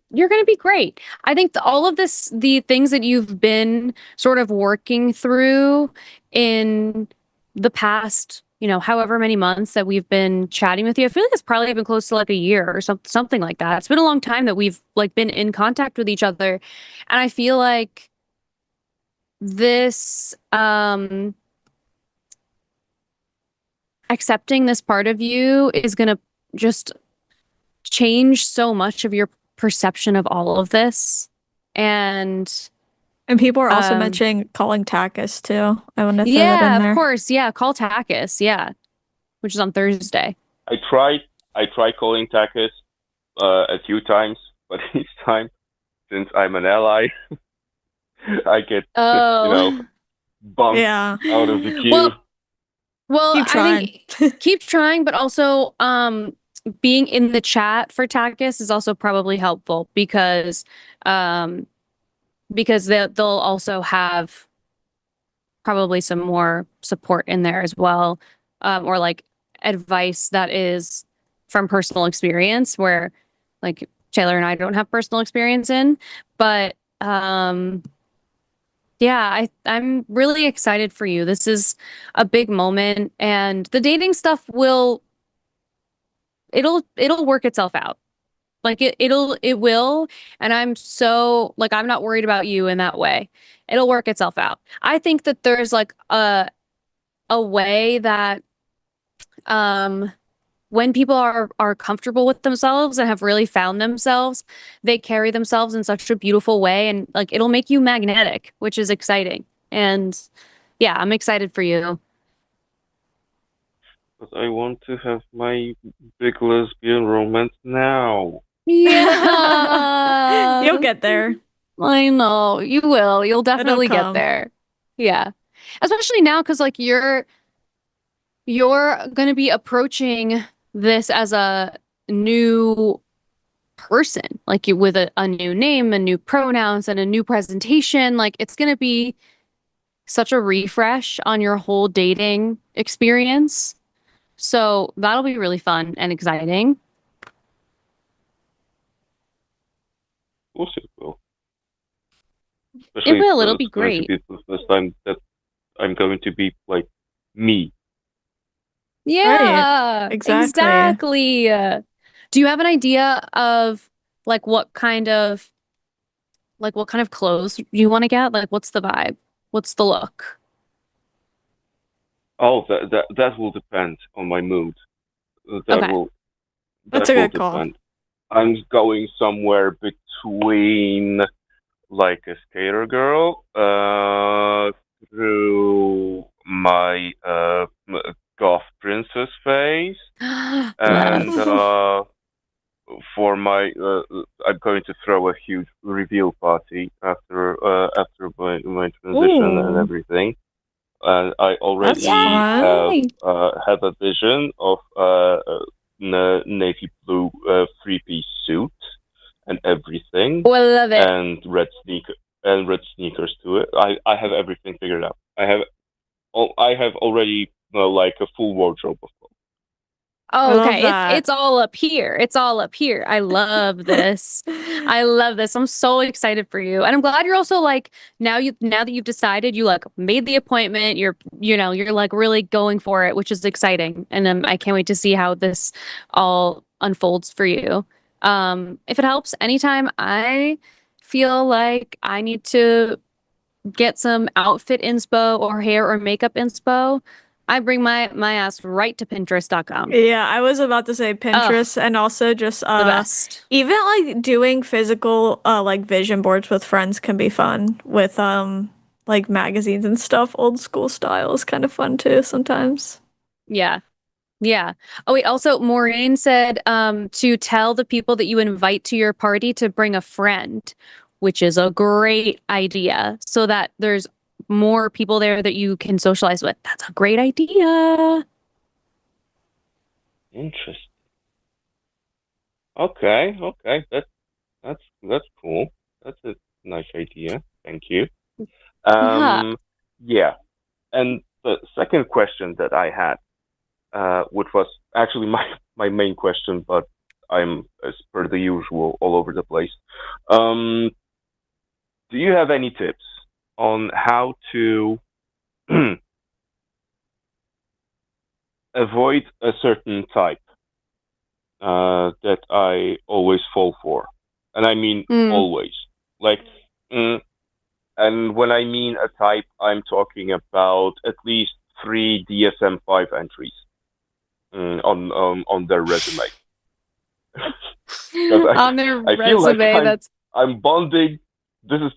great. I think all of the things that you've been sort of working through in the past, however many months that we've been chatting with you, I feel like it's probably been close to like a year or something like that. It's been a long time that we've like been in contact with each other, and I feel like this accepting this part of you is gonna just change so much of your perception of all of this. And And people are also Um, mentioning calling TACIS too. I want to throw that Yeah, in there. of course. Yeah, call TACIS. Yeah, which is on Thursday. I tried calling TACIS a few times, but each time, since I'm an ally, I get Oh, bumped Yeah. out of the queue. well, Keep I trying. think keep trying, but also being in the chat for TACIS is also probably helpful because they'll also have probably some more support in there as well, or like advice that is from personal experience where like Taylor and I don't have personal experience in, but yeah, I'm really excited for you. This is a big moment, and the dating stuff it'll work itself out. Like it will, and I'm so like I'm not worried about you in that way. It'll work itself out. I think that there's like a way that um when people are comfortable with themselves and have really found themselves, they carry themselves in such a beautiful way, and like it'll make you magnetic, which is exciting. And yeah, I'm excited for you. But I want to have my big lesbian romance now. Yeah. You'll get there. I know. You will. You'll definitely get come. there. Yeah. Especially now because like you're gonna be approaching this as a new person, like you with a new name and new pronouns and a new presentation. Like it's gonna be such a refresh on your whole dating experience. So that'll be really fun and exciting. Of course it will. It will. It'll It's be going to great. be the first time that I'm going to be like me. Yeah, exactly. exactly. Do you have an idea of like what kind of clothes you want to get? Like what's the vibe? What's the look? Oh, that will depend on my mood. That Okay. will That's that a will good call. depend. I'm going somewhere between like a skater girl through my goth princess phase, and Love. for my I'm going to throw a huge reveal party after my transition and Ooh, everything. And I already that's fun. Yay! have a vision of navy blue three-piece suit and everything, Oh, I love it. and red sneakers to it. I have everything figured out. I have already like a full wardrobe of clothes. I Oh, love okay. that. It's all up here. It's all up here. I love this. I love this. I'm so excited for you. And I'm glad you're also like now that you've decided you like made the appointment, you're like really going for it, which is exciting. And I can't wait to see how this all unfolds for you. If it helps anytime I feel like I need to get some outfit inspo or hair or makeup inspo, I bring my ass right to Pinterest.com. Yeah, I was about to say Pinterest, and also just The best. even like doing physical like vision boards with friends can be fun with like magazines and stuff. Old school style is kind of fun too sometimes. Yeah. Yeah. Oh, wait. Also, Maureen said to tell the people that you invite to your party to bring a friend, which is a great idea so that there's more people there that you can socialize with. That's a great idea. Interesting. Okay. That's cool. That's a nice idea. Thank you. Yeah. Yeah. And the second question that I had, which was actually my main question, but I'm, as per the usual, all over the place. Do you have any tips on how to avoid a certain type that I always fall for? And I mean always. Like, and when I mean a type, I'm talking about at least 3 DSM-5 entries on their resume. On their I feel like resume, that's I'm bonding. This is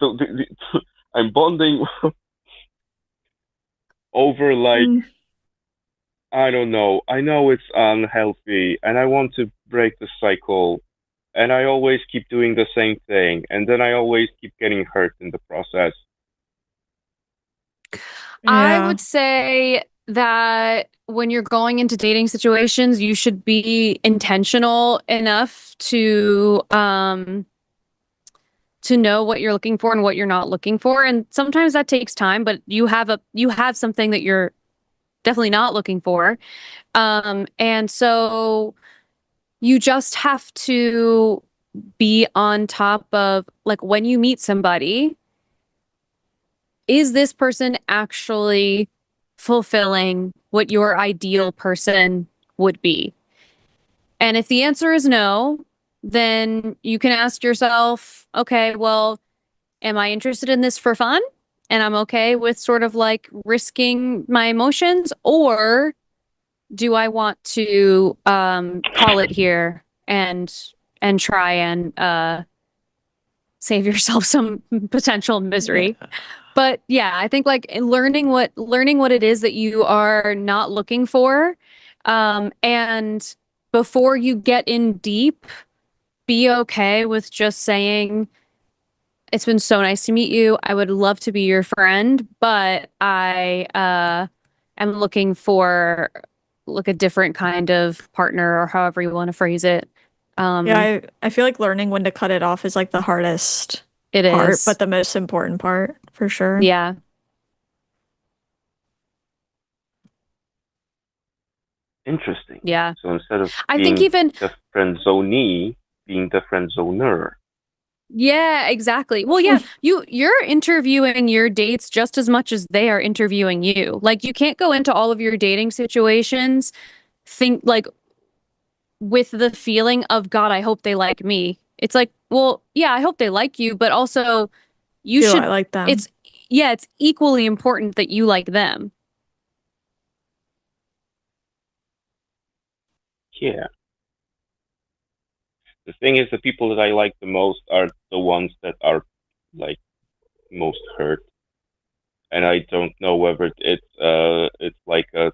I'm bonding over like I don't know. I know it's unhealthy, and I want to break the cycle, and I always keep doing the same thing, and then I always keep getting hurt in the process. I Yeah. would say that when you're going into dating situations, you should be intentional enough to know what you're looking for and what you're not looking for. And sometimes that takes time, but you have something that you're definitely not looking for. And so you just have to be on top of, like, when you meet somebody, is this person actually fulfilling what your ideal person would be? And if the answer is no, then you can ask yourself, okay, well, am I interested in this for fun? And I'm okay with sort of like risking my emotions, or do I want to call it here and try and save yourself some potential misery? Yeah. But yeah, I think like learning what it is that you are not looking for, and before you get in deep, be okay with just saying, it's been so nice to meet you. I would love to be your friend, but I am looking for like a different kind of partner, or however you want to phrase it. Yeah, I feel like learning when to cut it off is like the hardest It part, is. but the most important part for sure. Yeah. Interesting. Yeah. So instead of I being think even the friend zonee, being the friend zoner. Yeah, exactly. Well, yeah, you're interviewing your dates just as much as they are interviewing you. Like, you can't go into all of your dating situations think like with the feeling of, God, I hope they like me. It's like, well, yeah, I hope they like you, but also you Do should I like them? it's equally important that you like them. Yeah. The thing is, the people that I like the most are the ones that are like most hurt, and I don't know whether it's like a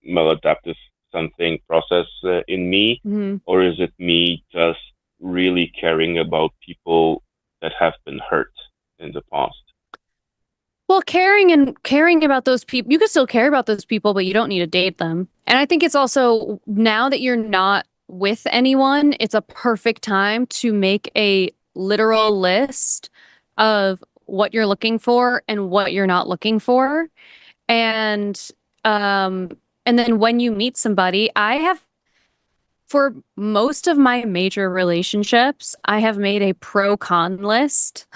maladaptive something process in me, or is it me just really caring about people that have been hurt in the past? Well, caring about those people, you can still care about those people, but you don't need to date them. And I think it's also, now that you're not with anyone, it's a perfect time to make a literal list of what you're looking for and what you're not looking for. And um and then when you meet somebody, for most of my major relationships, I have made a pro con list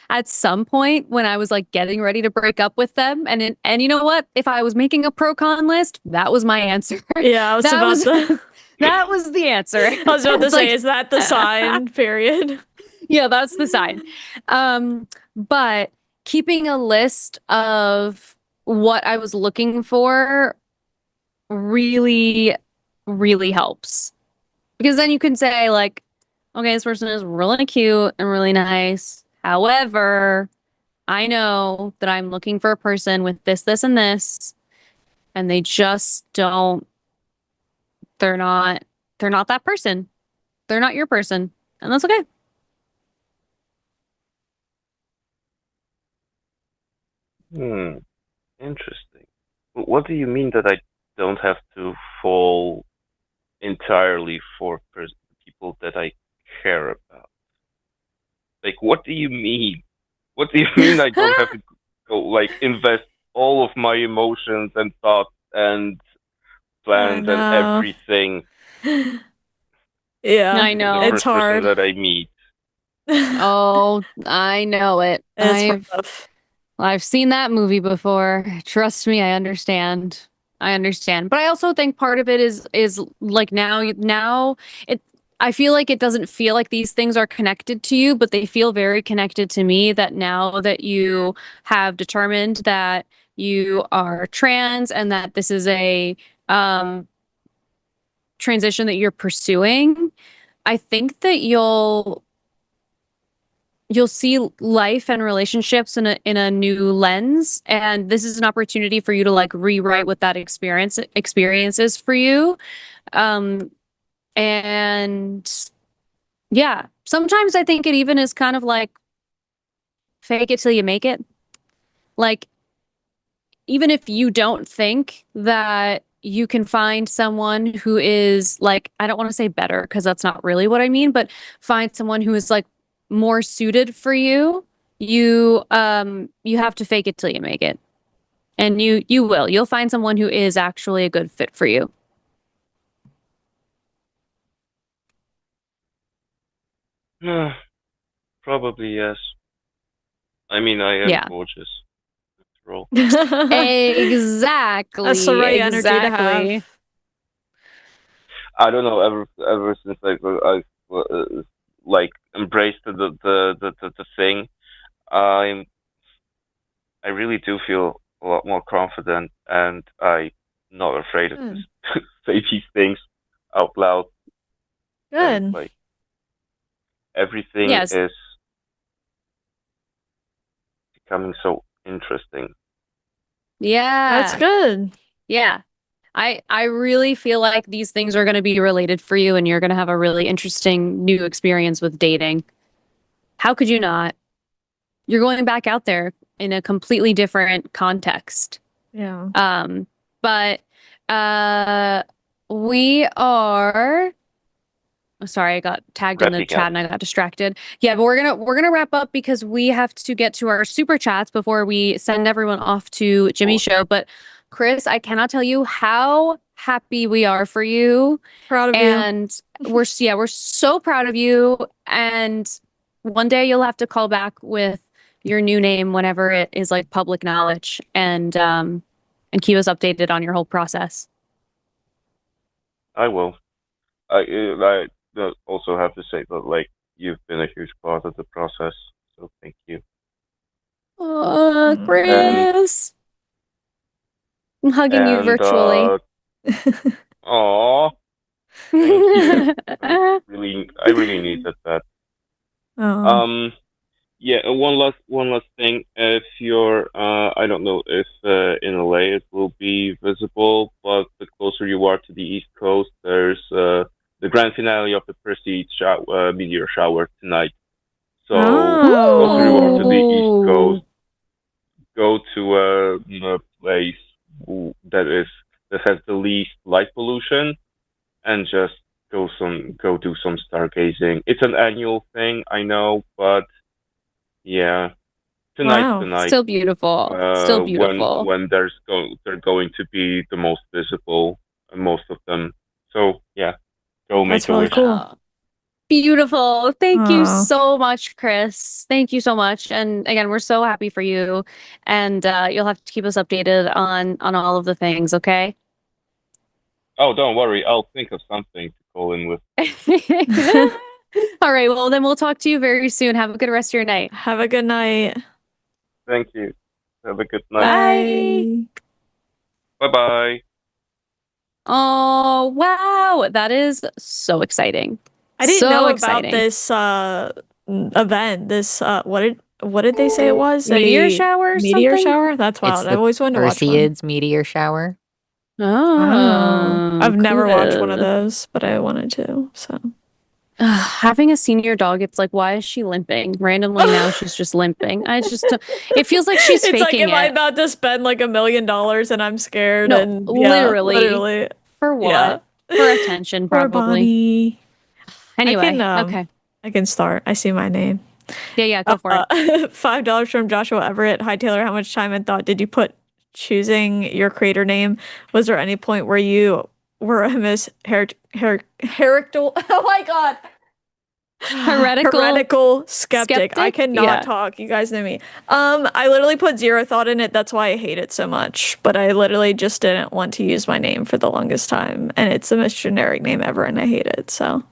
at some point when I was like getting ready to break up with them. And you know what? If I was making a pro con list, that was my answer. Yeah, I was That about was to. that was the answer. I was about to It's say, like, is that the sign? Period. yeah, that's the sign. But keeping a list of what I was looking for really, really helps. Because then you can say, like, okay, this person is really cute and really nice. However, I know that I'm looking for a person with this, this, and this, and they just don't, they're not, they're not that person. They're not your person. And that's okay. Interesting. What do you mean that I don't have to fall entirely for people that I care about? Like, what do you mean? What do you mean I don't have to go like invest all of my emotions and thoughts and I plans and know. everything Yeah, I in the know. it's first person hard. that I meet? Oh, I know it. It's rough. I've seen that movie before. Trust me, I understand. I understand. But I also think part of it is like now it I feel like it doesn't feel like these things are connected to you, but they feel very connected to me, that now that you have determined that you are trans and that this is a um transition that you're pursuing, I think that you'll see life and relationships in a new lens, and this is an opportunity for you to like rewrite what that experience is for you. And yeah, sometimes I think it even is kind of like fake it till you make it. Like, even if you don't think that you can find someone who is like, I don't want to say better because that's not really what I mean, but find someone who is like more suited for you, you have to fake it till you make it. And you'll find someone who is actually a good fit for you. Probably yes. I mean, I am Yeah. gorgeous. After all. Exactly. That's the right energy to have. I don't know. Ever since I like embraced the thing, I really do feel a lot more confident, and I'm not afraid of Good. say these things out loud. And, Good. like, everything Yes. is becoming so interesting. Yeah. That's good. Yeah. I really feel like these things are going to be related for you, and you're going to have a really interesting new experience with dating. How could you not? You're going back out there in a completely different context. Yeah. But we are sorry, I got tagged in the Wrapping chat up. and I got distracted. Yeah, but we're gonna wrap up because we have to get to our super chats before we send everyone off to Jimmy's show. But Chris, I cannot tell you how happy we are for you. Proud of you. And we're so proud of you. And one day you'll have to call back with your new name whenever it is like public knowledge, and keep us updated on your whole process. I will. I also have to say that, like, you've been a huge part of the process, so thank you. Chris. I'm hugging you virtually. Aw, thank you. I really needed that. Oh. Yeah, one last thing. If you're, I don't know if in LA it will be visible, but the closer you are to the East Coast, there's the grand finale of the Perseid meteor shower tonight. So closer you are to the East Coast, go to a place that has the least light pollution, and just go do some stargazing. It's an annual thing, I know, but yeah, tonight's Wow. the night. Still beautiful. Still beautiful. When they're going to be the most visible, most of them. So yeah, go make That's a really wish. cool. Beautiful. Thank you Aw. so much, Chris. Thank you so much. And again, we're so happy for you. And you'll have to keep us updated on all of the things, okay? Oh, don't worry. I'll think of something to call in with. All right. Well, then we'll talk to you very soon. Have a good rest of your night. Have a good night. Thank you. Have a good night. Bye. Bye. Oh, wow. That is so exciting. I didn't So know exciting. about this event. This what did they say it was? Meteor A shower or meteor something? shower? That's wild. It's I the always wanted to watch one. Perseids meteor shower. Oh, I've never watched one of cool. those, but I wanted to. So Having a senior dog, it's like, why is she limping? Randomly now she's just limping. It feels like she's it's like, faking am I it. about to spend like $1 million and I'm scared? No, And yeah, literally. For what? Yeah. For attention, Poor probably. Bonnie. Anyway, I can start. I see my name. Yeah, go for it. $5 from Joshua Everett. Hi Taylor, how much time and thought did you put choosing your creator name? Was there any point where you were a heretical? Oh my god. Heretical skeptic. I cannot talk. You guys know me. I literally put zero thought in it. That's why I hate it so much. But I literally just didn't want to use my name for the longest time, and it's the most generic name ever, and I hate it. So,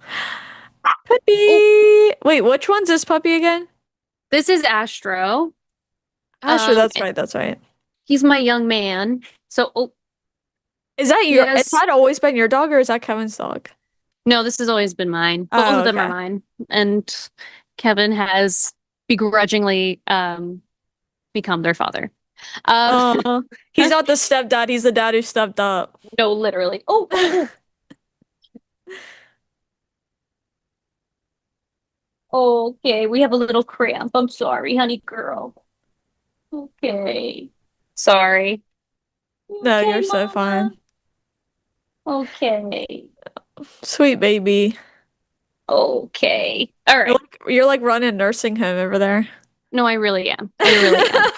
puppy. Wait, which one's this puppy again? This is Astro. Astro. That's right. That's right. He's my young man. So, is that your? Yes. Has that always been your dog, or is that Kevin's dog? No, this has always been mine. Both of them are mine. And Kevin has begrudgingly become their father. He's not the stepdad, he's the dad who stepped up. No, literally. Oh. Okay, we have a little cramp. I'm sorry, honey girl. Okay. Sorry. No, Okay, you're so Mama? fine. Okay. Sweet baby. Okay. All right. You're like running a nursing home over there. No, I really am. I really am.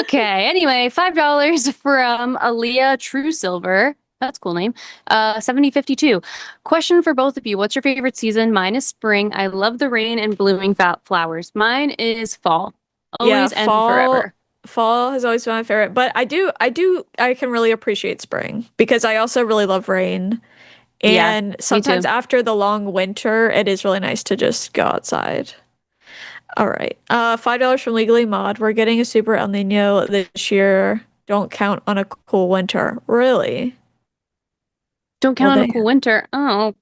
Okay. Anyway, $5 from Aaliyah True Silver. That's a cool name. 7052. Question for both of you. What's your favorite season? Mine is spring. I love the rain and blooming flowers. Mine is fall. Always and forever. Fall has always been my favorite, but I can really appreciate spring because I also really love rain. Yeah, And me sometimes too. after the long winter, it is really nice to just go outside. All right. $5 from Legally Mod. We're getting a super El Nino this year. Don't count on a cool winter. Really? Don't count on a cool winter. Oh,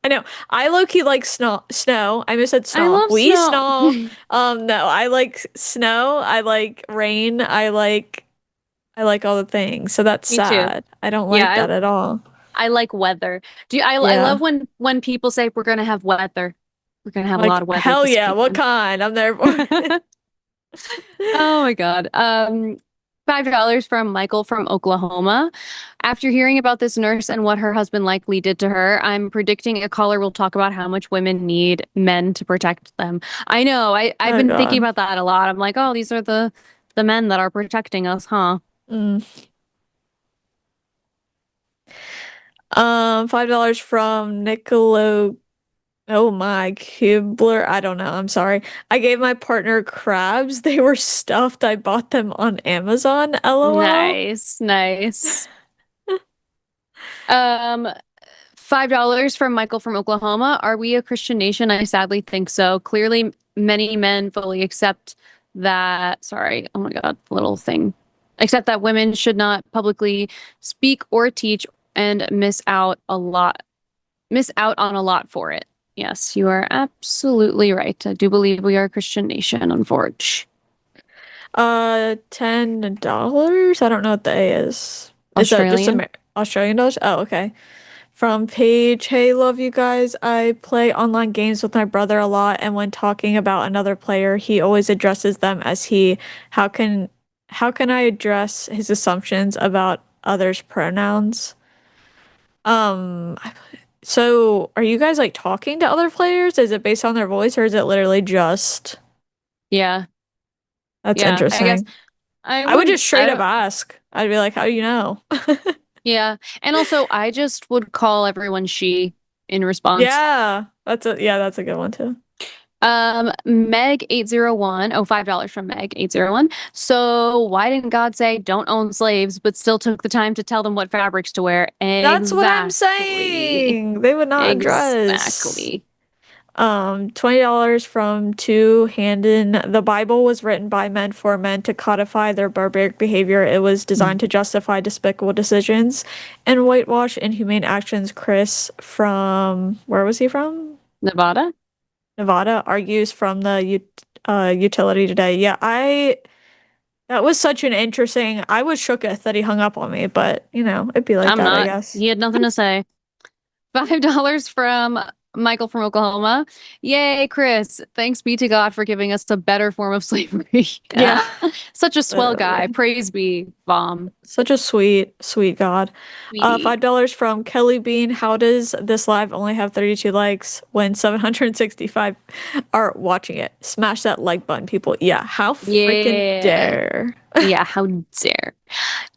I know. I low-key like snow. I almost said I snow. love We snow. No, I like snow. I like rain. I like all the things. So that's Me too. sad. I don't like Yeah, that at all. I like weather. I Yeah. love when people say we're gonna have weather. We're gonna have a Like, lot of weather hell this yeah. What weekend. kind? I'm there for it. Oh my God. $5 from Michael from Oklahoma. After hearing about this nurse and what her husband likely did to her, I'm predicting a caller will talk about how much women need men to protect them. I know. I've Oh, been thinking God. about that a lot. I'm like, oh, these are the men that are protecting us, huh? $5 from Nicolo. Oh my, Kibler. I don't know. I'm sorry. I gave my partner crabs. They were stuffed. I bought them on Amazon. LOL. Nice. $5 from Michael from Oklahoma. Are we a Christian nation? I sadly think so. Clearly, many men fully accept that. Sorry. Oh my God, little thing. Accept that women should not publicly speak or teach and miss out on a lot for it. Yes, you are absolutely right. I do believe we are a Christian nation, unfortunately. $10. I don't know what the A is. Is that just Australian? Australian dollars? Oh, okay. From Paige, hey, love you guys. I play online games with my brother a lot, and when talking about another player, he always addresses them as he. How can I address his assumptions about others' pronouns? Um, so are you guys like talking to other players? Is it based on their voice or is it literally just Yeah. that's Yeah. I guess interesting. I would just straight up don't- ask. I'd be like, how do you know? Yeah. And also, I just would call everyone she in response. Yeah, that's a good one too. Meg 801. Oh, $5 from Meg 801. So why didn't God say don't own slaves, but still took the time to tell them what fabrics to wear? That's what I'm Exactly. saying. They would not dress. Exactly. $20 from Two Handen. The Bible was written by men for men to codify their barbaric behavior. It was designed to justify despicable decisions and whitewash inhumane actions. Chris from where was he from? Nevada? Nevada argues from the utility today. Yeah, that was such an interesting. I was shooketh that he hung up on me, but it'd be like I'm that, I not. guess. He had nothing to say. $5 from Michael from Oklahoma. Yay, Chris. Thanks be to God for giving us a better form of slavery. Yeah. Such a swell guy. Literally. Praise be, Vom. Such a sweet God. Sweetie. $5 from Kelly Bean. How does this live only have 32 likes when 765 are watching it? Smash that like button, people. Yeah, how freaking Yeah. dare. Yeah, how dare.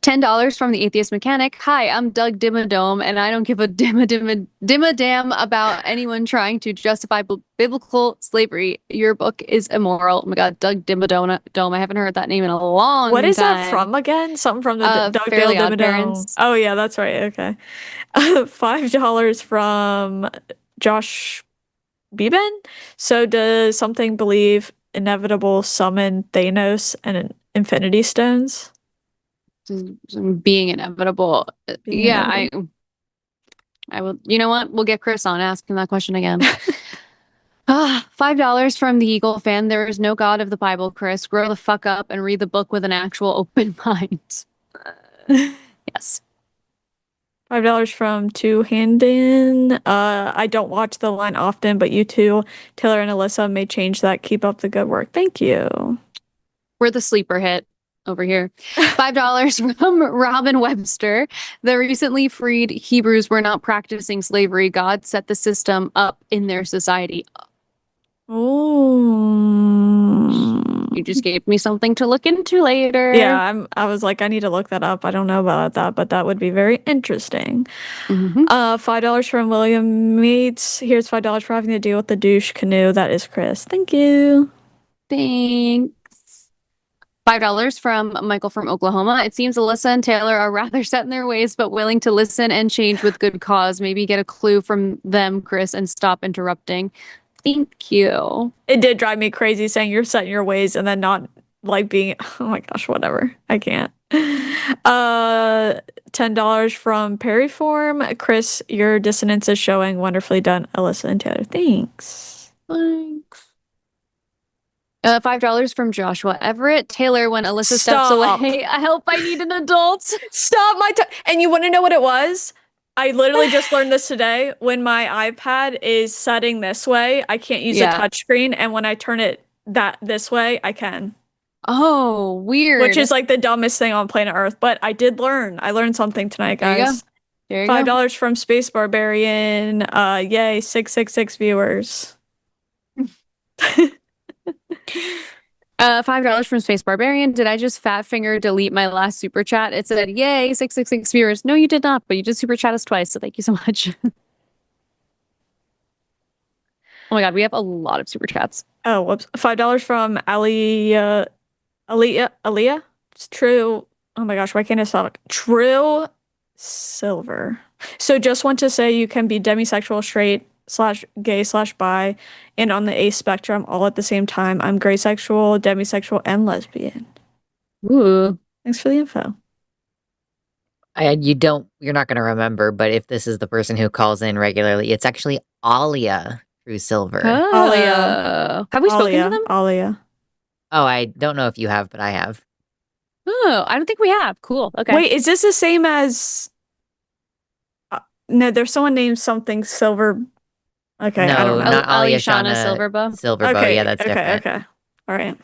$10 from the Atheist Mechanic. Hi, I'm Doug Dimmadome, and I don't give a damn about anyone trying to justify biblical slavery. Your book is immoral. Oh my God, Doug Dimmadome. I haven't heard that name in a long time. What is that from again? Something from the Doug Dale Fairly Odd Dimmadome. Parents. Oh yeah, that's right. Okay. $5 from Josh Beben. So does something believe inevitable summon Thanos and Infinity Stones? Being inevitable. Being Yeah, inevitable. I will. You know what? We'll get Chris on. Ask him that question again. $5 from the Eagle fan. There is no God of the Bible, Chris. Grow the fuck up and read the book with an actual open mind. Yes. $5 from Two Handin. I don't watch the line often, but you two, Taylor and Alyssa, may change that. Keep up the good work. Thank you. We're the sleeper hit over here. $5 from Robin Webster. The recently freed Hebrews were not practicing slavery. God set the system up in their society. Oh. You just gave me something to look into later. Yeah, I was like, I need to look that up. I don't know about that, but that would be very interesting. $5 from William Meets. Here's $5 for having to deal with the douche canoe. That is Chris. Thank you. Thanks. $5 from Michael from Oklahoma. It seems Alyssa and Taylor are rather set in their ways, but willing to listen and change with good cause. Maybe get a clue from them, Chris, and stop interrupting. Thank you. It did drive me crazy saying you're set in your ways and then not being, oh my gosh, whatever. I can't. $10 from Perryform. Chris, your dissonance is showing. Wonderfully done, Alyssa and Taylor. Thanks. Thanks. $5 from Joshua Everett. Taylor, when Alyssa steps away, I hope I need an adult. Stop and you want to know what it was? I literally just learned this today. When my iPad is setting this way, I can't use a touchscreen, and when I turn it this way, I can. Oh, weird. Which is like the dumbest thing on planet Earth, but I did learn. I learned something tonight, guys. There you $5 from Space Barbarian. Yay, 666 viewers. $5 from Space Barbarian. Did I just fat finger delete my last super chat? It said, yay, 666 viewers. No, you did not, but you did super chat us twice, so thank you so much. Oh my god, we have a lot of super chats. Oh, whoops. $5 from Aaliyah. It's true. Oh my gosh, why can't I talk? True Silver. So just want to say you can be demisexual, straight, /gay/bi, and on the A spectrum all at the same time. I'm gray sexual, demisexual, and lesbian. Ooh. Thanks for the info. You're not going to remember, but if this is the person who calls in regularly, it's actually Alia through Silver. Alia. Have we spoken to them? Alia. Oh, I don't know if you have, but I have. Oh, I don't think we have. Cool. Okay. Wait, is this the same as... no, there's someone named something Silver... Okay, no, I don't know. Not Aliashana Silverbow. Silverbow, yeah, that's different. Okay. All right.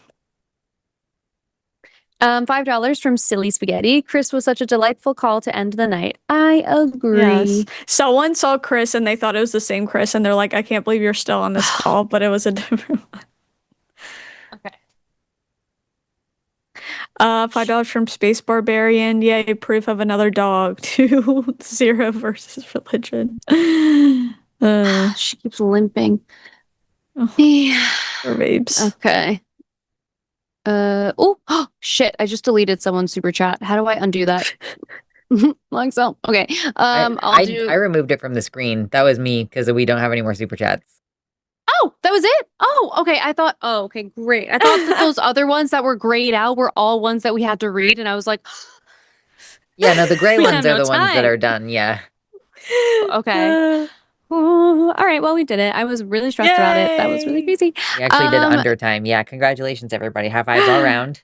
$5 from Silly Spaghetti. Chris was such a delightful call to end the night. I agree. Yes. Someone saw Chris and they thought it was the same Chris, and they're like, I can't believe you're still on this call, but it was a different one. Okay. $5 from Space Barbarian. Yay, proof of another dog. 2-0 versus religion. She keeps limping. Oh, Yeah. poor babes. Okay. Oh, shit. I just deleted someone's super chat. How do I undo that? Like so. Okay. I removed it from the screen. That was me because we don't have any more super chats. Oh, that was it? Oh, okay. Okay, great. I thought that those other ones that were grayed out were all ones that we had to read, and I was like, yeah, no, the gray We ones have are no the ones that time. are done, yeah. okay. Ooh, all right, well, we did it. I was really stressed about it. That was really Yay. crazy. We actually did under time. Yeah, congratulations, everybody. High fives all around.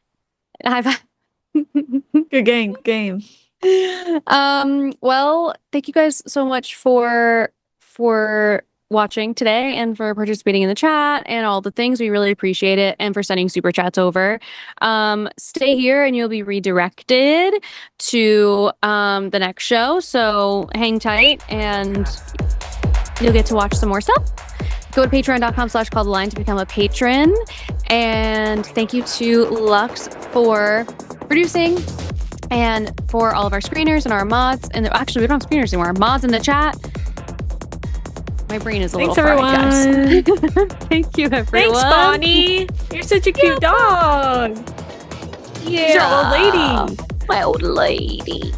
High five. Good game. Well, thank you guys so much for watching today and for participating in the chat and all the things. We really appreciate it, and for sending super chats over. Stay here and you'll be redirected to the next show. So hang tight and you'll get to watch some more stuff. Go to patreon.com/calltheline to become a patron. And thank you to Lux for producing, and for all of our screeners and our mods. And actually, we don't have screeners anymore. Mods in the chat. My brain is a Thanks, little fried, guys. everyone. Thank you, everyone. Thanks, Bonnie. You're such a cute dog. Yeah. You're an old lady. My old lady.